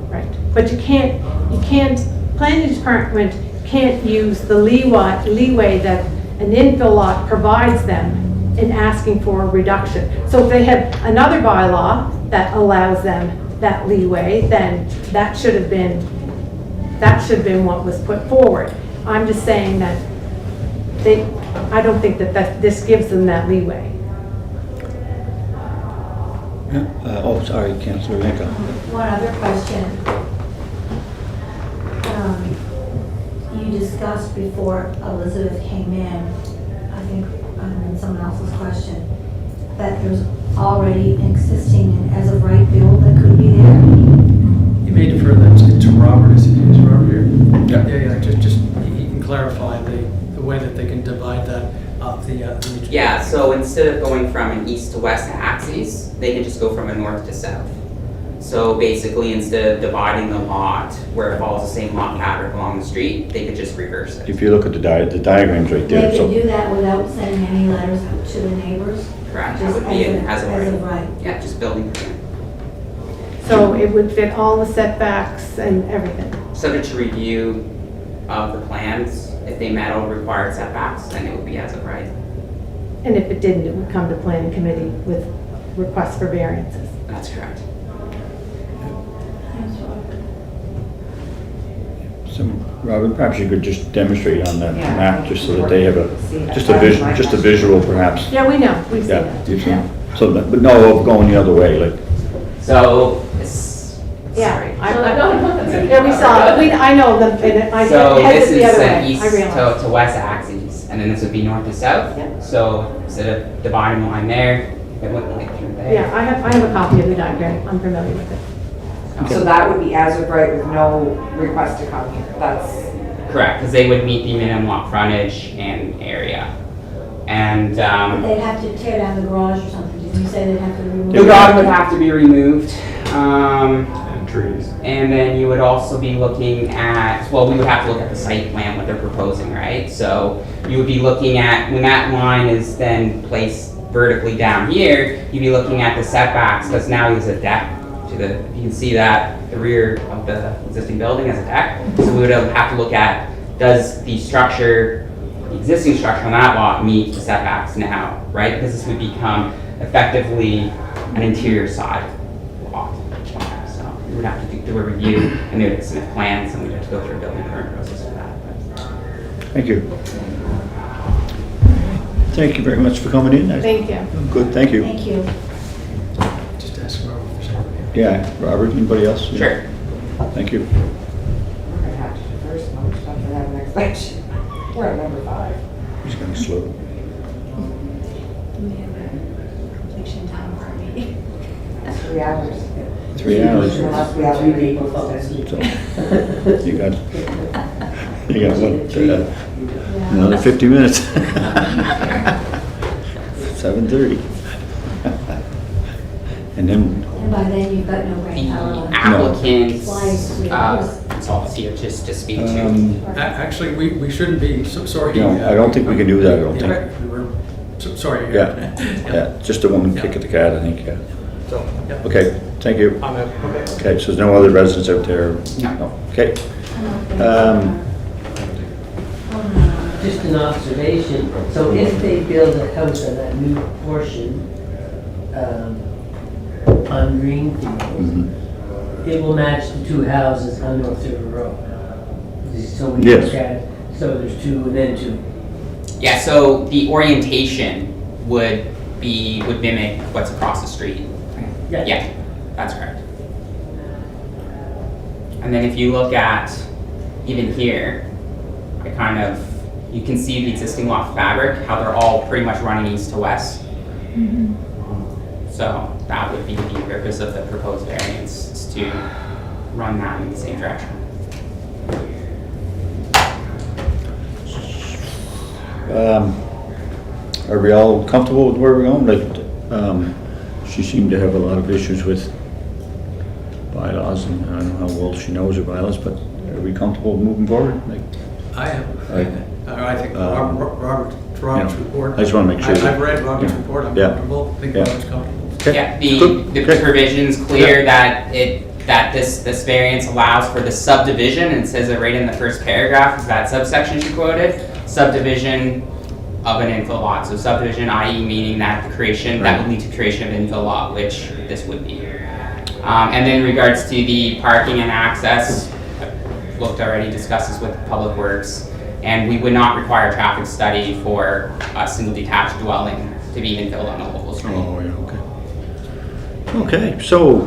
Right, but you can't, planning department can't use the leeway that an infill lot provides them in asking for a reduction. So if they have another bylaw that allows them that leeway, then that should have been what was put forward. I'm just saying that I don't think that this gives them that leeway. Oh, sorry, Councilor Yanko. One other question. You discussed before Elizabeth came in, I think, in someone else's question, that there's already an existing and as of right build that could be there. You may defer that to Robert. Is Robert here? Yeah. Just he can clarify the way that they can divide that up the Yeah, so instead of going from an east to west axis, they can just go from a north to south. So basically, instead of dividing the lot where it follows the same lot pattern along the street, they could just reverse it. If you look at the diagrams right there. They can do that without sending any letters to the neighbors? Correct, that Just would be as of of right. Yeah, just building permit. So it would fit all the setbacks and everything. Subject to review of the plans, if they met all required setbacks, then it would be as of right. And if it didn't, it would come to planning committee with requests for variances. That's correct. So, Robin, perhaps you could just demonstrate on that Yeah. map, just so that they have See that. just a visual perhaps. Yeah, we know, we've seen Yeah, it. you've seen it. So, but no, of going the other way, like, So, it's, Yeah, sorry. Yeah, we saw it, I know them, and I So this headed the is other the way, east I realize. to west axes, and then this would be north to south. Yeah. So instead of dividing line there, it went like through there. Yeah, I have a copy of the diagram, I'm familiar with it. So that would be as of right with no request to come here. That's, Correct, because they would meet the minimum lot frontage and area. And They'd have to tear down the garage or something, did you say they'd have to remove? the garage would have to be removed. And trees. And then you would also be looking at, well, we would have to look at the site plan, what they're proposing, right? So you would be looking at, when that line is then placed vertically down here, you'd be looking at the setbacks, because now there's a deck to the, you can see that the rear of the existing building has a deck. So we would have to look at, does the structure, the existing structure on that lot meet the setbacks now, right? Because this would become effectively an interior side lot. So we would have to do a review and they would submit plans and we'd have to go through a building permit process for that. thank you. Thank you very much for coming in. Thank you. Good, thank you. Thank you. Just ask Robert for something. Yeah, Robert, anybody else? Sure. Thank you. we're gonna have to defer some other stuff for that next section. We're at number 5. He's going slow. We have a completion time for a meeting. 3 hours. 3 hours. Unless we have 3 people posted. So, you got what, another 50 minutes. 7:30. And then, And by then, you've got no The brain power. applicant's Slides, 3 hours. consultants here just to speak to. Actually, we shouldn't be, so sorry. no, I don't think we can do that, I don't Yeah, think. right, we were, sorry. Yeah, yeah, just a one kick at the cat, I think, yeah. So, yeah. Okay, thank you. I'm out. Okay. Okay, so there's no other residents out there? No. Okay. Just an observation, so if they build a house on that new portion, on Greenfield, Mhm. it will match the 2 houses on North River Road. So when you Yes. look at, so there's 2 and then 2. Yeah, so the orientation would mimic what's across the street. Yeah, that's correct. And then if you look at even here, it kind of, you can see the existing lot fabric, how they're all pretty much running east to west. So that would be the purpose of the proposed variance, is to run that in the same direction. Are we all comfortable with where we're going? Like, she seemed to have a lot of issues with bylaws, and I don't know how well she knows her bylaws, but are we comfortable moving forward? Like, I am. Right. I think Robert's Yeah. report. I just wanna make sure that- I've read Robert's yeah. report, I'm Yeah. comfortable, I think Yeah. Robert's comfortable. Okay. Yeah, Good. the Okay. provision's clear that this variance allows for the subdivision, and it says it right in the first paragraph, is that subsection she quoted, subdivision of an infill lot. So subdivision, i.e. meaning that the creation, that would lead to creation of infill lot, which this would be. And then in regards to the parking and access, I've looked already, discussed this with Public Works, and we would not require a traffic study for a single detached dwelling to be infilled on a local street. Oh, yeah, okay. Okay, so,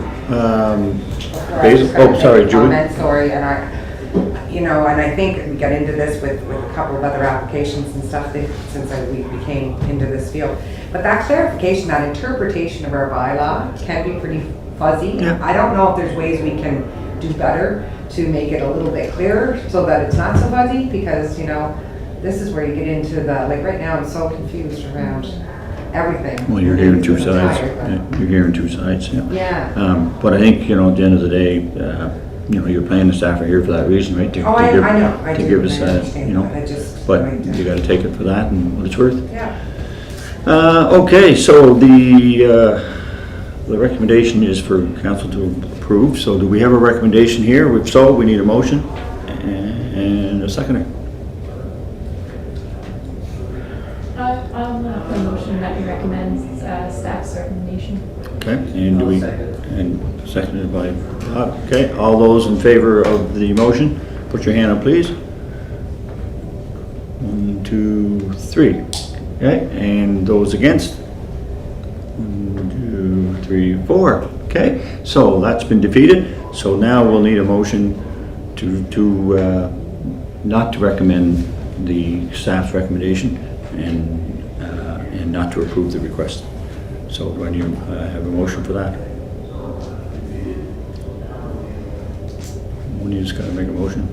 sorry, Julie. Comment, sorry, and I think we got into this with a couple of other applications and stuff since we became into this field. But that clarification, that interpretation of our bylaw can be pretty fuzzy. Yeah. I don't know if there's ways we can do better to make it a little bit clearer so that it's not so fuzzy, because, this is where you get into the, like right now, I'm so confused around everything. Well, you're hearing two It's sides. tired, but- Yeah, you're hearing two sides, yeah. Yeah. But I think, at the end of the day, your planning staff are here for that reason, right? Oh, I know, I To do, give us I that, understand that, I just. but you gotta take it for that and what it's worth. Yeah. Okay, so the recommendation is for council to approve, so do we have a recommendation here? If so, we need a motion and a seconder. I'll put a motion that we recommend staff's recommendation. Okay, and do we, I'll second. and seconded by, okay, all those in favor of the motion, Put your hand up, please. 1, 2, 3. Okay, and those against? 1, 2, 3, 4. Okay, so that's been defeated. So now we'll need a motion to not to recommend the staff's recommendation and not to approve the request. So do I need to have a motion for that? We just gotta make a motion.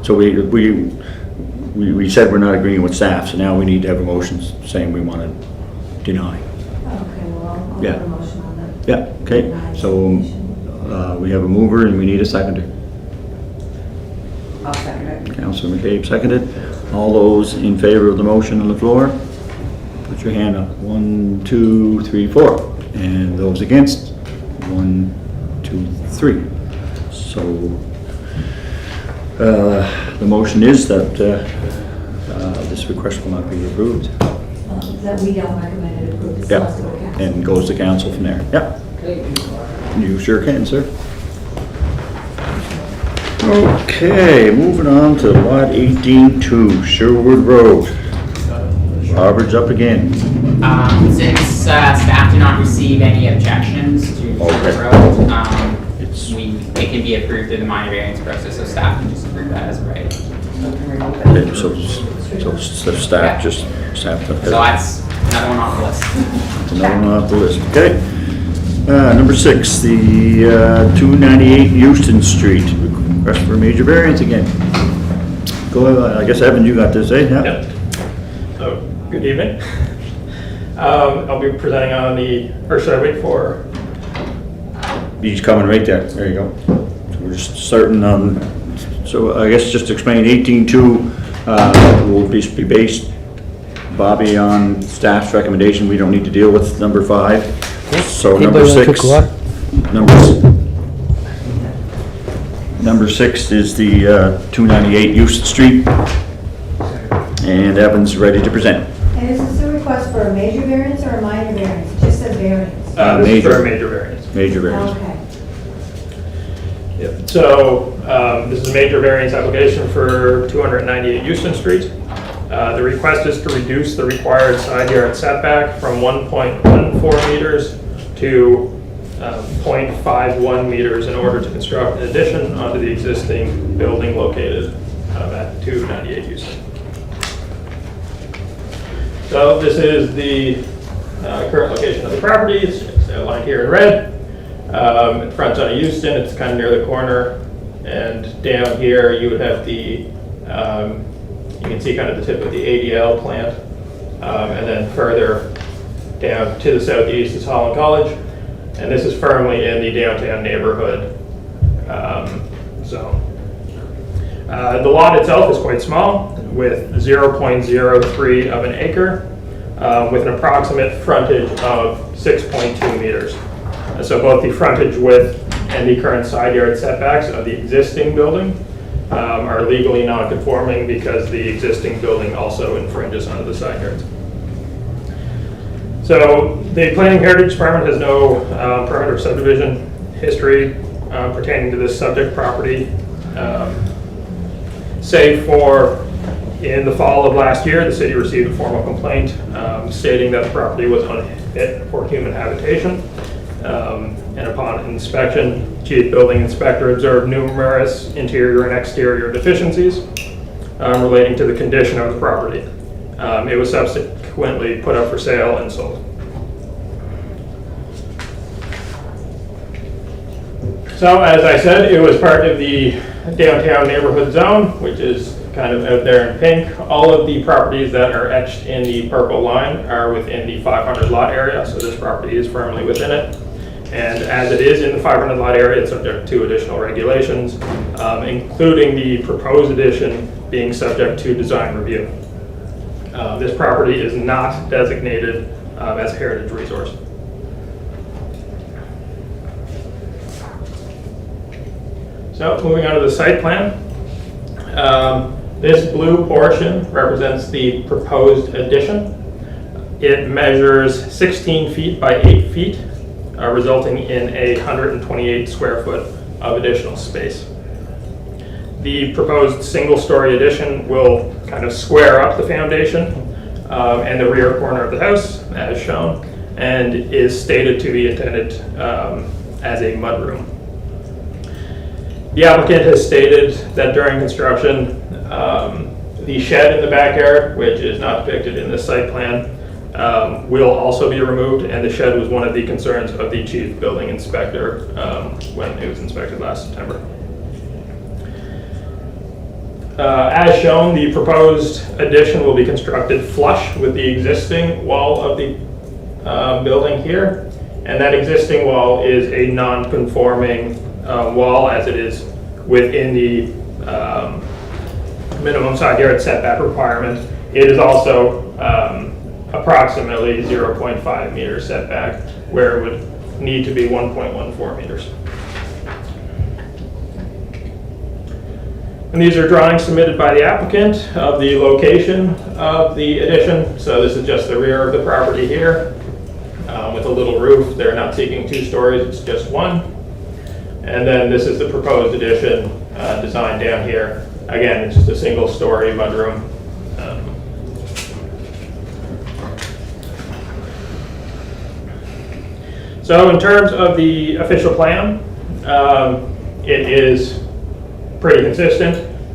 So we said we're not agreeing with staff, so now we need to have a motion saying we want to deny. Okay, well, I'll Yeah. put a motion on that. Yeah, okay, so we have a mover and we need a seconder. I'll second it. Councilor McCabe seconded. All those in favor of the motion on the floor, put your hand up. 1, 2, 3, 4. And those against? 1, 2, 3. So the motion is that this request will not be approved. That we don't recommend it approved, it still has to go to council. And goes to council from there. Yep. You sure can, sir. Okay, moving on to lot 18-2, Sherwood Road. Robert's up again. Since staff did not receive any objections to the road, it can be approved through the minor variance process, so staff can just approve that as a right. Okay, so staff just staff. So that's another one off the list. Another one off the list. Okay. Number 6, the 298 Houston Street. Request for a major variance again. Go ahead. I guess Evan, you got this, eh? Yeah. Yep. So, good evening. I'll be presenting on or should I wait for? He's coming right there. There you go. So we're just starting on. So I guess just explain 18-2 will be based, Bobby, on staff's recommendation. We don't need to deal with number 5. So number 6. Number 6 is the 298 Houston Street, and Evan's ready to present. And is this a request for a major variance or a minor variance? It just says variance. This is for a major variance. Major variance. Okay. Yep. So this is a major variance application for 298 Houston Street. The request is to reduce the required side yard setback from 1.14 meters to 0.51 meters in order to construct an addition onto the existing building located at 298 Houston. So this is the current location of the property. It's outlined here in red. It fronts on Houston. It's kind of near the corner. And down here you would have the, you can see kind of the tip of the ADL plant. And then further down to the southeast is Holland College. And this is firmly in the downtown neighborhood zone. The lot itself is quite small, with 0.03 of an acre, with an approximate frontage of 6.2 meters. So both the frontage width and the current side yard setbacks of the existing building are legally non-conforming because the existing building also infringes onto the side yards. So the Planning Heritage Department has no permit or subdivision history pertaining to this subject property, save for in the fall of last year, the city received a formal complaint stating that the property was unfit for human habitation. And upon inspection, Chief Building Inspector observed numerous interior and exterior deficiencies relating to the condition of the property. It was subsequently put up for sale and sold. So as I said, it was part of the downtown neighborhood zone, which is kind of out there in pink. All of the properties that are etched in the purple line are within the 500 lot area, so this property is firmly within it. And as it is in the 500 lot area, it's subject to additional regulations, including the proposed addition being subject to design review. This property is not designated as a heritage resource. So moving on to the site plan. This blue portion represents the proposed addition. It measures 16 feet by 8 feet, resulting in 128 square foot of additional space. The proposed single-story addition will kind of square up the foundation and the rear corner of the house, as shown, and is stated to be intended as a mudroom. The applicant has stated that during construction, the shed in the backyard, which is not depicted in this site plan, will also be removed, and the shed was one of the concerns of the chief building inspector when it was inspected last September. As shown, the proposed addition will be constructed flush with the existing wall of the building here, and that existing wall is a non-conforming wall as it is within the minimum side yard setback requirement. It is also approximately 0.5 meter setback where it would need to be 1.14 meters. And these are drawings submitted by the applicant of the location of the addition. So this is just the rear of the property here with a little roof. They're not seeking 2 stories, it's just 1. And then this is the proposed addition designed down here. Again, it's just a single story mudroom. So in terms of the official plan, it is pretty consistent.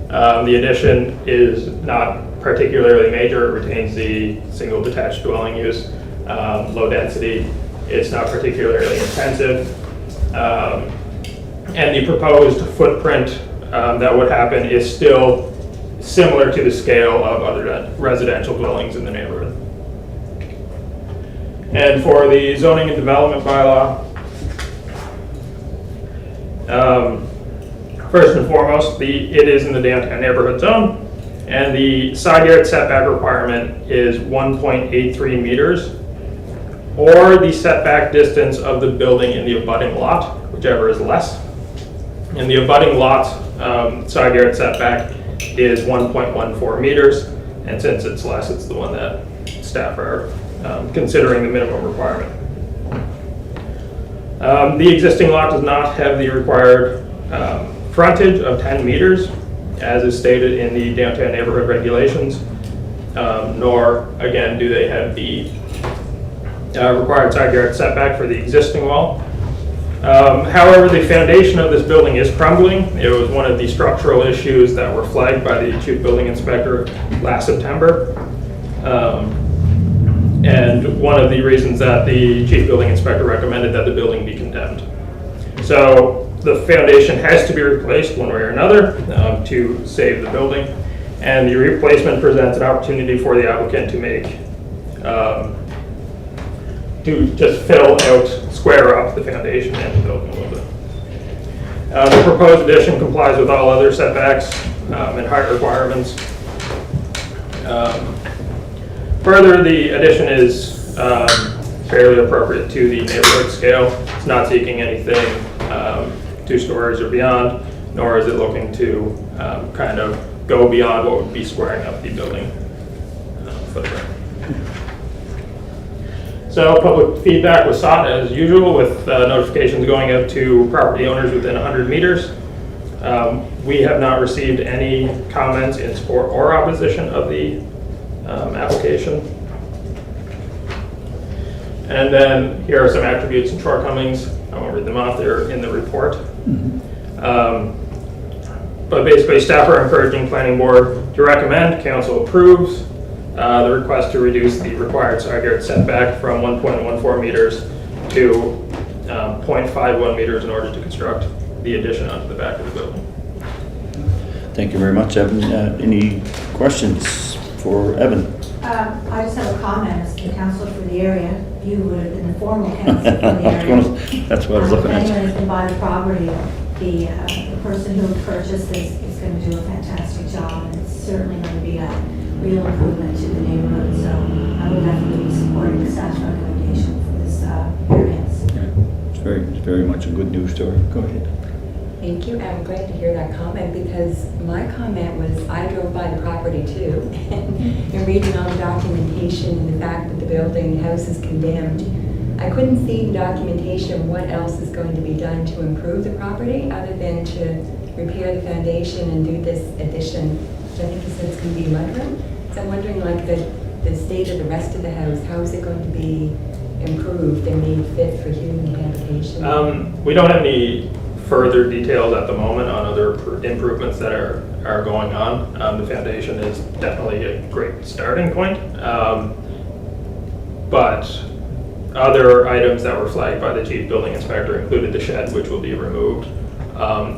The addition is not particularly major. It retains the single detached dwelling use, low density. It's not particularly intensive. And the proposed footprint that would happen is still similar to the scale of other residential dwellings in the neighborhood. And for the zoning and development bylaw, first and foremost, it is in the downtown neighborhood zone, and the side yard setback requirement is 1.83 meters, or the setback distance of the building in the abutting lot, whichever is less. And the abutting lot side yard setback is 1.14 meters, and since it's less, it's the one that staff are considering the minimum requirement. The existing lot does not have the required frontage of 10 meters, as is stated in the downtown neighborhood regulations, nor, again, do they have the required side yard setback for the existing wall. However, the foundation of this building is crumbling. It was one of the structural issues that were flagged by the chief building inspector last September. And one of the reasons that the chief building inspector recommended that the building be condemned. So the foundation has to be replaced one way or another to save the building. And the replacement presents an opportunity for the applicant to make, to just fill out, square up the foundation and the building a little bit. The proposed addition complies with all other setbacks and height requirements. Further, the addition is fairly appropriate to the neighborhood scale. It's not seeking anything 2 stories or beyond, nor is it looking to kind of go beyond what would be squaring up the building footprint. So public feedback was sought as usual, with notifications going out to property owners within 100 meters. We have not received any comments in support or opposition of the application. And then here are some attributes and shortcomings. I won't read them off, they're in the report. But basically, staff are encouraging planning board to recommend council approves the request to reduce the required side yard setback from 1.14 meters to 0.51 meters in order to construct the addition onto the back of the building. Thank you very much, Evan. Any questions for Evan? I just have a comment as the council for the area. You would have been the formal council for the area. That's what I was looking If at. anyone has been by the property, the person who purchased this is going to do a fantastic job, and it's certainly going to be a real improvement to the neighborhood. So I would definitely be supporting the staff's recommendation for this variance. Yeah, it's very much a good news story. Go ahead. Thank you. I'm glad to hear that comment, because my comment was I drove by the property too, and reading all the documentation and the fact that the building, the house is condemned, I couldn't see in documentation what else is going to be done to improve the property other than to repair the foundation and do this addition, which I think you said it's going to be mudroom. So I'm wondering, like, the state of the rest of the house, how is it going to be improved and made fit for human habitation? We don't have any further details at the moment on other improvements that are going on. The foundation is definitely a great starting point. But other items that were flagged by the chief building inspector included the shed, which will be removed,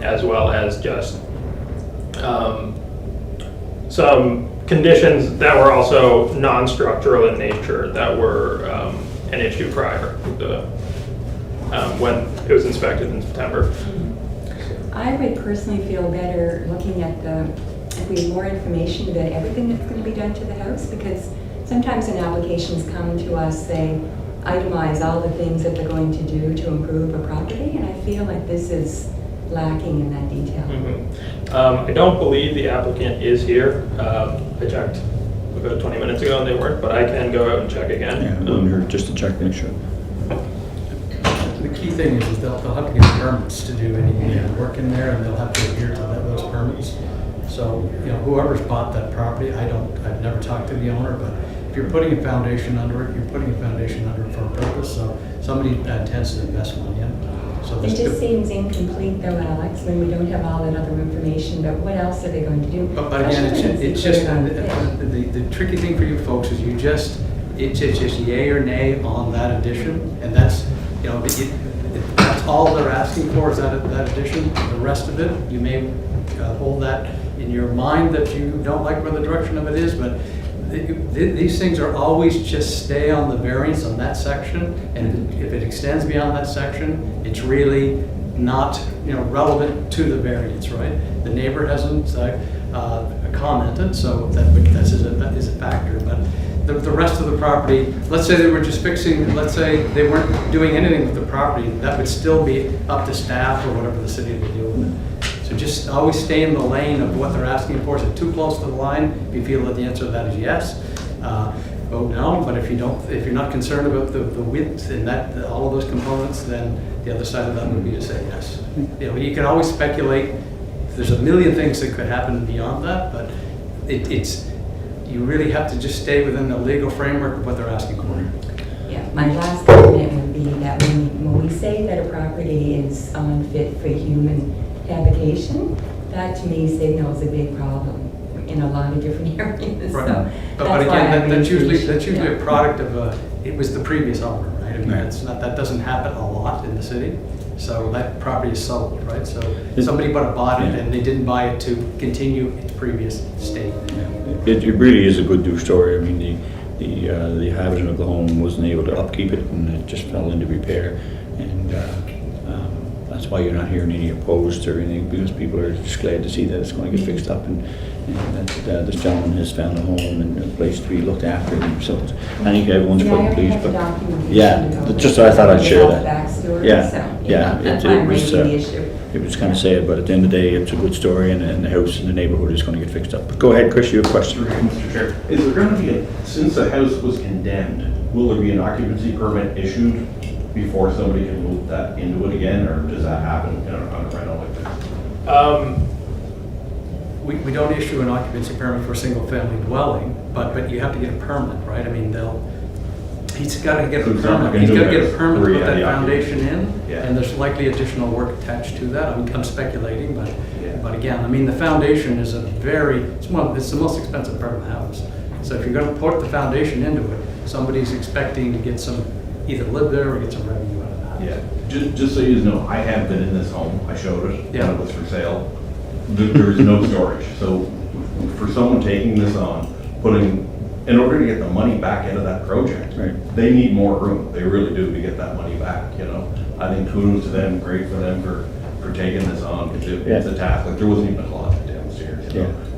as well as just some conditions that were also non-structural in nature that were an issue prior to when it was inspected in September. I would personally feel better looking at if we have more information about everything that's going to be done to the house, because sometimes when applications come to us, they itemize all the things that they're going to do to improve a property, and I feel like this is lacking in that detail. I don't believe the applicant is here. I checked about 20 minutes ago and they weren't, but I can go out and check again. Yeah, I'm here just to check, make sure. The key thing is they'll have to get permits to do any work in there, and they'll have to adhere to those permits. So, whoever's bought that property, I've never talked to the owner, but if you're putting a foundation under it, you're putting a foundation under it for a purpose, so somebody intends to invest money in it. So It just seems incomplete though, Alex, when we don't have all that other information, but what else are they going to do? But again, it's just, the tricky thing for you folks is it's just yay or nay on that addition, and that's, that's all they're asking for is that addition. The rest of it, you may hold that in your mind that you don't like where the direction of it is, but these things are always just stay on the variance on that section, and if it extends beyond that section, it's really not relevant to the variance, right? The neighbor hasn't commented, so that is a factor, but the rest of the property, let's say they were just fixing, let's say they weren't doing anything with the property, that would still be up to staff or whatever the city would deal with it. So just always stay in the lane of what they're asking for. Is it too close to the line? If you feel that the answer to that is yes, vote no. But if you're not concerned about the width and all of those components, then the other side of that would be to say yes. You can always speculate. There's a million things that could happen beyond that, but you really have to just stay within the legal framework of what they're asking for. Yeah, my last comment would be that when we say that a property is unfit for human habitation, that to me signals a big problem in a lot of different areas. Right. So but again, that's usually a product of it was the previous owner, right? I mean, that doesn't happen a lot in the city. So that property is sold, right? So somebody bought it and they didn't buy it to continue its previous state. It really is a good news story. I mean, the inhabitant of the home wasn't able to upkeep it, and it just fell into repair. And that's why you're not hearing any opposed or anything, because people are just glad to see that it's going to get fixed up, and that this gentleman has found a home and a place to be looked after. And so I think everyone's quite pleased. But just I thought I'd share that. It was kind of sad, but at the end of the day, it's a good story, and the house and the neighborhood is going to get fixed up. But go ahead, Chris, you have a question. Mr. Chair, is there going to be since the house was condemned, will there be an occupancy permit issued before somebody can move that into it again, or does that happen on a rental like this? We don't issue an occupancy permit for a single-family dwelling, but you have to get a permit, right? I mean, he's got to get a permit. He's got to get a permit to put that foundation in, and there's likely additional work attached to that. I'm speculating, but again, I mean, the foundation is it's the most expensive part of the house. So if you're going to put the foundation into it, somebody's expecting to get either live there or get some revenue out of that. Yeah, just so you know, I have been in this home. I showed it when it was for sale. There is no storage. So for someone taking this on, in order to get the money back into that project, they need more room. They really do to get that money back. I think kudos to them. Great for them for taking this on, because it's a task. Like, there wasn't even a closet downstairs.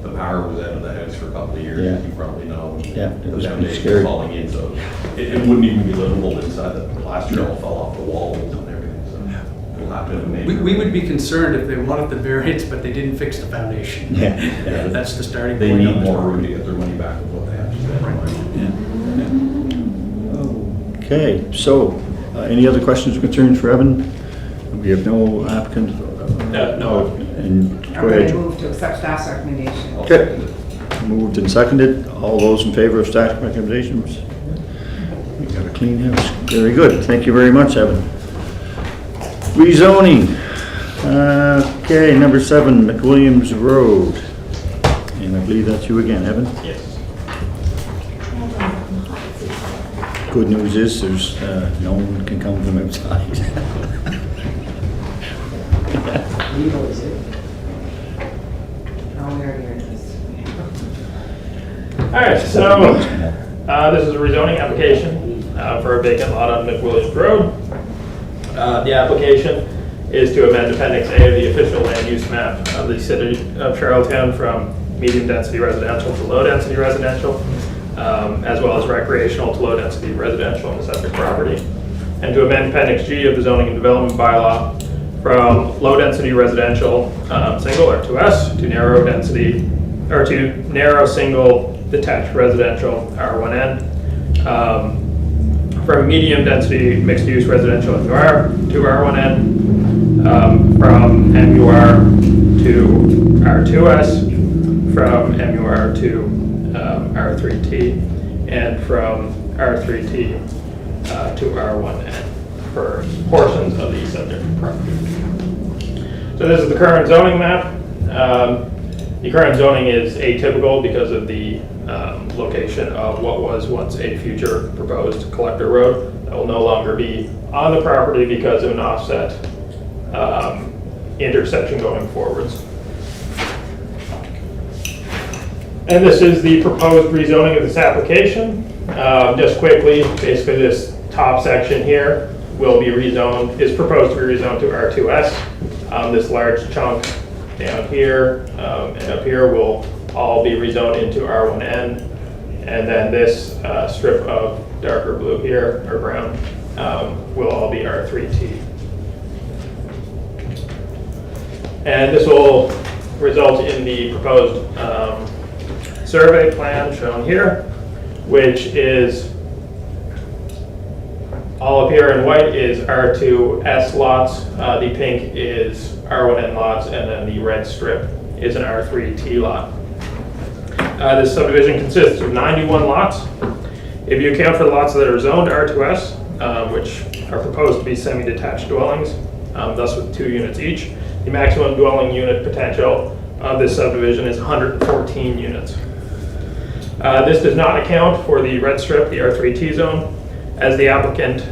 The power was out of the house for a couple of years, as you probably know. It was the pretty foundation scary. falling in, so it wouldn't even be livable inside. The plaster all fell off the walls and everything. So we'll have to have a major. We would be concerned if they wanted the variance, but they didn't fix the foundation. That's the starting point. They need more room to get their money back with what they have to spend. Okay, so any other questions or concerns for Evan? We have no applicant. No. And Go ahead. I move to accept staff's recommendation. Okay. Moved and seconded. All those in favor of staff recommendations? We got a clean house. Very good. Thank you very much, Evan. Rezoning. Okay, number 7, McWilliams Road. And I believe that's you again, Evan? Yes. Good news is there's no one can come from outside. Legal is it? Oh, we already heard this. All right, so this is a rezoning application for a vacant lot on McWilliams Road. The application is to amend Appendix A of the official land use map of the city of Charlottetown from medium density residential to low density residential, as well as recreational to low density residential on the subject property, and to amend Appendix G of the zoning and development bylaw from low density residential single R2S to narrow density or to narrow single detached residential R1N, from medium density mixed use residential MUR to R1N, from MUR to R2S, from MUR to R3T, and from R3T to R1N for portions of the subject property. So this is the current zoning map. The current zoning is atypical because of the location of what was once a future proposed collector road that will no longer be on the property because of an offset intersection going forwards. And this is the proposed rezoning of this application. Just quickly, basically this top section here will be rezoned, is proposed to be rezoned to R2S. This large chunk down here and up here will all be rezoned into R1N. And then this strip of darker blue here, or brown, will all be R3T. And this will result in the proposed survey plan shown here, which is all up here in white is R2S lots, the pink is R1N lots, and then the red strip is an R3T lot. This subdivision consists of 91 lots. If you account for the lots that are zoned R2S, which are proposed to be semi-detached dwellings, thus with 2 units each, the maximum dwelling unit potential of this subdivision is 114 units. This does not account for the red strip, the R3T zone, as the applicant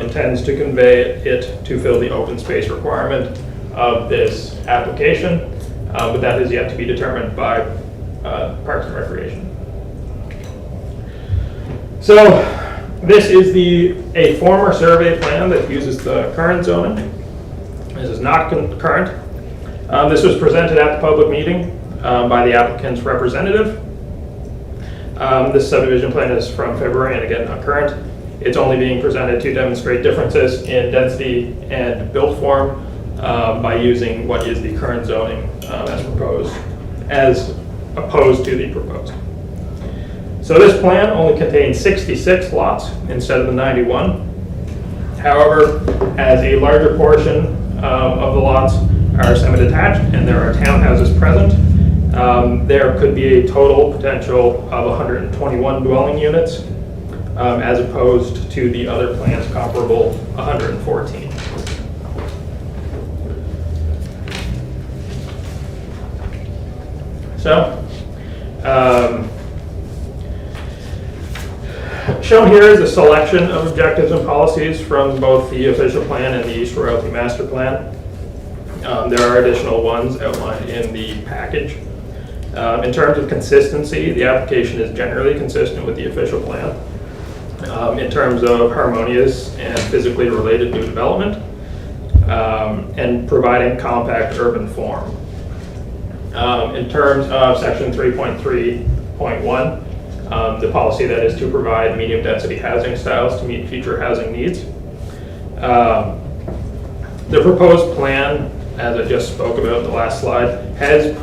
intends to convey it to fill the open space requirement of this application, but that is yet to be determined by Parks and Recreation. So this is a former survey plan that uses the current zoning. This is not current. This was presented at the public meeting by the applicant's representative. This subdivision plan is from February and again not current. It's only being presented to demonstrate differences in density and build form by using what is the current zoning as opposed to the proposed. So this plan only contains 66 lots instead of the 91. However, as a larger portion of the lots are semi-detached and there are townhouses present, there could be a total potential of 121 dwelling units as opposed to the other plans comparable 114. So, shown here is a selection of objectives and policies from both the official plan and the East Royalty Master Plan. There are additional ones outlined in the package. In terms of consistency, the application is generally consistent with the official plan. In terms of harmonious and physically related new development, and providing compact urban form. In terms of section 3.3.1, the policy that is to provide medium density housing styles to meet future housing needs. The proposed plan, as I just spoke about in the last slide, has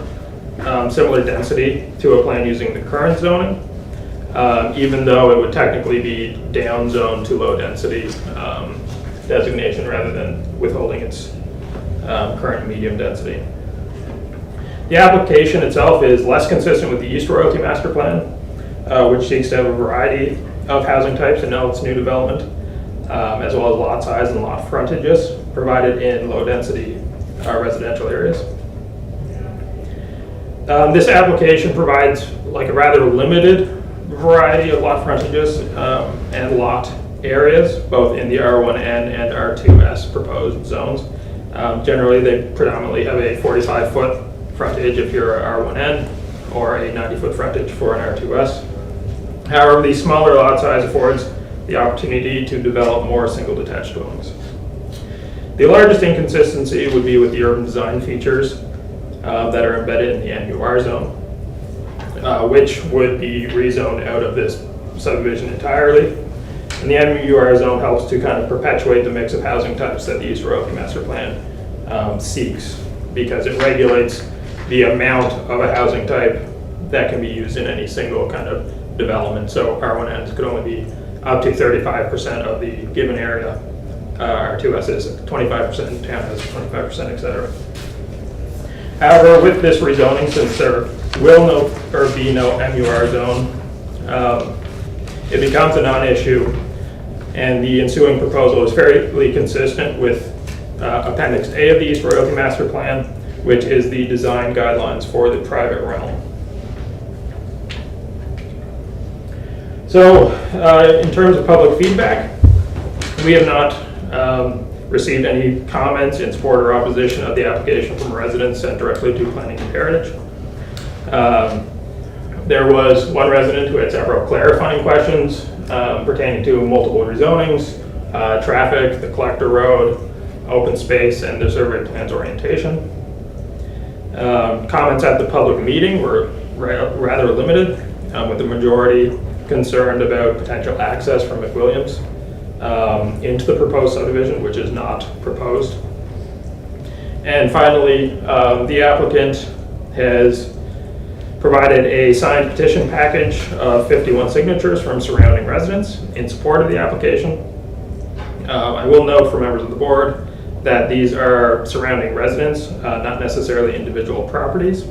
similar density to a plan using the current zoning, even though it would technically be down zoned to low density designation rather than withholding its current medium density. The application itself is less consistent with the East Royalty Master Plan, which seeks to have a variety of housing types in all its new development, as well as lot size and lot frontages provided in low-density residential areas. This application provides like a rather limited variety of lot frontages and lot areas, both in the R1N and R2S proposed zones. Generally, they predominantly have a 45-foot frontage if you're a R1N, or a 90-foot frontage for an R2S. However, the smaller lot size affords the opportunity to develop more single detached dwellings. The largest inconsistency would be with the urban design features that are embedded in the MUR zone, which would be rezoned out of this subdivision entirely. And the MUR zone helps to kind of perpetuate the mix of housing types that the East Royalty Master Plan seeks, because it regulates the amount of a housing type that can be used in any single kind of development. So R1Ns could only be up to 35% of the given area. R2S is 25%, townhouse 25%, etc. However, with this rezoning, since there will be no MUR zone, it becomes a non-issue, and the ensuing proposal is fairly consistent with Appendix A of the East Royalty Master Plan, which is the design guidelines for the private realm. So, in terms of public feedback, we have not received any comments in support or opposition of the application from residents sent directly to Planning and Heritage. There was one resident who had several clarifying questions pertaining to multiple rezonings, traffic, the collector road, open space, and the survey plans orientation. Comments at the public meeting were rather limited, with the majority concerned about potential access from McWilliams into the proposed subdivision, which is not proposed. And finally, the applicant has provided a signed petition package of 51 signatures from surrounding residents in support of the application. I will note for members of the board that these are surrounding residents, not necessarily individual properties.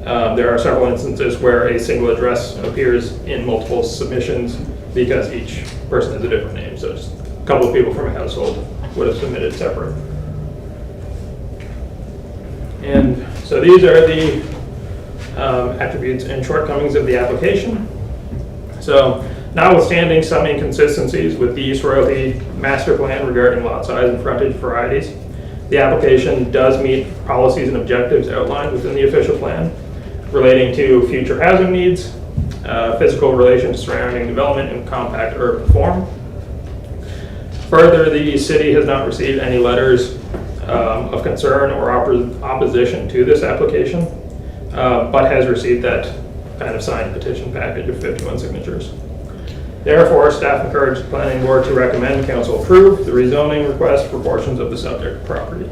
There are several instances where a single address appears in multiple submissions because each person has a different name. So just a couple of people from a household would have submitted separate. And so these are the attributes and shortcomings of the application. So notwithstanding some inconsistencies with the East Royalty Master Plan regarding lot size and frontage varieties, the application does meet policies and objectives outlined within the official plan relating to future housing needs, physical relation to surrounding development, and compact urban form. Further, the city has not received any letters of concern or opposition to this application, but has received that kind of signed petition package of 51 signatures. Therefore, staff encourage the planning board to recommend council approve the rezoning request for portions of the subject property.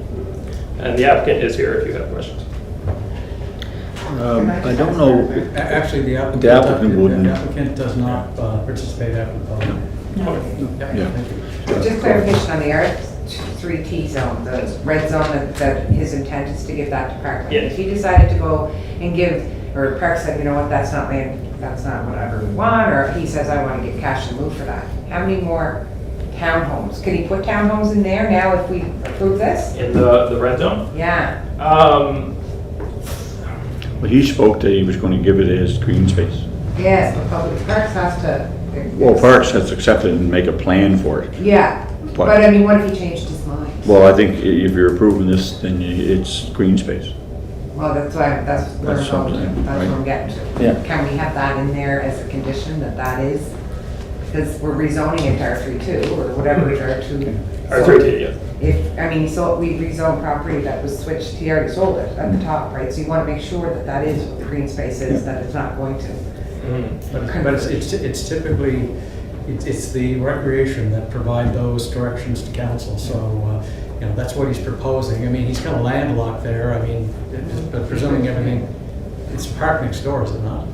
And the applicant is here if you have questions. I don't know. Actually, the The applicant wouldn't. The applicant does not participate after the public. Yeah. Thank you. Just clarification on the R3T zone, the red zone, that his intent is to give that to Parkland. Yes. If he decided to go and give, or Park said, you know what, that's not what I really want, or he says, I want to get cash and move for that. How many more townhomes? Could he put townhomes in there now if we approve this? In the red zone? Yeah. But he spoke that he was going to give it as green space. Yes, but Public Parks has to. Well, Parks has to accept it and make a plan for it. Yeah, but I mean, what if he changed his mind? Well, I think if you're approving this, then it's green space. Well, that's why, that's where That's I'm something, that's what I'm right? getting to. Yeah. Can we have that in there as a condition that is, because we're rezoning it to R32 or whatever, R2. R3T, yeah. If, I mean, so we rezoned property that was switched, he already sold it at the top, right? So you want to make sure that that is what the green space is, that it's not going to. But it's typically, it's the recreation that provide those directions to council, so, you know, that's what he's proposing. I mean, he's kind of landlocked there, I mean, but presuming everything, it's park next door, is it not?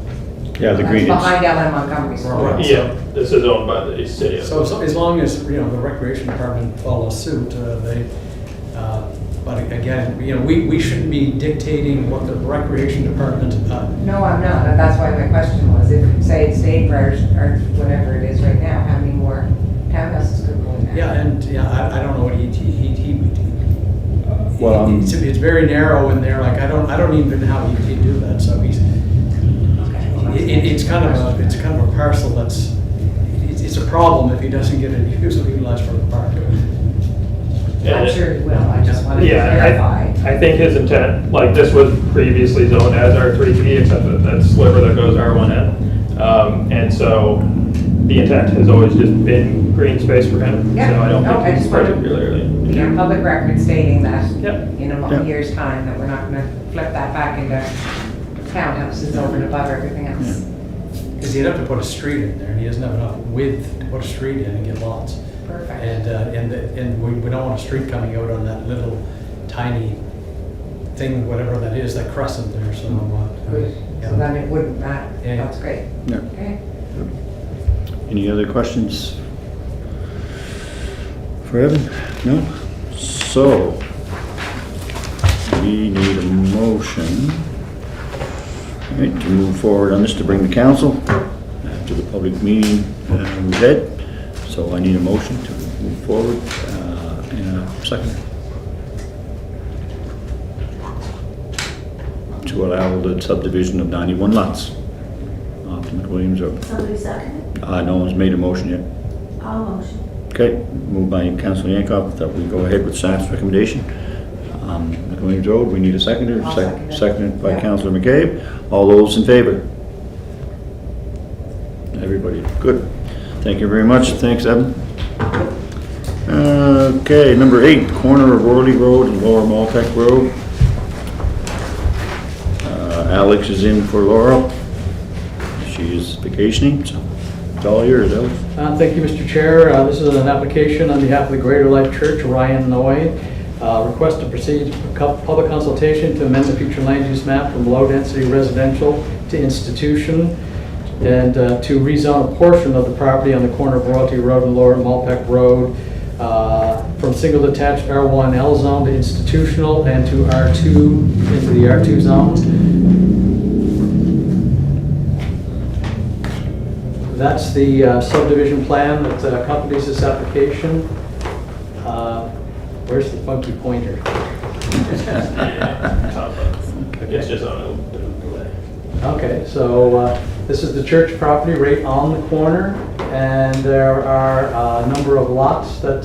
Yeah, the green. Behind LM Montgomery School. Right. Yeah, this is owned by the city. So as long as, you know, the recreation department follows suit, But again, we shouldn't be dictating what the recreation department. No, I'm not, and that's why my question was, if, say, it stayed where, or whatever it is right now, how many more townhouses could go in there? Yeah, and I don't know what Well, it's very narrow in there. Like I don't even know how he'd do that. So it's kind of a parcel that's it's a problem if he doesn't get it utilized for the park. I'm sure he will, I just wanted to Yeah, verify. I think his intent, like this was previously zoned as R3P, except that sliver that goes R1N. And so the intent has always just been green space for him. Yeah, So I don't no, I think he's just wanted- particularly. Yeah, public record stating that Yep. in a Yep. year's time, that we're not gonna flip that back into townhouses over and above everything else. Because he'd have to put a street in there, and he doesn't have enough width to put a street in and get lots. Perfect. And we don't want a street coming out on that little tiny thing, whatever that is, that crescent there. So, Good. So then it wouldn't matter. Yeah. That's great. Yeah. Okay. Any other questions for Evan? No? So, we need a motion, all right, to move forward on this, to bring the council to the public meeting we had. So I need a motion to move forward in a second. To allow the subdivision of 91 lots off Williams Road. Somebody second it? No one's made a motion yet. I'll motion. Okay, moved by Councilor Yankoff that we go ahead with staff's recommendation. Williams Road, we need a seconder. I'll second it. Seconded by Yeah. Councilor McCabe. All those in favor? Everybody, good. Thank you very much. Thanks, Evan. Okay, number 8, corner of Worley Road and Lower Maltec Road. Alex is in for Laurel. She is vacationing, so it's all yours, Alex. Thank you, Mr. Chair. This is an application on behalf of the Greater Life Church, Ryan Noy. Request to proceed public consultation to amend the future land use map from low-density residential to institution, and to rezone a portion of the property on the corner of Royalty Road and Lower Maltec Road from single detached R1L zone to institutional, and to R2, into the R2 zone. That's the subdivision plan that accompanies this application. Where's the funky pointer? It's just on a. Okay, so this is the church property right on the corner, and there are a number of lots that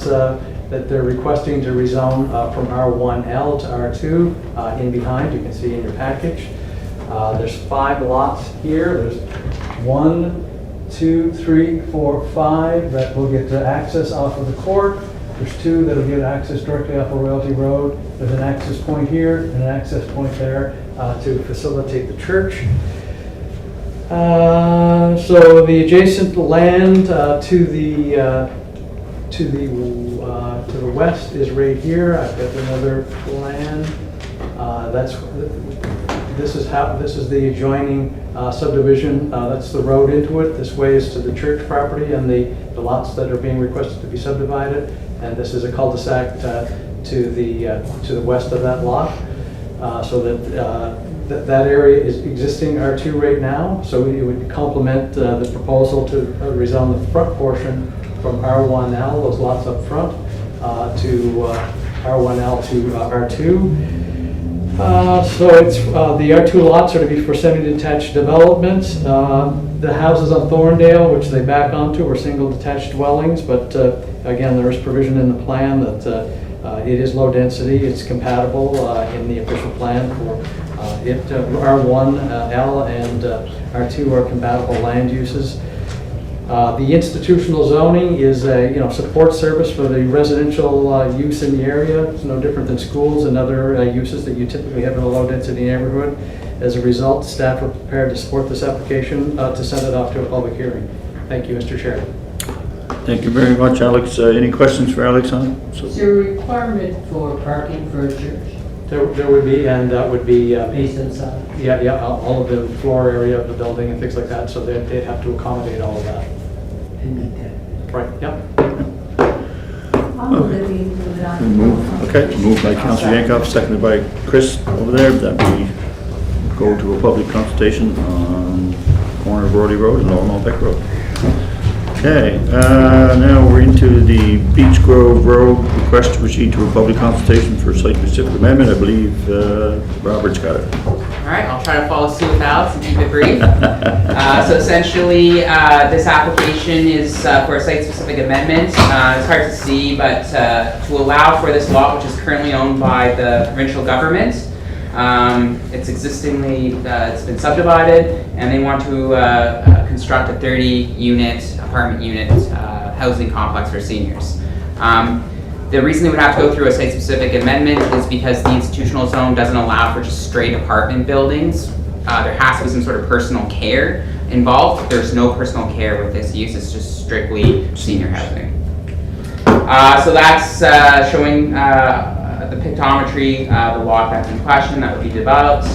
they're requesting to rezone from R1L to R2 in behind. You can see in your package. There's 5 lots here. There's 1, 2, 3, 4, 5 that will get access off of the court. There's 2 that will get access directly off of Royalty Road. There's an access point here and an access point there to facilitate the church. So the adjacent land to the west is right here. I've got another plan. This is the adjoining subdivision. That's the road into it. This way is to the church property and the lots that are being requested to be subdivided. And this is a cul-de-sac to the west of that lot. So that area is existing R2 right now. So it would complement the proposal to rezone the front portion from R1L, those lots up front, to R1L to R2. So it's the R2 lots are to be for semi-detached developments. The houses on Thorndale, which they back onto, are single detached dwellings, but again, there is provision in the plan that it is low density. It's compatible in the official plan for R1L and R2 are compatible land uses. The institutional zoning is a support service for the residential use in the area. It's no different than schools and other uses that you typically have in a low density neighborhood. As a result, staff are prepared to support this application to send it off to a public hearing. Thank you, Mr. Chair. Thank you very much, Alex. Any questions for Alex on it? Is there a requirement for parking for a church? There would be, and that would be Based inside? yeah, all of the floor area of the building and things like that. So they'd have to accommodate all of that. And meet that. Right. Yep. I'll move that we move it on. Moved by Councillor Yankoff, seconded by Chris over there, that we go to a public consultation on corner of Brody Road and Normal Beck Road. Okay, now we're into the Beach Grove Road request to proceed to a public consultation for site-specific amendment. I believe Robert's got it. All right, I'll try to follow suit with Alex and keep it brief. So essentially, this application is for a site-specific amendment. It's hard to see, but to allow for this lot, which is currently owned by the provincial government. It's it's been subdivided, and they want to construct a 30-unit apartment unit housing complex for seniors. The reason they would have to go through a site-specific amendment is because the institutional zone doesn't allow for just straight apartment buildings. There has to be some sort of personal care involved. There's no personal care with this use. It's just strictly senior housing. So that's showing the pictometry, the lot that's in question that would be developed.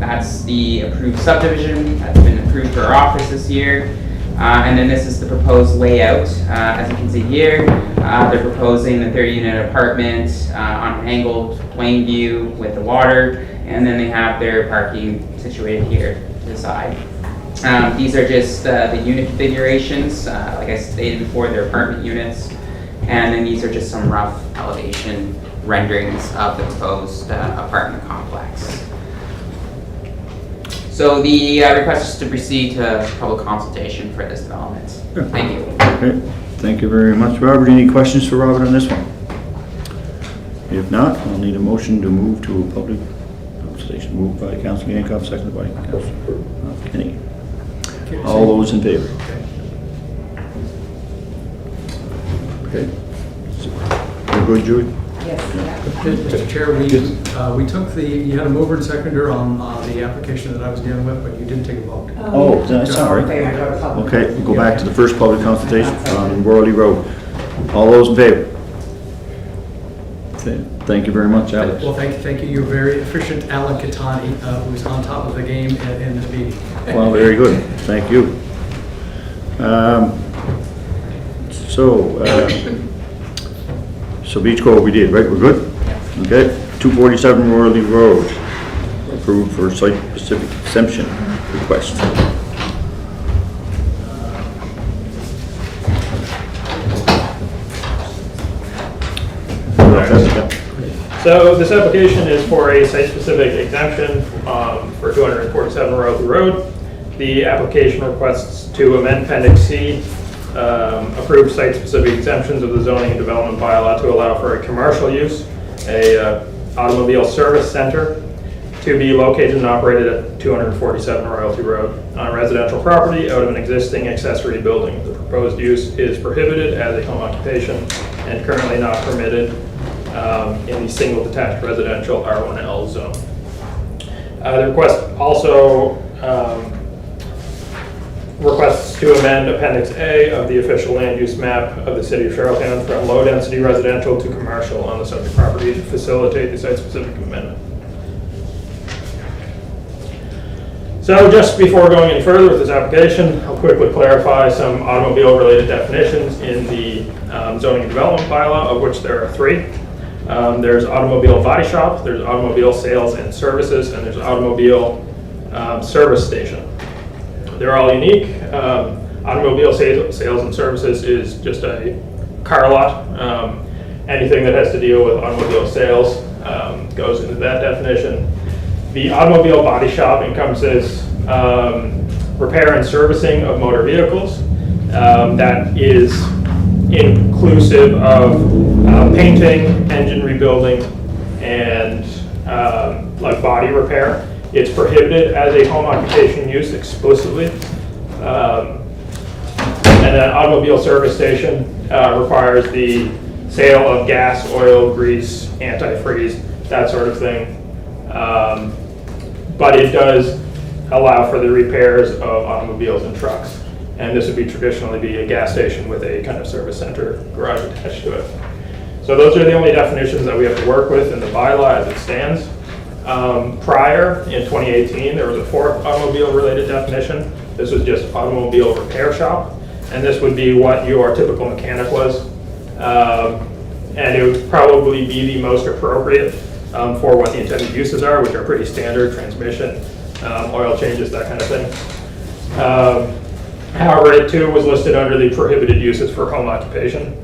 That's the approved subdivision that's been approved for our office this year. And then this is the proposed layout. As you can see here, they're proposing the 30-unit apartment on an angled plane view with the water, and then they have their parking situated here to the side. These are just the unit configurations. Like I stated before, they're apartment units, and then these are just some rough elevation renderings of the proposed apartment complex. So the request is to proceed to public consultation for this development. Thank you. Okay, thank you very much, Robert. Any questions for Robert on this one? If not, I'll need a motion to move to a public consultation. Moved by Councillor Yankoff, seconded by Councillor Kenny. All those in favor? Okay. You're good, Julie? Mr. Chair, we took you had a mover and seconder on the application that I was dealing with, but you didn't take a vote. Oh, sorry. Okay, we'll go back to the first public consultation on Worley Road. All those in favor? Thank you very much, Alex. Well, thank you. You're very efficient, Alan Catani, who's on top of the game in this meeting. Well, very good. Thank you. So Beach Grove we did, right? We're good? Okay. 247 Worley Road, approved for site-specific exemption request. So this application is for a site-specific exemption for 247 Worley Road. The application requests to amend Appendix C, approved site-specific exemptions of the zoning and development bylaw to allow for a commercial use, a automobile service center to be located and operated at 247 Royalty Road on residential property out of an existing accessory building. The proposed use is prohibited as a home occupation and currently not permitted in the single detached residential R1L zone. The request also requests to amend Appendix A of the official land use map of the city of Charlottetown from low-density residential to commercial on the subject property to facilitate the site-specific amendment. So just before going any further with this application, I'll quickly clarify some automobile-related definitions in the zoning and development bylaw, of which there are three. There's automobile body shop, there's automobile sales and services, and there's automobile service station. They're all unique. Automobile sales and services is just a car lot. Anything that has to deal with automobile sales goes into that definition. The automobile body shop encompasses repair and servicing of motor vehicles. That is inclusive of painting, engine rebuilding, and like body repair. It's prohibited as a home occupation use explicitly. And an automobile service station requires the sale of gas, oil, grease, antifreeze, that sort of thing. But it does allow for the repairs of automobiles and trucks. And this would traditionally be a gas station with a kind of service center garage attached to it. So those are the only definitions that we have to work with in the bylaw as it stands. Prior, in 2018, there was a fourth automobile-related definition. This was just automobile repair shop, and this would be what your typical mechanic was. And it would probably be the most appropriate for what the intended uses are, which are pretty standard: transmission, oil changes, that kind of thing. However, it too was listed under the prohibited uses for home occupation.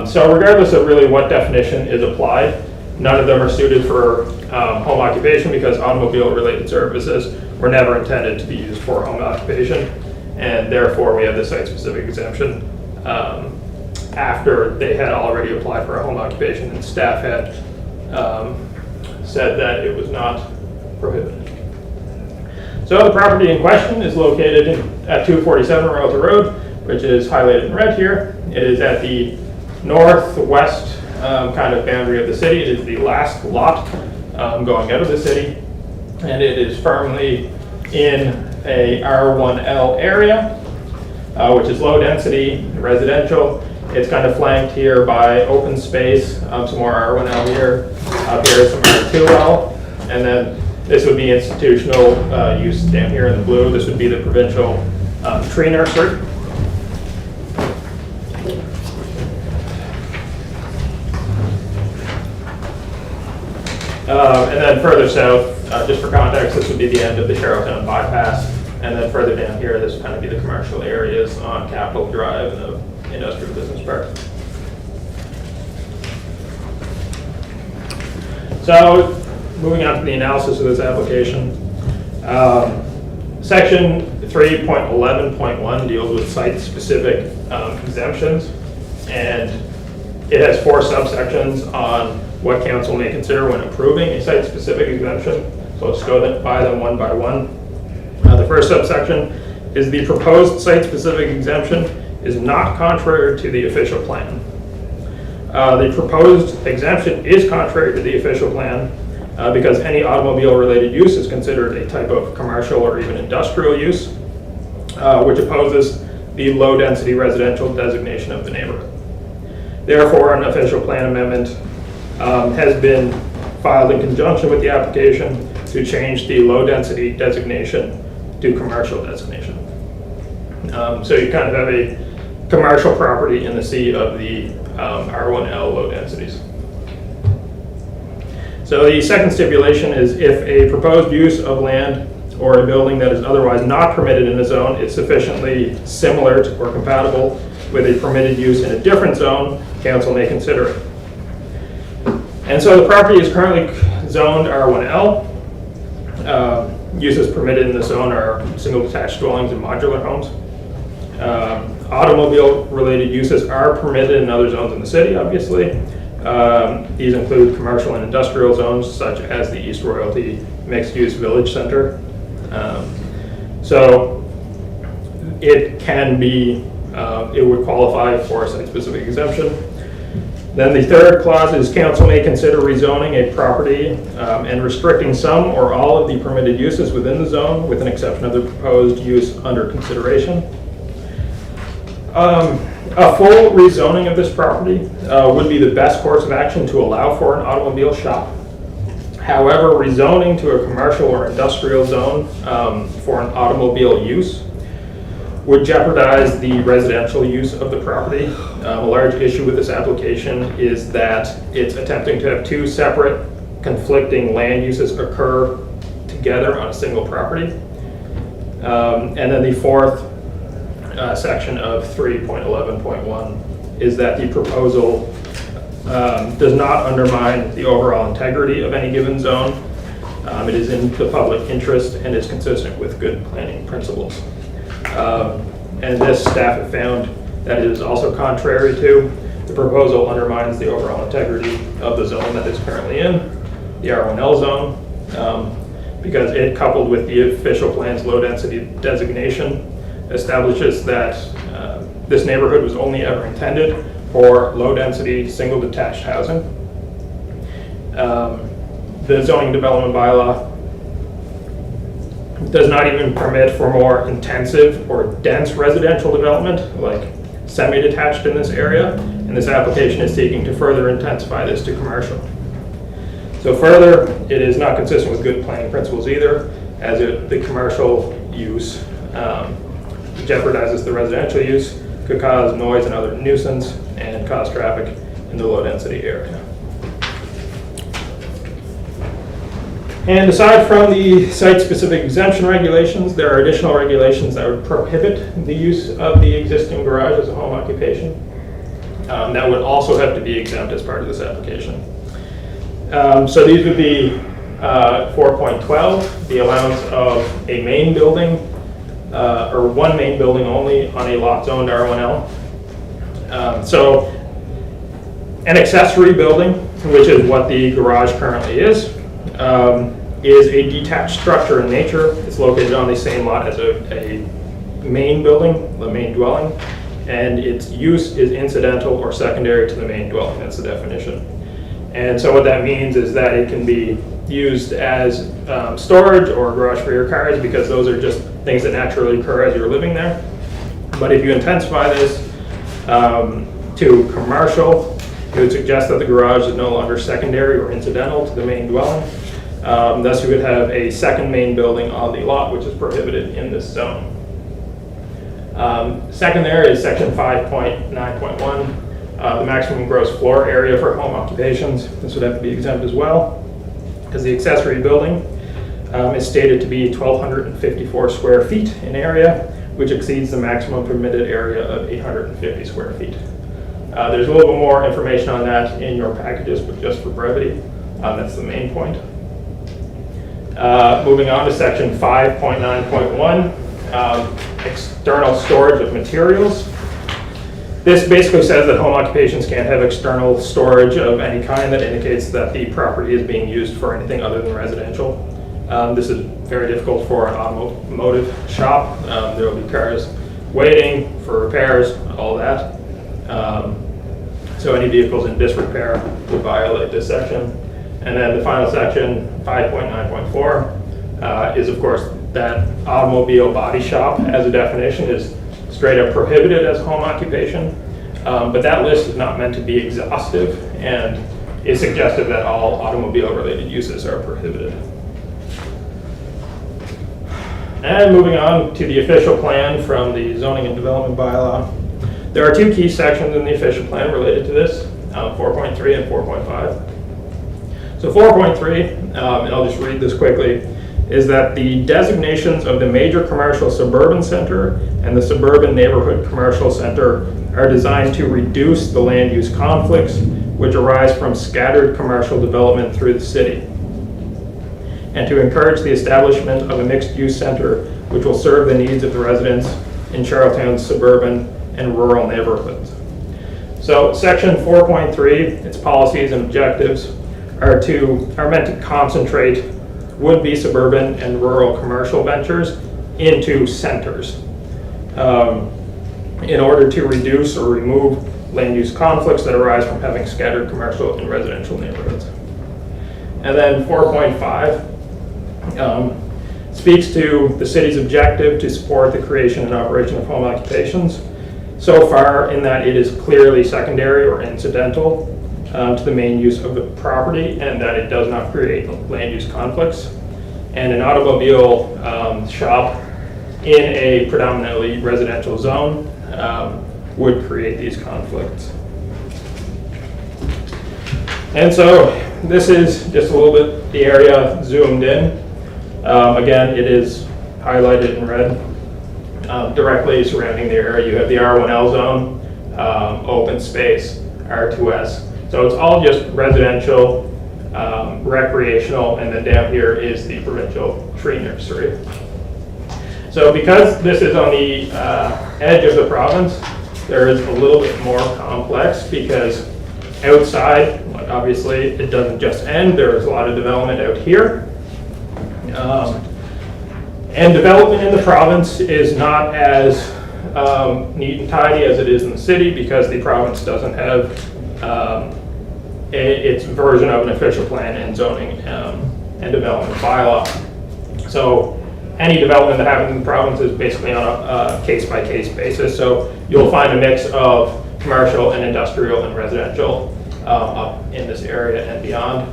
So regardless of really what definition is applied, none of them are suited for home occupation because automobile-related services were never intended to be used for home occupation, and therefore we have the site-specific exemption after they had already applied for a home occupation and staff had said that it was not prohibited. So the property in question is located at 247 Royalton Road, which is highlighted in red here. It is at the northwest kind of boundary of the city. It is the last lot going out of the city, and it is firmly in a R1L area, which is low density residential. It's kind of flanked here by open space, some more R1L here, up here some R2L, and then this would be institutional use down here in the blue. This would be the provincial tree nursery. And then further south, just for context, this would be the end of the Charlottetown bypass. And then further down here, this would kind of be the commercial areas on Capitol Drive and the industrial business park. So moving on to the analysis of this application. Section 3.11.1 deals with site-specific exemptions, and it has 4 subsections on what council may consider when approving a site-specific exemption. So let's go by them one by one. The first subsection is the proposed site-specific exemption is not contrary to the official plan. The proposed exemption is contrary to the official plan because any automobile-related use is considered a type of commercial or even industrial use, which opposes the low-density residential designation of the neighborhood. Therefore, an official plan amendment has been filed in conjunction with the application to change the low-density designation to commercial designation. So you kind of have a commercial property in the sea of the R1L low densities. So the second stipulation is if a proposed use of land or a building that is otherwise not permitted in a zone is sufficiently similar to or compatible with a permitted use in a different zone, council may consider it. And so the property is currently zoned R1L. Uses permitted in the zone are single detached dwellings and modular homes. Automobile-related uses are permitted in other zones in the city, obviously. These include commercial and industrial zones, such as the East Royalty Mixed-Use Village Center. So it can be, it would qualify for a site-specific exemption. Then the third clause is council may consider rezoning a property and restricting some or all of the permitted uses within the zone with an exception of the proposed use under consideration. A full rezoning of this property would be the best course of action to allow for an automobile shop. However, rezoning to a commercial or industrial zone for an automobile use would jeopardize the residential use of the property. A large issue with this application is that it's attempting to have 2 separate conflicting land uses occur together on a single property. And then the fourth section of 3.11.1 is that the proposal does not undermine the overall integrity of any given zone. It is in the public interest and is consistent with good planning principles. And this staff have found that it is also contrary to. The proposal undermines the overall integrity of the zone that is currently in, the R1L zone, because it, coupled with the official plan's low density designation, establishes that this neighborhood was only ever intended for low density single detached housing. The zoning development bylaw does not even permit for more intensive or dense residential development, like semi-detached in this area, and this application is seeking to further intensify this to commercial. So further, it is not consistent with good planning principles either, as the commercial use jeopardizes the residential use, could cause noise and other nuisance, and and cause traffic in the low-density area. And aside from the site-specific exemption regulations, there are additional regulations that would prohibit the use of the existing garage as a home occupation. That would also have to be exempt as part of this application. So these would be 4.12, the allowance of a main building, or one main building only on a lot zoned R1L. So an accessory building, which is what the garage currently is a detached structure in nature. It's located on the same lot as a main building, the main dwelling, and its use is incidental or secondary to the main dwelling. That's the definition. And so what that means is that it can be used as storage or garage for your cars, because those are just things that naturally occur as you're living there. But if you intensify this to commercial, it would suggest that the garage is no longer secondary or incidental to the main dwelling. Thus, you would have a second main building on the lot, which is prohibited in this zone. Second there is section 5.9.1, the maximum gross floor area for home occupations. This would have to be exempt as well, because the accessory building is stated to be 1,254 square feet in area, which exceeds the maximum permitted area of 850 square feet. There's a little bit more information on that in your packages, but just for brevity, that's the main point. Moving on to section 5.9.1, external storage of materials. This basically says that home occupations can't have external storage of any kind that indicates that the property is being used for anything other than residential. This is very difficult for an automotive shop. There will be cars waiting for repairs, all that. So any vehicles in disrepair would violate this section. And then the final section, 5.9.4, is of course that automobile body shop as a definition is straight up prohibited as home occupation. But that list is not meant to be exhaustive and is suggestive that all automobile related uses are prohibited. And moving on to the official plan from the zoning and development bylaw. There are two key sections in the official plan related to this, 4.3 and 4.5. So 4.3, and I'll just read this quickly, is that the designations of the major commercial suburban center and the suburban neighborhood commercial center are designed to reduce the land use conflicts which arise from scattered commercial development through the city, and to encourage the establishment of a mixed-use center which will serve the needs of the residents in Charlottetown's suburban and rural neighborhoods. So section 4.3, its policies and objectives are meant to concentrate would-be suburban and rural commercial ventures into centers in order to reduce or remove land use conflicts that arise from having scattered commercial and residential neighborhoods. And then 4.5 speaks to the city's objective to support the creation and operation of home occupations, so far in that it is clearly secondary or incidental to the main use of the property, and that it does not create land use conflicts. And an automobile shop in a predominantly residential zone would create these conflicts. And so this is just a little bit the area zoomed in. Again, it is highlighted in red. Directly surrounding the area, you have the R1L zone, open space, R2S. So it's all just residential, recreational, and then down here is the provincial tree nursery. So because this is on the edge of the province, there is a little bit more complex, because outside, obviously, it doesn't just end. There is a lot of development out here. And development in the province is not as neat and tidy as it is in the city, because the province doesn't have its version of an official plan and zoning and development bylaw. So any development that happens in the province is basically on a case-by-case basis. So you'll find a mix of commercial and industrial and residential up in this area and beyond.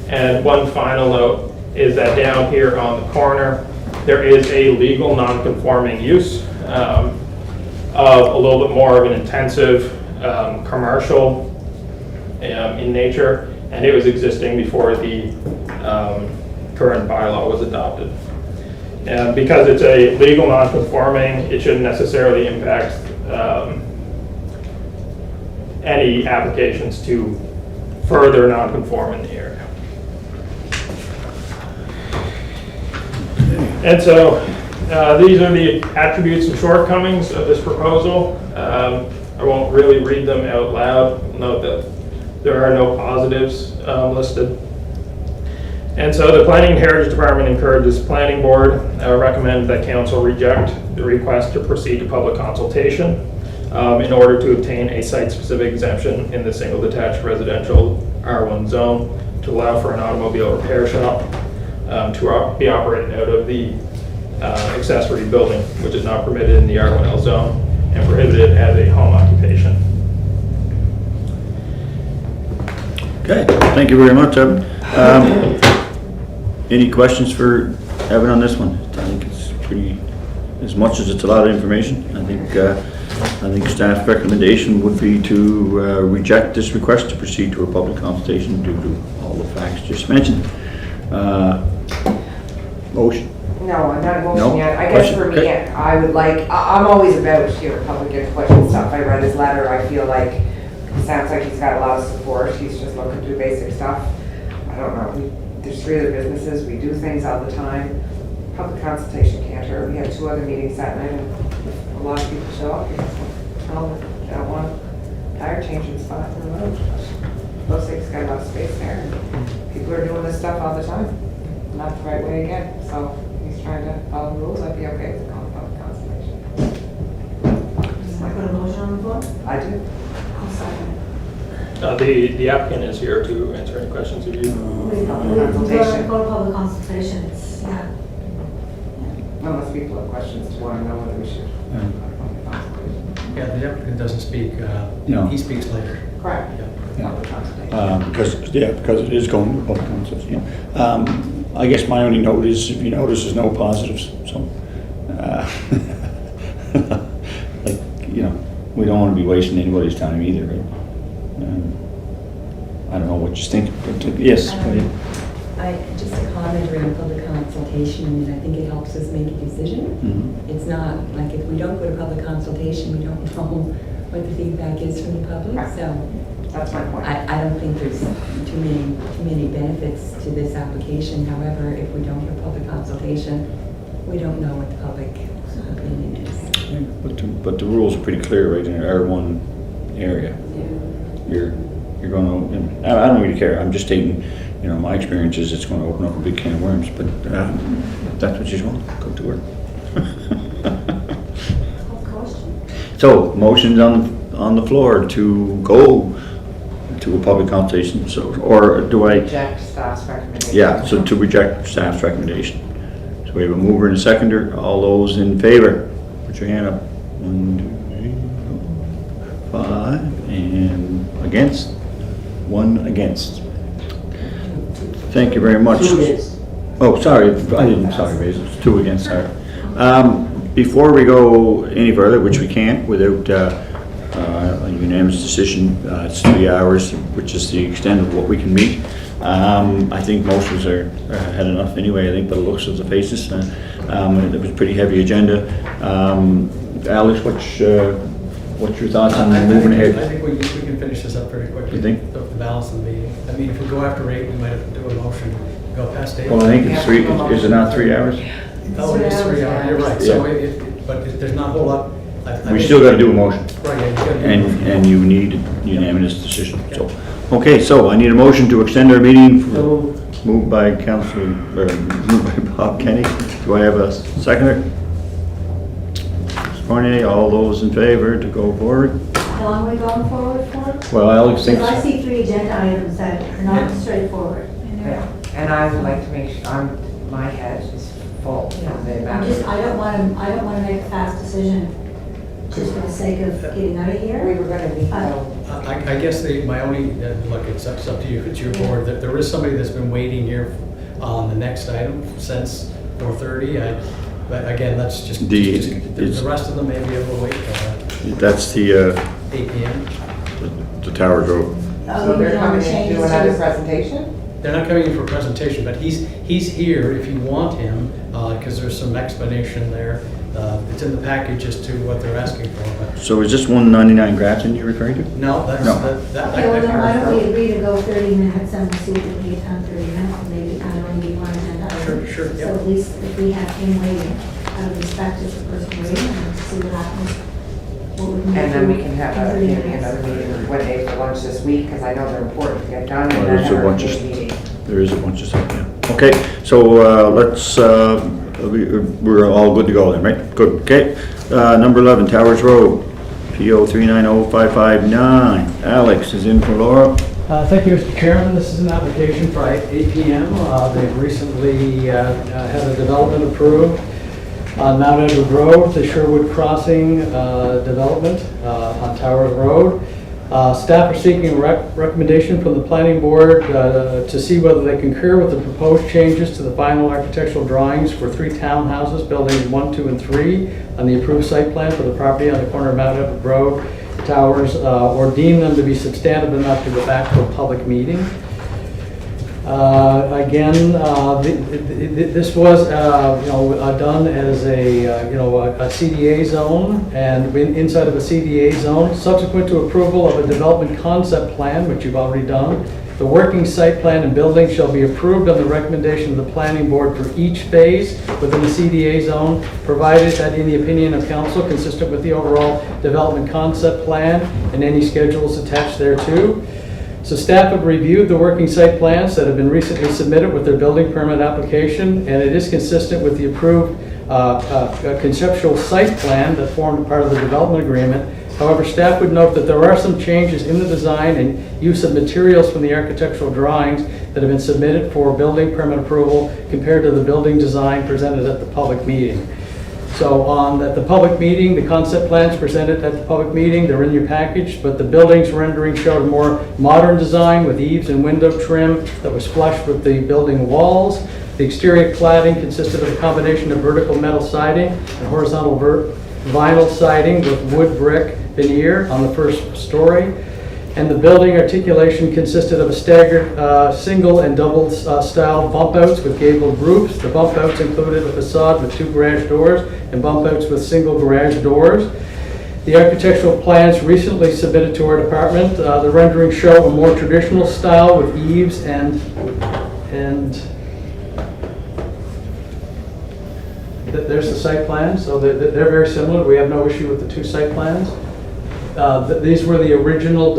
And one final note is that down here on the corner, there is a legal non-conforming use of a little bit more of an intensive commercial in nature, and it was existing before the current bylaw was adopted. And because it's a legal non-conforming, it shouldn't necessarily impact any applications to further non-conform in the area. And so these are the attributes and shortcomings of this proposal. I won't really read them out loud. Note that there are no positives listed. And so the Planning and Heritage Department encourages Planning Board recommend that Council reject the request to proceed to public consultation in order to obtain a site-specific exemption in the single detached residential R1 zone to allow for an automobile repair shop to be operated out of the accessory building, which is not permitted in the R1L zone and prohibited as a home occupation. Okay, thank you very much, Evan. Any questions for Evan on this one? I think it's pretty, as much as it's a lot of information, I think staff's recommendation would be to reject this request to proceed to a public consultation due to all the facts just mentioned. Motion? No, I'm not a motion No? yet. I guess Question? for me, Okay. I would like, I'm always about, public input and stuff. I read his letter, I feel like, it sounds like he's got a lot of support. He's just looking to do basic stuff. I don't know, there's 3 other businesses, we do things all the time. Public consultation can't hurt. We have 2 other meetings that night, and if a lot of people show up, tell them they don't want a tire changing spot in the road. Looks like he's got a lot of space there. People are doing this stuff all the time. Not the right way again, so he's trying to follow the rules. I'd be okay with calling public consultation. I put a motion on the floor? I do. I'll second The applicant is here to answer any questions of you. it. Consultation. Go to public consultation, it's, yeah. Unless people have questions to want to know whether we should. Yeah, the applicant doesn't speak, No. he speaks later. Correct. Yeah. Public consultation. Because it is going to public consultation. I guess my only note is, if you notice, there's no positives, so. We don't want to be wasting anybody's time either, right? I don't know what you think, but yes. go ahead. Just a comment around public consultation, and I think it helps us make a decision. Mhm. It's not, like, if we don't go to public consultation, we don't know what the feedback is from the public, so. That's my point. I don't think there's too many benefits to this application. However, if we don't have public consultation, we don't know what the public opinion is. But the rules are pretty clear, right, in an R1 area. You're going to, I don't really care, I'm just taking, my experience is it's going to open up a big can of worms, but if that's what you want, go to work. So, motions on the floor to go to a public consultation, so, or do I? Reject staff's recommendation. Yeah, so to reject staff's recommendation. So we have a mover and a seconder, all those in favor, put your hand up. 1, 2, 3, 4, 5, and against? 1 against. Thank you very much. 2 against. Oh, sorry, sorry, it's 2 against, sorry. Before we go any further, which we can't without a unanimous decision, it's 3 hours, which is the extent of what we can meet. I think most of us had enough anyway, I think, by the looks of the faces. It was a pretty heavy agenda. Alex, what's your thoughts on moving ahead? I think we can finish this up pretty quickly. You think? The balance of the meeting. I mean, if we go after 8, we might have to do a motion, go past 8. Well, I think it's 3, is it not 3 hours? Oh, it is 3 hours, you're right. So, but there's not a whole lot. We still got to do a motion. Right, yeah, you gotta do a motion. And you need unanimous decision, so. Okay, so I need a motion to extend our meeting, moved by Bob Kenny. Do I have a seconder? Cornet, all those in favor to go forward? How long are we going forward for? Well, Alex thinks. Because I see 3 agenda items that are not straightforward. Yeah. And I would like to make sure, my head is full of the amount of. I don't want to make a fast decision just for the sake of getting out of here. We were gonna meet, I guess my only, look, it's up to you, it's your board, that there is somebody that's been waiting here on the next item since 4:30. But again, the rest of them may be able to wait till That's the, 8 PM. the Towers Road. So they're coming in to do another presentation? They're not coming in for a presentation, but he's here if you want him, because there's some explanation there. It's in the package as to what they're asking for. But So is this 199 Grafton you're referring to? no, that's No. that. Okay, well then why don't we agree to go 30 minutes and see if we can get done 30 minutes, maybe I don't know, maybe 1 and a half. Sure, So yeah. at least if we have him waiting, out of respect as the person waiting, and see what happens. What we can And do then we can have in 30 maybe minutes. another meeting, what day for lunch this week, because I know they're important to get done, and Well, then there's a have our bunch of- meeting. There is a bunch of stuff, yeah. Okay, so let's, we're all good to go then, right? Good, okay. Number 11, Towers Road, PO 390-559. Alex is in for Laura. Thank you, Mr. Chairman. This is an application for APM. They've recently had a development approved on Mount Edward Road, the Sherwood Crossing development on Towers Road. Staff are seeking a recommendation from the planning board to see whether they concur with the proposed changes to the final architectural drawings for 3 townhouses, buildings 1, 2, and 3, on the approved site plan for the property on the corner of Mount Edward Road, Towers, or deem them to be substantive enough to go back to a public meeting. Again, this was, done as a CDA zone, and inside of a CDA zone, subsequent to approval of a development concept plan, which you've already done, the working site plan and building shall be approved on the recommendation of the planning board for each phase within the CDA zone, provided that in the opinion of council, consistent with the overall development concept plan and any schedules attached thereto. So staff have reviewed the working site plans that have been recently submitted with their building permit application, and it is consistent with the approved conceptual site plan that formed part of the development agreement. However, staff would note that there are some changes in the design and use of materials from the architectural drawings that have been submitted for building permit approval compared to the building design presented at the public meeting. So at the public meeting, the concept plans presented at the public meeting, they're in your package, but the building's rendering showed a more modern design with eaves and window trim that was flush with the building walls. The exterior cladding consisted of a combination of vertical metal siding and horizontal vinyl siding with wood brick veneer on the first story. And the building articulation consisted of a staggered single and double style bump outs with gabled roofs. The bump outs included a facade with 2 garage doors and bump outs with single garage doors. The architectural plans recently submitted to our department, the renderings show a more traditional style with eaves and there's the site plan, so they're very similar. We have no issue with the 2 site plans. These were the original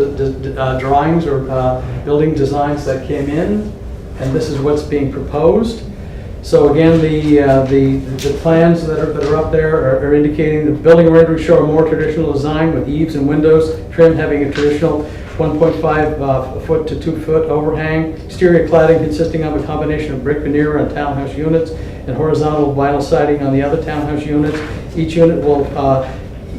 drawings or building designs that came in, and this is what's being proposed. So again, the plans that are up there are indicating the building renderings show a more traditional design with eaves and windows trim having a traditional 1.5 foot to 2 foot overhang. Exterior cladding consisting of a combination of brick veneer on townhouse units and horizontal vinyl siding on the other townhouse units. Each unit will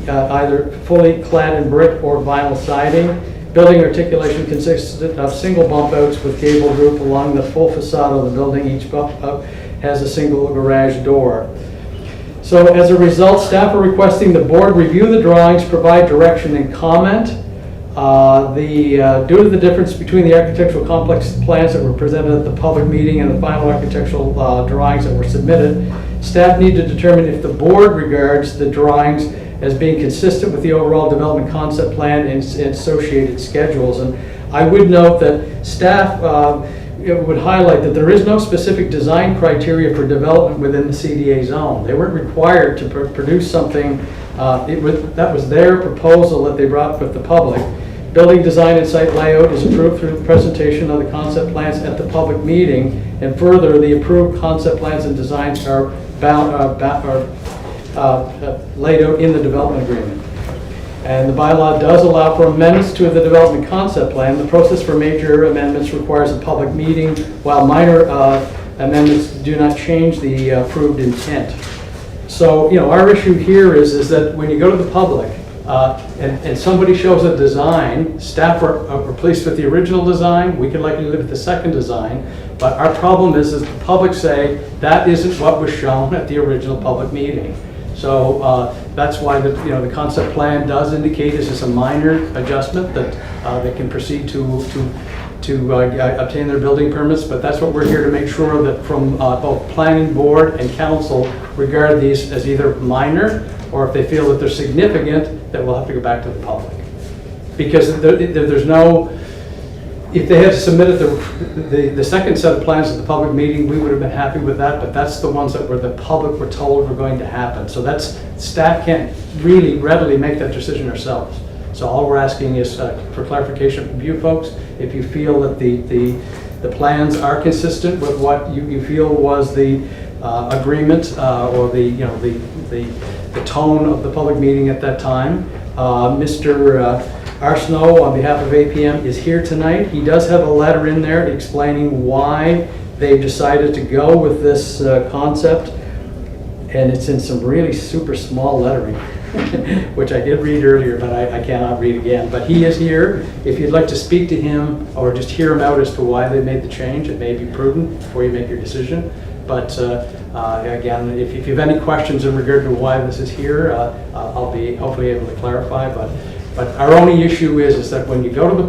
either fully clad in brick or vinyl siding. Building articulation consisted of single bump outs with gabled roof along the full facade of the building. Each bump out has a single garage door. So as a result, staff are requesting the board review the drawings, provide direction and comment. Due to the difference between the architectural complex plans that were presented at the public meeting and the final architectural drawings that were submitted, staff need to determine if the board regards the drawings as being consistent with the overall development concept plan and associated schedules. And I would note that staff would highlight that there is no specific design criteria for development within the CDA zone. They weren't required to produce something, that was their proposal that they brought with the public. Building design and site layout is approved through the presentation of the concept plans at the public meeting, and further, the approved concept plans and designs are laid out in the development agreement. And the bylaw does allow for amendments to the development concept plan. The process for major amendments requires a public meeting, while minor amendments do not change the approved intent. So, our issue here is that when you go to the public and somebody shows a design, staff are pleased with the original design, we can likely live with the second design, but our problem is the public say that isn't what was shown at the original public meeting. So that's why the concept plan does indicate this is a minor adjustment that they can proceed to obtain their building permits, but that's what we're here to make sure that from both planning board and council regard these as either minor, or if they feel that they're significant, that we'll have to go back to the public. Because there's no, if they had submitted the second set of plans at the public meeting, we would have been happy with that, but that's the ones that the public were told were going to happen. So staff can't really readily make that decision ourselves. So all we're asking is for clarification from you folks. If you feel that the plans are consistent with what you feel was the agreement or the tone of the public meeting at that time. Mr. Arsenault, on behalf of APM, is here tonight. He does have a letter in there explaining why they've decided to go with this concept, and it's in some really super small lettering, which I did read earlier, but I cannot read again. But he is here. If you'd like to speak to him or just hear him out as to why they made the change, it may be prudent before you make your decision. But again, if you have any questions in regard to why this is here, I'll be hopefully able to clarify. But our only issue is that when you go to the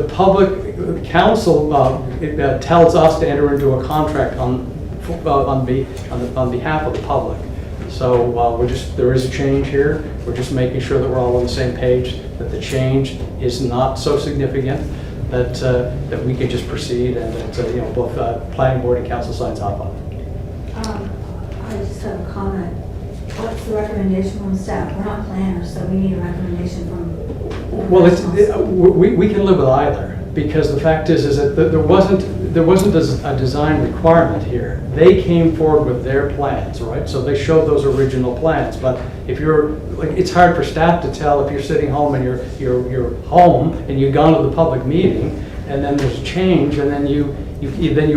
public council tells us to enter into a contract on behalf of the public. So there is a change here. We're just making sure that we're all on the same page, that the change is not so significant that we can just proceed, and that both planning board and council signs off on it. I just have a comment. What's the recommendation from staff? We're not planners, so we need a recommendation from. Well, we can live with either, because the fact is that there wasn't a design requirement here. They came forward with their plans, right? So they showed those original plans. But if it's hard for staff to tell if you're sitting home and you're home and you've gone to the public meeting, and then there's a change, and then you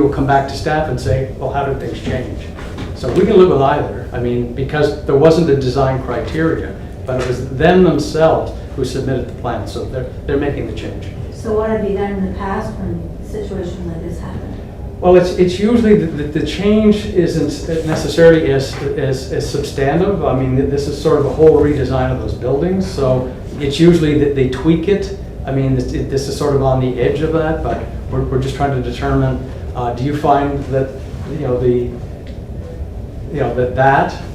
will come back to staff and say, well, how did things change? So we can live with either. I mean, because there wasn't a design criteria, but it was them themselves who submitted the plan, so they're making the change. So what have you done in the past when a situation like this happened? Well, it's usually the change isn't necessarily as substantive. I mean, this is sort of a whole redesign of those buildings, so it's usually that they tweak it. I mean, this is sort of on the edge of that, but we're just trying to determine, do you find that,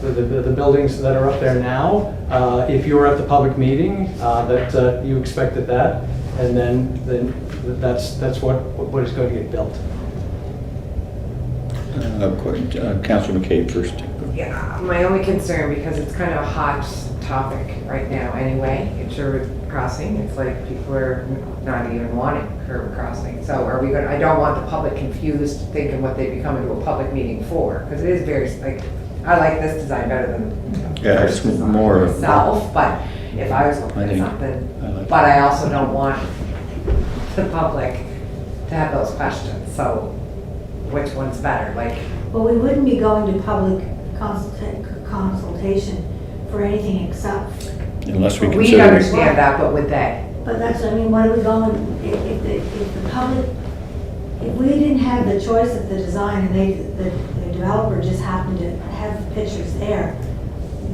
the buildings that are up there now, if you were at the public meeting, that you expected that, and then that's what is going to get built. Councilor McCabe first. Yeah, my only concern, because it's kind of a hot topic right now anyway, it's Sherwood Crossing. It's like people are not even wanting Sherwood Crossing. So are we going to, I don't want the public confused thinking what they be coming to a public meeting for, because it is very, I like this design better than Yeah, it's more myself, but if I was looking at something, but I also don't want the public to have those questions. So which one's better? Well, we wouldn't be going to public consultation for anything except. Unless we We understand that, but would they? But that's, I mean, what are we going, if the public, if we didn't have the choice of the design and the developer just happened to have the pictures there,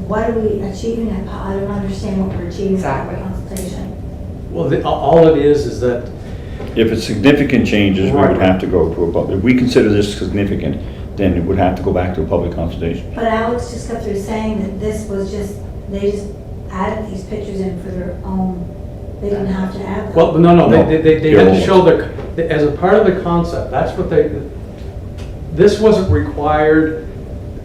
what are we achieving? I don't understand what we're achieving by consultation. Well, all it is that if it's significant changes, we would have to go to a public. If we consider this significant, then it would have to go back to a public consultation. But Alex just got through saying that this was they just added these pictures in for their own, they didn't have to add them. Well, no, they had to show as a part of the concept, that's what this wasn't required,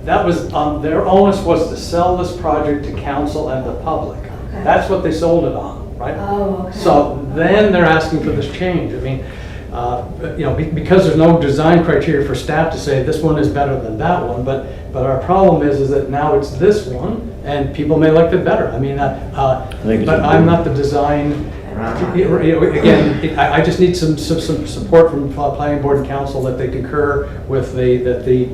that was, their onus was to sell this project to council and the public. Okay. That's what they sold it on, right? Oh, okay. So then they're asking for this change. I mean, because there's no design criteria for staff to say this one is better than that one, but our problem is that now it's this one, and people may like it better. I mean, but I'm not the design. Again, I just need some support from planning board and council that they concur with the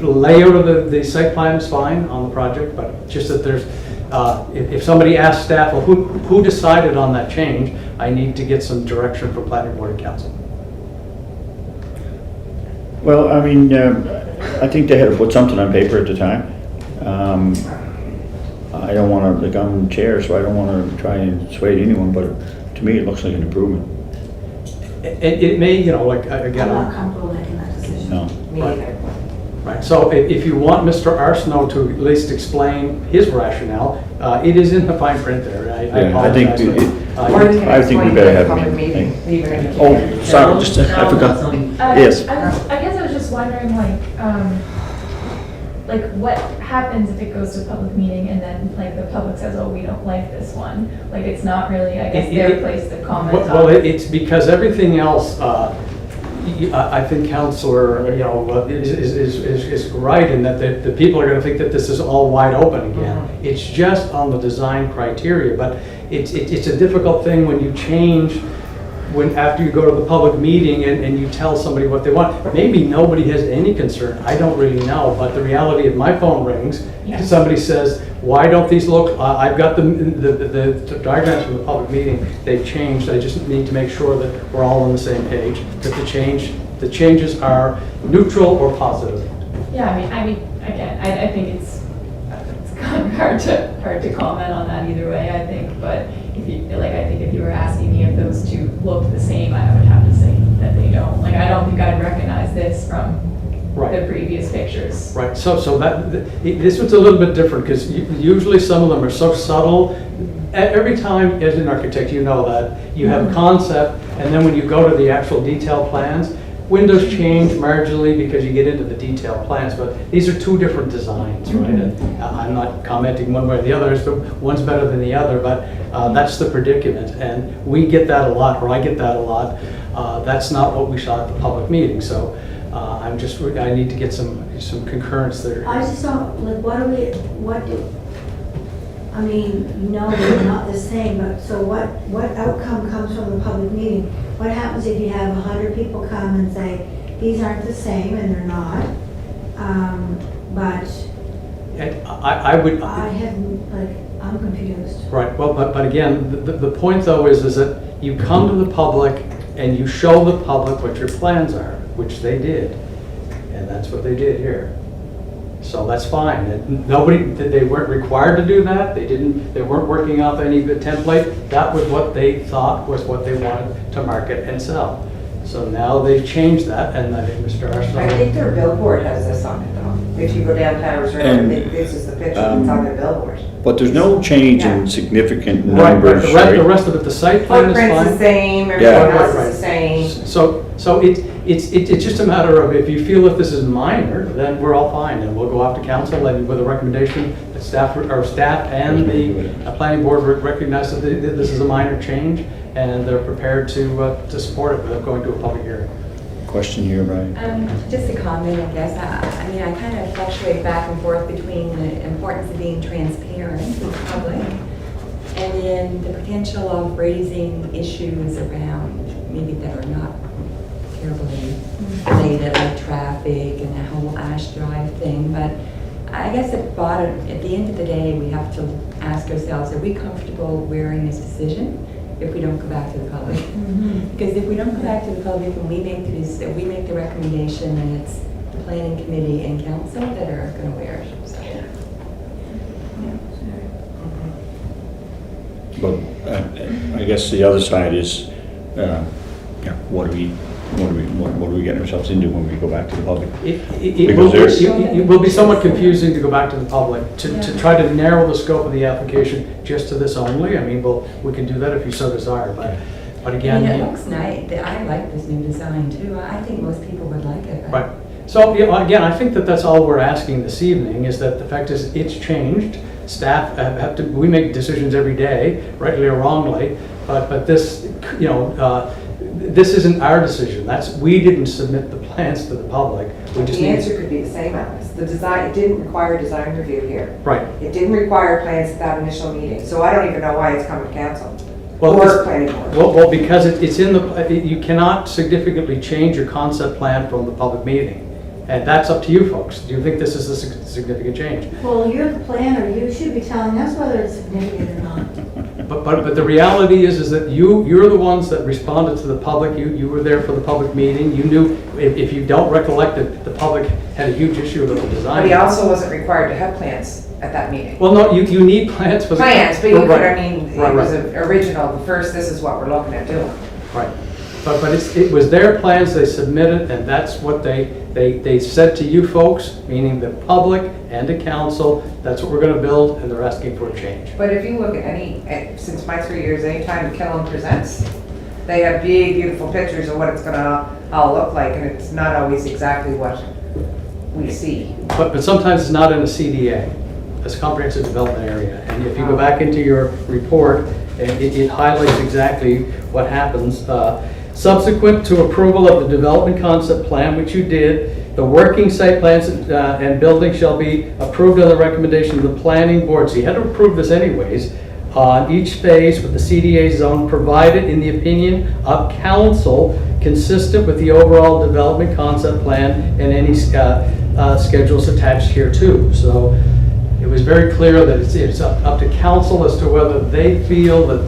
layout of the site plan is fine on the project, but just that there's if somebody asks staff, well, who decided on that change, I need to get some direction from planning board and council. Well, I mean, I think they had to put something on paper at the time. I don't want to, like, I'm chair, so I don't want to try and sway anyone, but to me, it looks like an improvement. It may, you know, like, again. I'm not comfortable making that decision. No. Me either. Right, so if you want Mr. Arsenault to at least explain his rationale, it is in the fine print there. I think apologize. Or you can I think we explain better the have a public meeting. meeting, even if you Oh, can't. sorry, just, I forgot. Yes. I guess I was just wondering, like what happens if it goes to a public meeting and then like the public says, oh, we don't like this one? Like it's not really, I guess, their place to comment on. Well, it's because everything else, I think Counselor, you know, is right in that the people are going to think that this is all wide open again. It's just on the design criteria, but it's a difficult thing when you change, when after you go to the public meeting and you tell somebody what they want. Maybe nobody has any concern, I don't really know, but the reality of my phone rings, somebody says, why don't these look, I've got the diagrams from the public meeting, they've changed, I just need to make sure that we're all on the same page, that the changes are neutral or positive. Yeah, I mean, again, I think it's kind of hard to comment on that either way, I think, but if you, like, I think if you were asking me if those two looked the same, I would have to say that they don't. Like, I don't think I'd recognize this from the previous pictures. Right, so this one's a little bit different, because usually some of them are so subtle. Every time, as an architect, you know that, you have a concept, and then when you go to the actual detailed plans, windows change marginally because you get into the detailed plans, but these are two different designs, right? And I'm not commenting one way or the other, so one's better than the other, but that's the predicament, and we get that a lot, or I get that a lot. That's not what we saw at the public meeting, so I need to get some concurrence there. I just don't, like, I mean, no, they're not the same, but so what outcome comes from the public meeting? What happens if you have 100 people come and say, these aren't the same, and they're not, but I'm confused. Right, well, but again, the point though is that you come to the public and you show the public what your plans are, which they did, and that's what they did here. So that's fine. They weren't required to do that. They weren't working off any template. That was what they thought was what they wanted to market and sell. So now they've changed that, and I think Mr. Arsenault. I think their billboard has this on it though. If you go down Towers Road, And, this is the picture that's on their billboard. But there's no change in significant Right, numbers, the rest of it, the site plan is fine. Footprint's the same, everything else is the same. So it's just a matter of, if you feel that this is minor, then we're all fine, and we'll go off to council and with a recommendation that staff and the planning board recognize that this is a minor change, and they're prepared to support it without going to a public hearing. Question here, Brian. Just a comment, I guess. I mean, I kind of fluctuate back and forth between the importance of being transparent with the public and then the potential of raising issues around maybe that are not terribly related, like traffic and the whole Ash Drive thing. But I guess at the end of the day, we have to ask ourselves, are we comfortable wearing this decision if we don't go back to the public? Because if we don't go back to the public and we make the recommendation, and it's the planning committee and council that are going to wear it. So, But I guess the other side is, what do we get ourselves into when we go back to the public? It will be somewhat confusing to go back to the public, to try to narrow the scope of the application just to this only. I mean, we can do that if you so desire, but again. I mean, it looks nice. I like this new design too. I think most people would like it. Right. So again, I think that's all we're asking this evening, is that the fact is it's changed. Staff we make decisions every day, rightly or wrongly, but this, this isn't our decision. We didn't submit the plans to the public. The answer could be the same on this. The design, it didn't require design review here. Right. It didn't require plans at that initial meeting, so I don't even know why it's coming to council. Well, or planning board. Well, because it's in you cannot significantly change your concept plan from the public meeting. And that's up to you folks. Do you think this is a significant change? Well, you're the planner, you should be telling us whether it's significant or not. But the reality is that you're the ones that responded to the public. You were there for the public meeting. You knew, if you don't recollect it, the public had a huge issue with the design. But he also wasn't required to have plans at that meeting. Well, no, you need plans for the. Plans, but you could, Right. I mean, Right, it was right. original, the first, this is what we're looking at doing. Right. But it was their plans they submitted, and that's what they said to you folks, meaning the public and the council, that's what we're gonna build, and they're asking for a change. But if you look at since my 3 years, anytime Killam presents, they have big, beautiful pictures of what it's gonna all look like, and it's not always exactly what we see. But sometimes it's not in a CDA, it's a comprehensive development area. And if you go back into your report, it highlights exactly what happens. Subsequent to approval of the development concept plan, which you did, the working site plans and building shall be approved on the recommendation of the planning board. So you had to approve this anyways, on each phase with the CDA zone provided in the opinion of council consistent with the overall development concept plan and any schedules attached here too. So it was very clear that it's up to council as to whether they feel that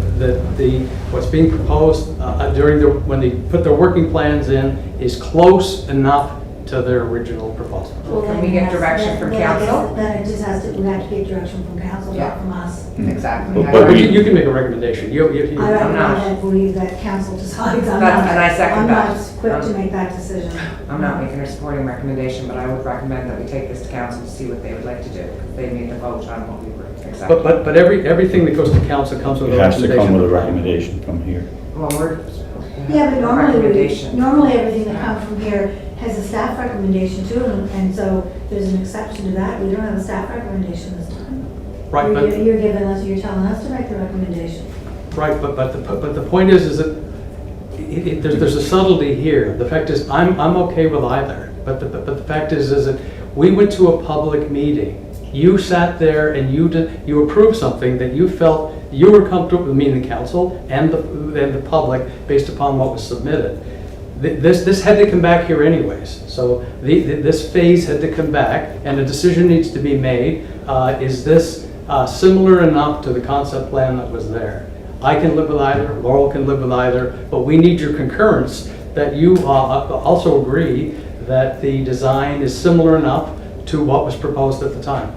what's being proposed when they put their working plans in is close enough to their original proposal. Can we get direction from council? Then it just has to, we have to get direction from council, not from us. Exactly. But you can make a recommendation. I don't believe that council decides. And I second that. I'm not quick to make that decision. I'm not making a supporting recommendation, but I would recommend that we take this to council to see what they would like to do. They made the vote on what we were accepting. But everything that goes to council comes with a It has recommendation. to come with a recommendation from here. Well, we're. Yeah, but Recommendation. normally everything that comes from here has a staff recommendation too, and so there's an exception to that. We don't have a staff recommendation this time. Right, You're giving us, you're telling us to make the recommendation. Right, but the point is that there's a subtlety here. The fact is, I'm okay with either, but the fact is that we went to a public meeting. You sat there and you approved something that you felt you were comfortable with, meaning the council and the public, based upon what was submitted. This had to come back here anyways. So this phase had to come back, and a decision needs to be made. Is this similar enough to the concept plan that was there? I can live with either, Laurel can live with either, but we need your concurrence that you also agree that the design is similar enough to what was proposed at the time.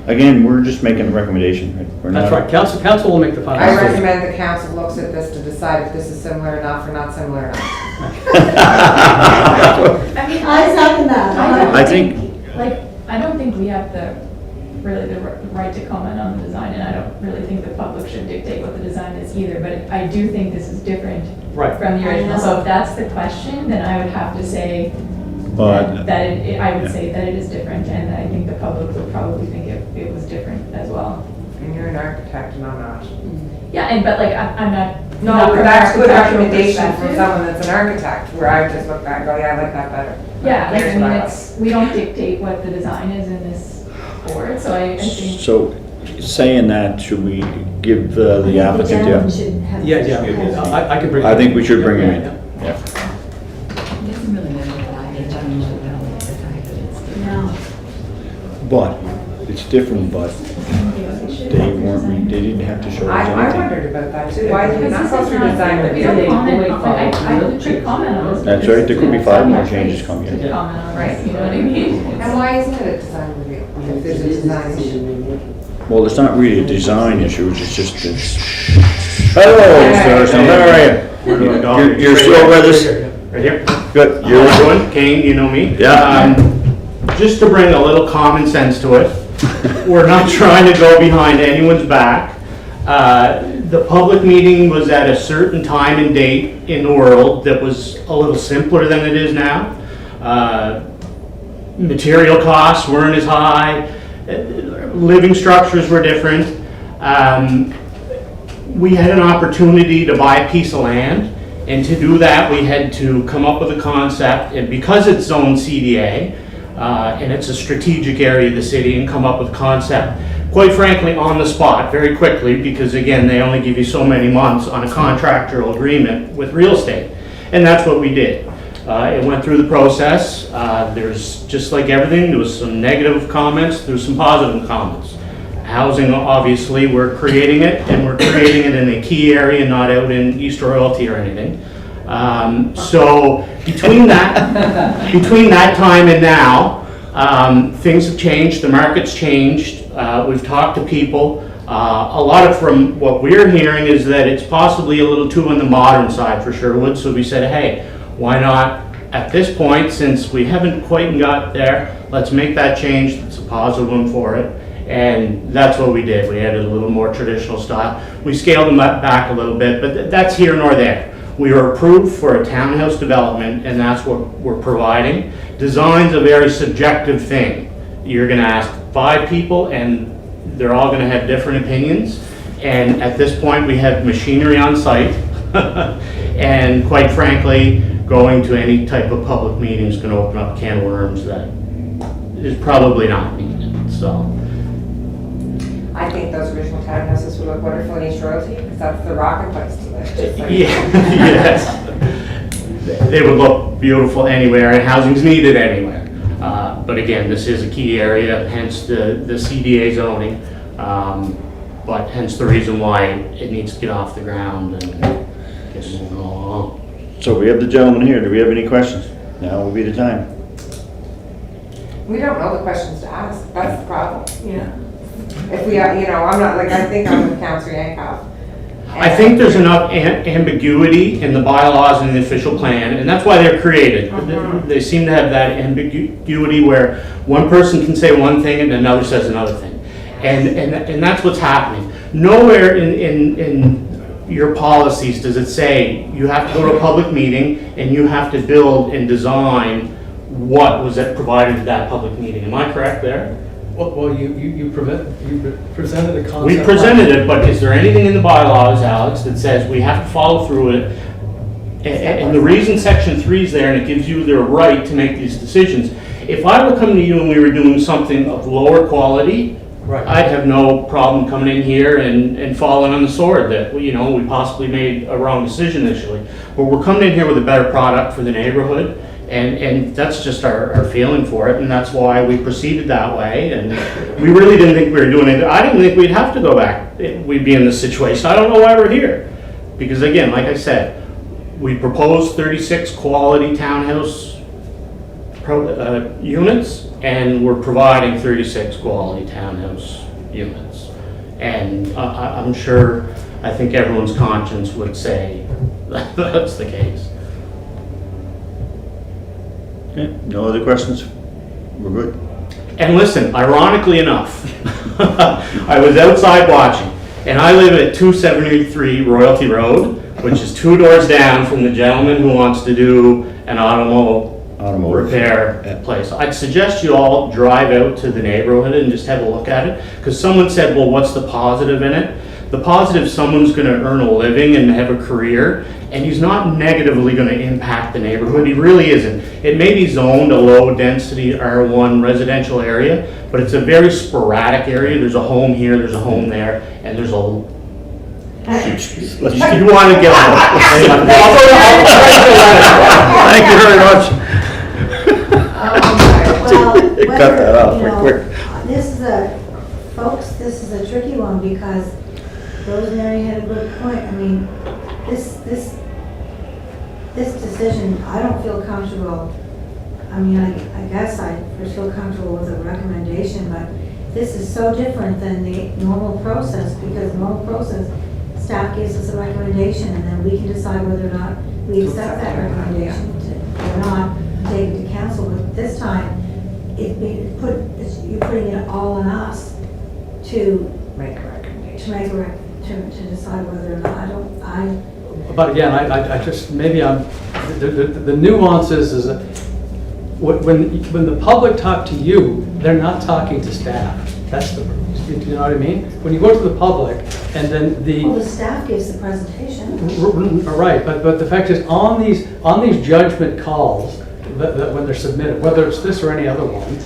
Again, we're just making a recommendation. Right? That's right. Council will make the final I decision. recommend the council looks at this to decide if this is similar enough or not similar enough. I mean, I second that. I think. I don't think we have the right to comment on the design, and I don't really think the public should dictate what the design is either, but I do think this is different from the original. So if that's the question, then I would have to say I would say that it is different, and I think the public would probably think it was different as well. And you're an architect and I'm not. Yeah, but I'm not. No, not but from that's an good architectural recommendation from perspective. someone that's an architect, where I would just look back and go, yeah, I like that better. Yeah, Here's what I like. we don't dictate what the design is in this board, so I think. So, saying that, should we give the applicant? Yeah. I can bring. I think we should bring him in. Yeah. It doesn't really matter what I get done, the fact that it's different. No. But it's different. But they didn't have to show us I anything. wondered about that too. Why did you not go through design review? I could comment on this. That's right. There could be 5 more changes coming in. Comment on Right. this, you know what I mean? And why isn't it a design review? If there's a design issue. Well, it's not really a design issue. It's just this. Hello, Thurston. How are you? You're still with us? Right here. Good. You're doing Kane, you know me. Yeah. Just to bring a little common sense to it, we're not trying to go behind anyone's back. The public meeting was at a certain time and date in the world that was a little simpler than it is now. Material costs weren't as high. Living structures were different. We had an opportunity to buy a piece of land, and to do that we had to come up with a concept, and because it's zone CDA and it's a strategic area of the city, and come up with a concept quite frankly on the spot very quickly, because again they only give you so many months on a contractual agreement with real estate, and that's what we did. It went through the process. There's, just like everything, there was some negative comments, there was some positive comments. Housing, obviously, we're creating it, and we're creating it in a key area, not out in East Royalty or anything. So between that time and now, things have changed, the market's changed, we've talked to people. A lot of from what we're hearing is that it's possibly a little too on the modern side for Sherwood, so we said, hey, why not at this point, since we haven't quite got there, let's make that change. It's a positive one for it. And that's what we did. We added a little more traditional style. We scaled them back a little bit, but that's here nor there. We were approved for a townhouse development, and that's what we're providing. Design's a very subjective thing. You're gonna ask 5 people, and they're all gonna have different opinions. And at this point, we have machinery on site. And quite frankly, going to any type of public meeting is gonna open up a can of worms that is probably not needed, so. I think those original townhouses would look wonderful in East Royalty, because that's the rocking place to live. just like- Yes. They would look beautiful anywhere, and housing's needed anywhere. But again, this is a key area, hence the CDA zoning, but hence the reason why it needs to get off the ground and get moving along. So we have the gentleman here. Do we have any questions? Now will be the time. We don't know the questions to ask, that's the problem. Yeah. If we, I'm not, like, I think I'm with Councillor Yankoff. I think there's enough ambiguity in the bylaws and the official plan, and that's why they're created. They seem to have that ambiguity where one person can say one thing and another says another thing. And that's what's happening. Nowhere in your policies does it say you have to go to a public meeting and you have to build and design what was provided at that public meeting. Am I correct there? Well, you presented a concept. We presented it, but is there anything in the bylaws, Alex, that says we have to follow through it? And the reason section 3 is there, and it gives you the right to make these decisions. If I were coming to you and we were doing something of lower quality, right, I'd have no problem coming in here and falling on the sword that, we possibly made a wrong decision initially. But we're coming in here with a better product for the neighborhood. And that's just our feeling for it, and that's why we proceeded that way. And we really didn't think we were doing it. I didn't think we'd have to go back. We'd be in this situation. I don't know why we're here. Because again, like I said, we proposed 36 quality townhouse units, and we're providing 36 quality townhouse units. And I'm sure, I think everyone's conscience would say that's the case. Okay, no other questions? We're good. And listen, ironically enough, I was outside watching, and I live at 273 Royalty Road, which is 2 doors down from the gentleman who wants to do an automotive repair place. I'd suggest you all drive out to the neighborhood and just have a look at it, because someone said, well, what's the positive in it? The positive, someone's going to earn a living and have a career, and he's not negatively going to impact the neighborhood. He really isn't. It may be zoned a low-density R1 residential area, but it's a very sporadic area. There's a home here, there's a home there, and there's a... You want to get on it. Thank you very much. Cut that off quick. This is a tricky one, because Rosemary had a good point. I mean, this decision, I don't feel comfortable. I mean, I guess I feel comfortable with a recommendation, but this is so different than the normal process, because the normal process, staff gives us a recommendation, and then we can decide whether or not we accept that recommendation or not, and take it to council. But this time, you're putting it all on us to make a recommendation. To decide whether or not, But again, I just, maybe the nuances is that when the public talk to you, they're not talking to staff. That's the, you know what I mean? When you go to the public, and then the... Well, the staff gives the presentation. Right, but the fact is, on these judgment calls, that when they're submitted, whether it's this or any other one,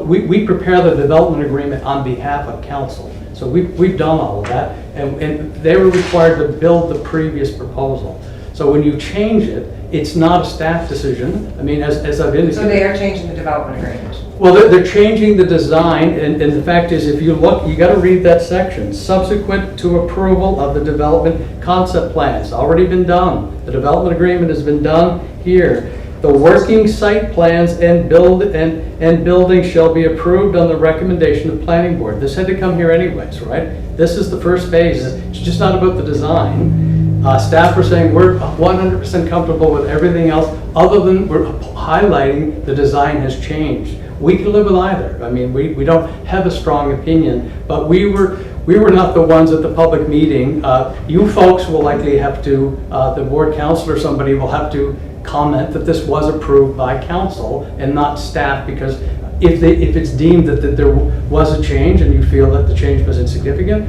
we prepare the development agreement on behalf of council. So we've done all of that, and they were required to build the previous proposal. So when you change it, it's not a staff decision. I mean, as I've indicated. So they are changing the development agreement. Well, they're changing the design, and the fact is, if you look, you gotta read that section. Subsequent to approval of the development concept plan, it's already been done. The development agreement has been done here. The working site plans and building shall be approved on the recommendation of planning board. This had to come here anyways, right? This is the first phase. It's just not about the design. Staff are saying we're 100% comfortable with everything else, other than we're highlighting the design has changed. We can live with either. I mean, we don't have a strong opinion, but we were not the ones at the public meeting. You folks will likely have to, the board council or somebody will have to comment that this was approved by council and not staff, because if it's deemed that there was a change and you feel that the change was insignificant,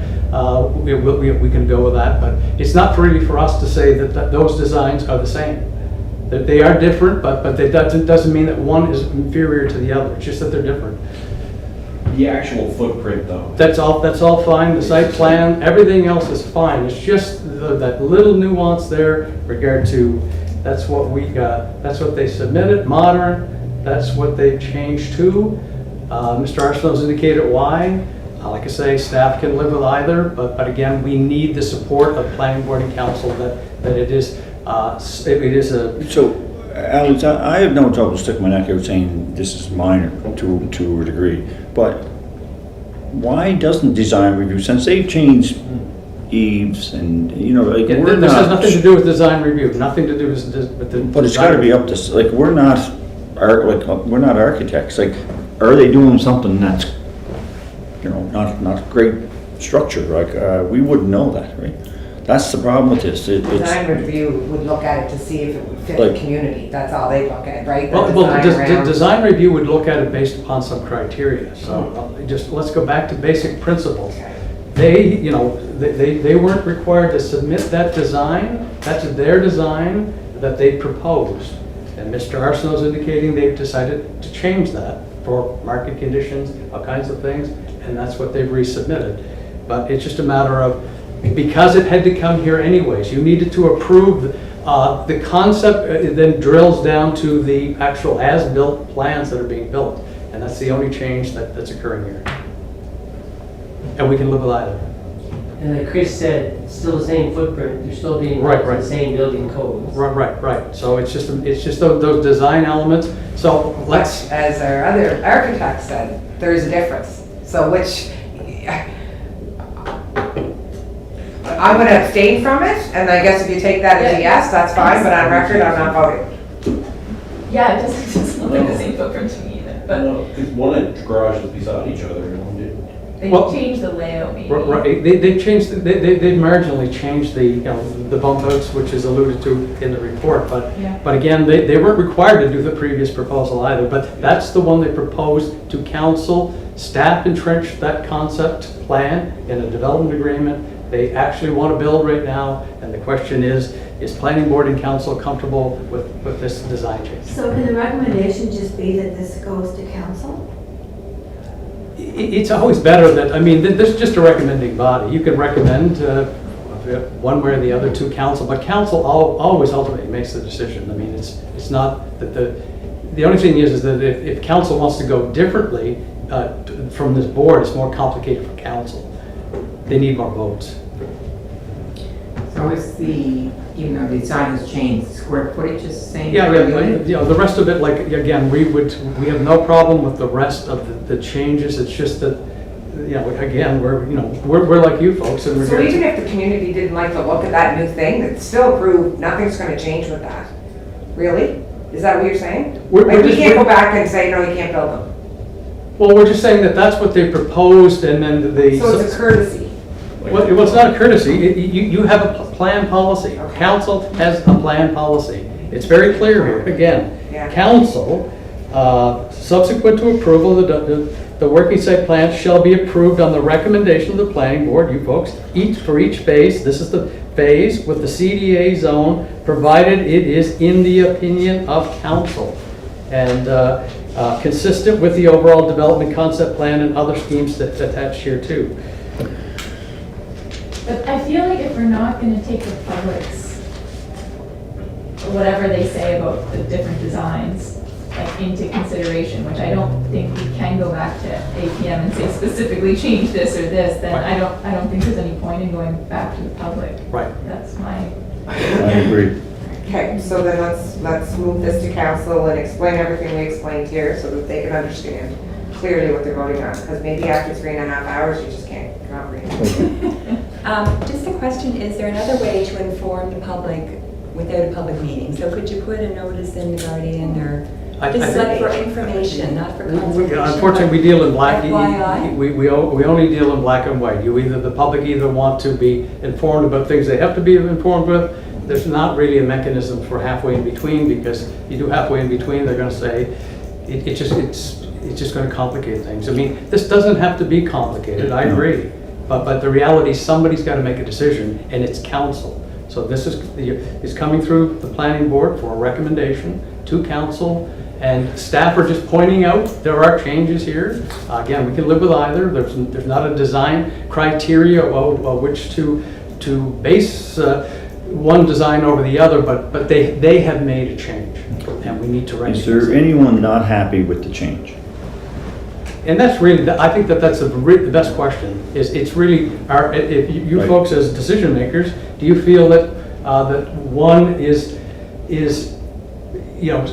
we can go with that. But it's not really for us to say that those designs are the same. That they are different, but that doesn't mean that one is inferior to the other. It's just that they're different. The actual footprint, though. That's all fine. The site plan, everything else is fine. It's just that little nuance there in regard to, that's what we got. That's what they submitted, modern. That's what they've changed to. Mr. Arsenault's indicated why. Like I say, staff can live with either, but again, we need the support of planning board and council that it is a. So, Alex, I have no trouble sticking my neck out saying this is minor to a degree, but why doesn't design review, since they've changed eaves and, like, we're this not. has nothing to do with design review, nothing to do with the. But it's gotta be up to, like, we're not architects, like, are they doing something that's, not great structure, like, we wouldn't know that, right? That's the problem with this. Design review would look at it to see if it would fit the community. That's all they look at, right? Design review would look at it based upon some criteria. So just let's go back to basic principles. They weren't required to submit that design. That's their design that they proposed. And Mr. Arsenault's indicating they've decided to change that for market conditions, all kinds of things, and that's what they've resubmitted. But it's just a matter of, because it had to come here anyways, you needed to approve the concept, then drills down to the actual as-built plans that are being built. And that's the only change that's occurring here. And we can live with either. And like Chris said, it's still the same footprint, they're still being built in the same building codes. Right. So it's just those design elements. So let's. As our other architect said, there is a difference. So which, I'm going to abstain from it, and I guess if you take that as a yes, that's fine, but on record, I'm not voting. Yeah, it doesn't look like the same footprint to me either, but Because one garage is beside each other, they changed the layout maybe. Right, they've changed, they've marginally changed the bump outs, which is alluded to in the report, but again, they weren't required to do the previous proposal either, but that's the one they proposed to council. Staff entrenched that concept plan in a development agreement. They actually want to build right now, and the question is planning board and council comfortable with this design change? So can the recommendation just be that this goes to council? It's always better that, this is just a recommending body. You can recommend one way or the other to council, but council always ultimately makes the decision. It's not that the only thing is that if council wants to go differently from this board, it's more complicated for council. They need more votes. So is the design has changed, square footage is the same? Yeah, the rest of it, like, again, we have no problem with the rest of the changes. It's just that, again, we're like you folks. And So even if the community didn't like the look of that new thing, it's still approved, nothing's going to change with that. Really? Is that what you're saying? We can't go back and say, no, you can't build them. Well, we're just saying that that's what they proposed, and then they. So it's a courtesy. Well, it's not a courtesy. You have a plan policy. Council has a plan policy. It's very clear here. Again, council, subsequent to approval, the working site plan shall be approved on the recommendation of the planning board, you folks, for each phase. This is the phase with the CDA zone, provided it is in the opinion of council. And consistent with the overall development concept plan and other schemes that attach here too. But I feel like if we're not going to take the public's whatever they say about the different designs, like into consideration, which I don't think we can go back to APM and say specifically change this or this, then I don't think there's any point in going back to the public. Right. That's my. I agree. Okay, so then let's move this to council and explain everything we explained here so that they can understand clearly what they're voting on, because maybe after 3.5 hours, you just can't comprehend. Just a question, is there another way to inform the public without a public meeting? So could you put a notice in the Guardian or just like for information, not for consultation? Unfortunately, we deal in black, FYI? we only deal in black and white. The public either want to be informed about things they have to be informed with. There's not really a mechanism for halfway in between, because you do halfway in between, they're gonna say, it's just gonna complicate things. I mean, this doesn't have to be complicated, I agree. But the reality is somebody's gotta make a decision, and it's council. So this is coming through the planning board for a recommendation to council, and staff are just pointing out there are changes here. Again, we can live with either. There's not a design criteria of which to base one design over the other, but they have made a change, and we need to recognize Is there anyone not happy with the change? And that's really, I think that's the best question. It's really, if you Right. folks as decision makers, do you feel that that one is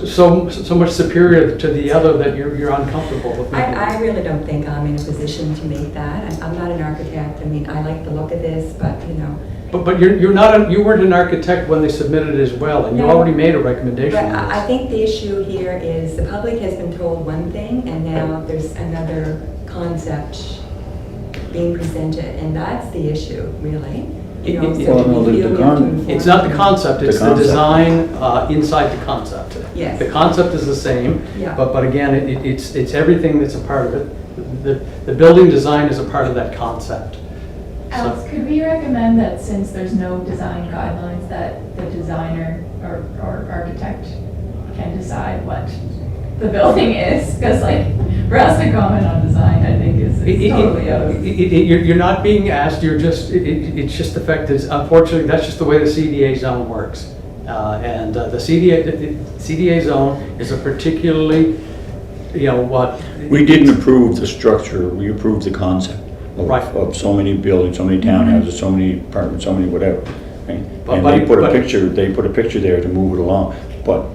so much superior to the other that you're uncomfortable with? I really don't think I'm in a position to make that. I'm not an architect. I mean, I like the look of this, but But you weren't an architect when they submitted it as well, and you No. already made a recommendation But on this. I think the issue here is the public has been told one thing, and now there's another concept being presented, and that's the issue, really. You know, so Well, no, we feel we have to inform It's not the people. concept, it's the design inside the concept. Yes. The concept is the same, Yeah. but again, it's everything that's a part of it. The building design is a part of that concept. Alex, could we recommend that since there's no design guidelines, that the designer or architect can decide what the building is? Because like, for us to comment on design, I think is totally out of. You're not being asked, it's just the fact that, unfortunately, that's just the way the CDA zone works. And the CDA zone is a particularly, We didn't approve the structure, we approved the concept of so many buildings, so many townhouses, so many apartments, so many whatever. Right? And they put a picture there to move it along, but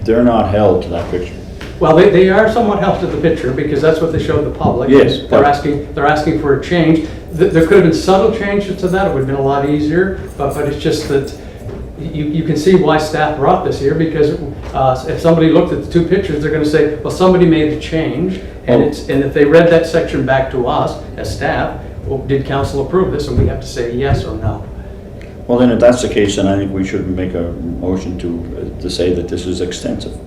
they're not held to that picture. Well, they are somewhat held to the picture, because that's what they showed the public. Yes, They're asking for a change. There could have been subtle changes to that, it would have been a lot easier, but it's just that you can see why staff brought this here, because if somebody looked at the two pictures, they're gonna say, well, somebody made a change, and if they read that section back to us as staff, well, did council approve this? And we have to say yes or no. Well, then if that's the case, then I think we should make a motion to say that this is extensive,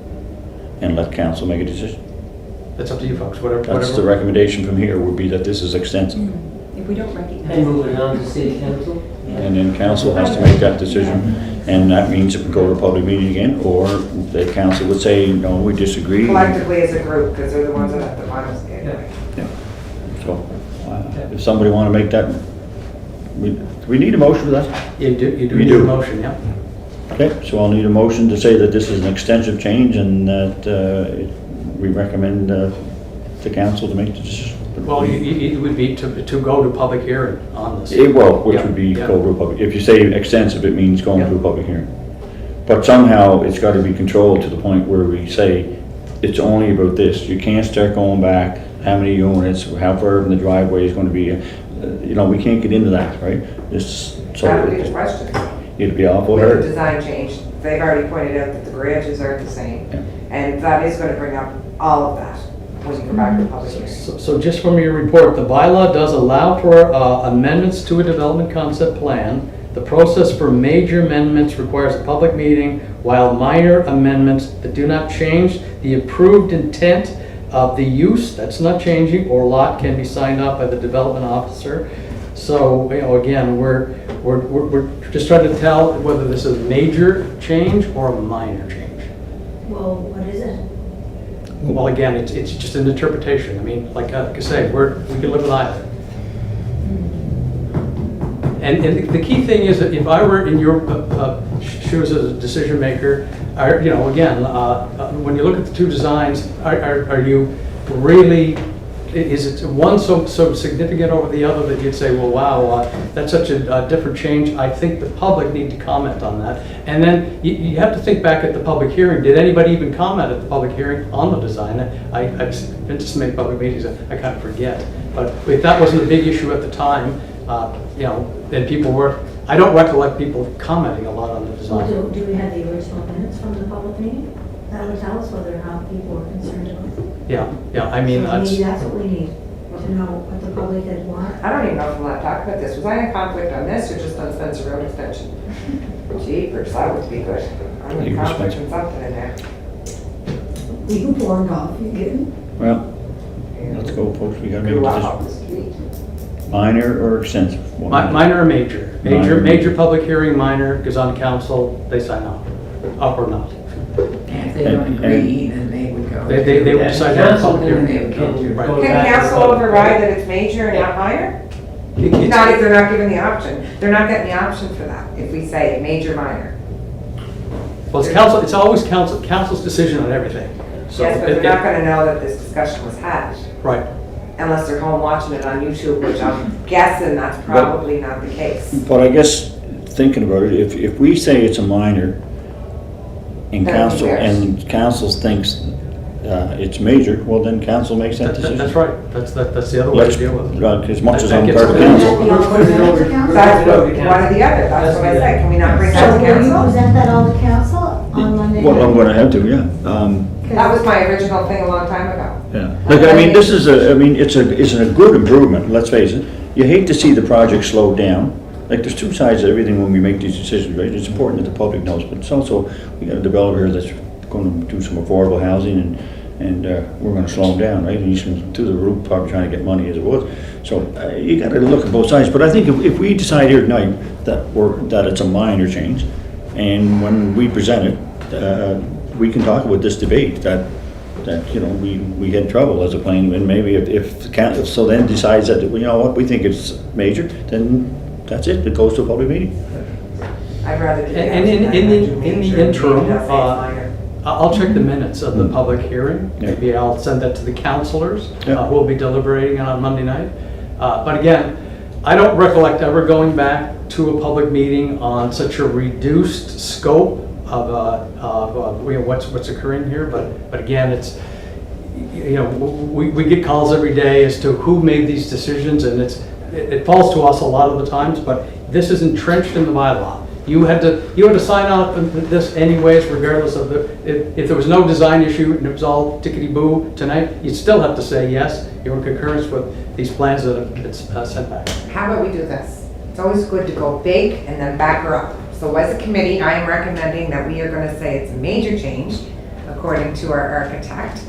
and let council make a decision. That's up to you folks, whatever. That's the recommendation from here, would be that this is extensive. If we don't recognize. And moving on to city council? And then council has to make that decision, and that means it would go to a public meeting again, or the council would say, no, we disagree. Collectively as a group, because they're the ones that have the final say. Yeah. So, if somebody want to make that, do we need a motion for that? You do We need do. a motion, yeah. Okay, so I'll need a motion to say that this is an extensive change, and that we recommend the council to make the decision. Well, it would be to go to public hearing on this. Which would be go to a public, if you say extensive, it means going to a public hearing. But somehow, it's got to be controlled to the point where we say, it's only about this. You can't start going back, how many units, how far the driveway is going to be. We can't get into that, right? That would be the question. It'd be awful With the hard. design change, they've already pointed out that the garages aren't the same. And that is going to bring up all of that when you go back to the public hearing. So just from your report, the bylaw does allow for amendments to a development concept plan. The process for major amendments requires a public meeting, while minor amendments that do not change the approved intent of the use, that's not changing, or lot can be signed off by the development officer. So, again, we're just trying to tell whether this is a major change or a minor change. Well, what is it? Well, again, it's just an interpretation. I mean, like I say, we can live with either. And the key thing is that if I were in your shoes as a decision maker, again, when you look at the two designs, are you really, is it one so significant over the other that you'd say, well, wow, that's such a different change? I think the public need to comment on that. And then you have to think back at the public hearing. Did anybody even comment at the public hearing on the design? I've been to so many public meetings, I kind of forget. But if that wasn't a big issue at the time, then people were, I don't recollect people commenting a lot on the design. Do we have the original minutes from the public meeting? That would tell us whether or not people were concerned about it. Yeah, I mean, So maybe that's what we need, to know what the public had wanted. I don't even know if I'm allowed to talk about this. Was I in conflict on this or just on Spencer Road extension? Jeepers, that would be good. I'm in conflict with something in there. You poured off, you kidding? Well, let's go, folks, we gotta make a Grew up decision. off the street. Minor or extensive? minor or major? Minor. Major public hearing, minor, goes on council, they sign off, up or not. And if they don't agree, then they would go. They would decide on a public hearing. They would go to- Right. Can council override that it's major and not minor? Not if they're not given the option. They're not getting the option for that, if we say major, minor. Well, it's council, it's always council's decision on everything. So Yes, but they're not gonna know that this discussion was had. Right. Unless they're home watching it on YouTube, which I'm guessing that's probably not the case. But I guess, thinking about it, if we say it's a minor, and Then council, who cares? and council thinks it's major, well, then council makes that decision. That's right, that's the other way to deal with it. As much as That I'm gets part of it. council. That's one or the other, that's what I said, can we not bring that So to will you council? present that all to council on Monday? Well, I'm night? gonna have to, yeah. That was my original thing a long time ago. Yeah, like, I mean, this is it's a good improvement, let's face it. You hate to see the project slowed down. Like, there's two sides to everything when we make these decisions, right? It's important that the public knows, but it's also, we got a developer that's gonna do some affordable housing, and we're gonna slow him down, right? And he's through the roof, probably trying to get money as it was. So, you gotta look at both sides, but I think if we decide here tonight that it's a minor change, and when we present it, we can talk about this debate, that we had trouble as a planning, and maybe if the council so then decides that, we think it's major, then that's it goes to a public meeting. I'd rather do that. And in the interim, That's minor. I'll check the minutes of the public hearing. Yeah. Maybe I'll send that to the counselors Yeah. who will be deliberating on Monday night. But again, I don't recollect ever going back to a public meeting on such a reduced scope of what's occurring here. But again, it's, we get calls every day as to who made these decisions, and it falls to us a lot of the times, but this is entrenched in the bylaw. You had to sign off on this anyways, regardless of if there was no design issue and it was all tickety-boo tonight, you'd still have to say yes, you're in concurrence with these plans that have been sent back. How about we do this? It's always good to go big and then back her up. So as a committee, I am recommending that we are gonna say it's a major change, according to our architect.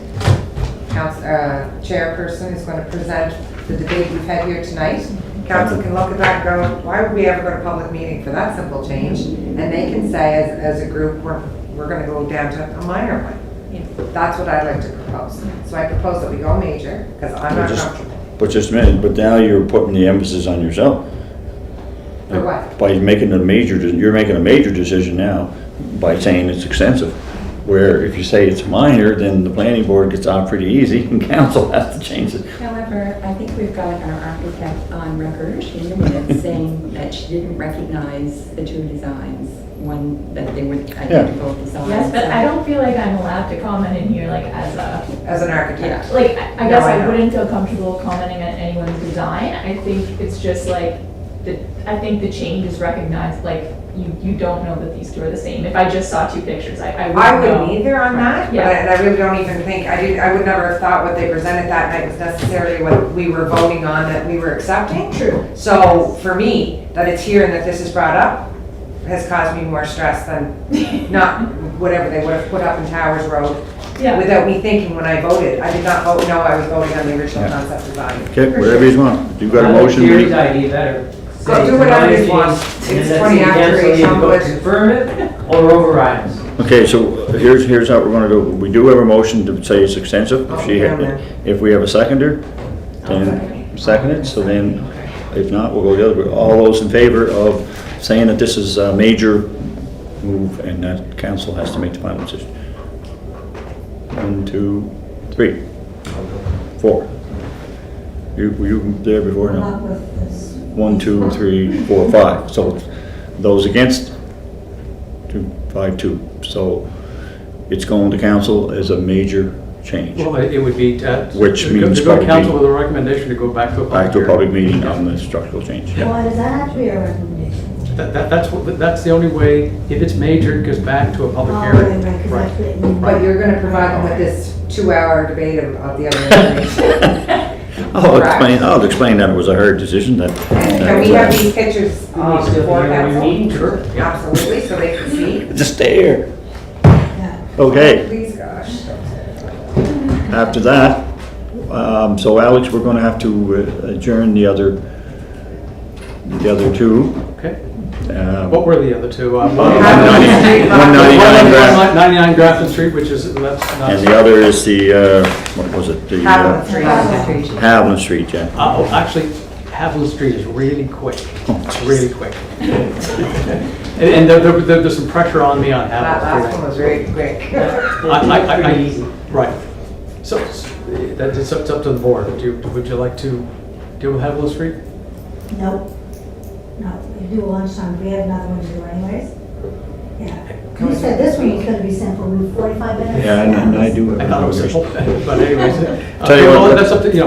Chairperson is gonna present the debate we've had here tonight. Council can look at that and go, why would we ever go to public meeting for that simple change? And they can say, as a group, we're gonna go down to a minor one. That's what I'd like to propose. So I propose that we go major, because I'm not comfortable. But just a minute, but now you're putting the emphasis on yourself. For what? By making you're making a major decision now by saying it's extensive. Where if you say it's minor, then the planning board gets off pretty easy and council has to change it. However, I think we've got our architect on record in the minutes saying that she didn't recognize the two designs, that they were identical designs. Yes, but I don't feel like I'm allowed to comment in here, like, as an architect. Like, I guess I I know. wouldn't feel comfortable commenting on anyone's design. I think it's just like, I think the change is recognized, like, you don't know that these two are the same. If I just saw two pictures, I wouldn't know. I wouldn't either on that, but Yeah. I really don't even think, I would never have thought what they presented that night was necessarily what we were voting on, that we were accepting. True. So for me, that it's here and that this is brought up has caused me more stress than not whatever they would have put up in Towers Road. Yeah. Without me thinking when I voted. I did not vote no, I was voting on the original concept design. Okay, whatever you want. You've got a motion. Gary's idea better. Go do whatever you want. It's 20 after 8, I'm good. Confirm it or override it. Okay, so here's how we're gonna do. We do have a motion to say it's extensive. If we have a seconder, then second it, so then If not, we'll go the other way. All those in favor of saying that this is a major move and that council has to make the final decision? 1, 2, 3, 4. Were you there before? No. Not with this. 1, 2, 3, 4, 5. So those against, 2, 5, 2. So it's going to council as a major change. Well, it would be, Which to means go to probably council with a recommendation to go back to a public back to a hearing. public meeting on the structural change. Why does that have to be a recommendation? That's the only way, if it's major, it goes back to a public Oh, hearing. right, 'cause Right. that's what it means. But you're gonna provide them with this 2-hour debate of the other information. I'll explain that it was a hard decision that. Can we have these pictures Can we still before hear your council? meeting? Sure. Absolutely, so they can see. Just stay here. Yeah. Okay, Please, gosh. after that, so Alex, we're gonna have to adjourn the other two. Okay. Um, What were the other two? 199 Grafton. 99 Grafton Street, which is, that's not. And the other is the, what was it? The Haveland Street. Haviland Street, yeah. Oh, actually, Haviland Street is really quick. It's really quick. And there's some pressure on me on That Haviland last Street. one was very quick. Pretty easy. Right. So, it's up to the board. Would you like to deal with Haviland Street? Nope. No, we do lunchtime, we have another one to do anyways. Yeah. You said this one was gonna be simple, we 45 minutes? Yeah, and I do. I thought it was simple, but anyways. Tell you what, That's up to, if you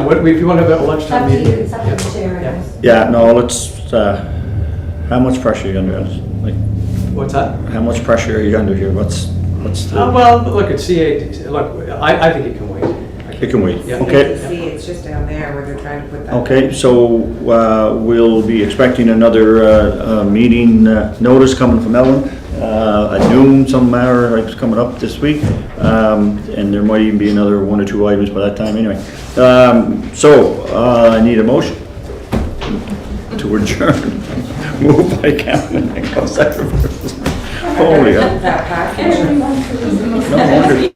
want to have a It's lunchtime up to you, meeting. it's up to the chair, I Yeah. guess. Yeah, no, let's, how much pressure are you under? Like, What's that? how much pressure are you under here? What's the? Well, look, at CA, look, I think it can wait. It can wait, Yeah. okay? See, it's just down there where they're trying to put that. Okay, so we'll be expecting another meeting notice coming from Ellen at noon, some hour it's coming up this week. And there might even be another 1 or 2 items by that time anyway. I need a motion to adjourn. Moved by Captain. Holy hell. That package. No wonder.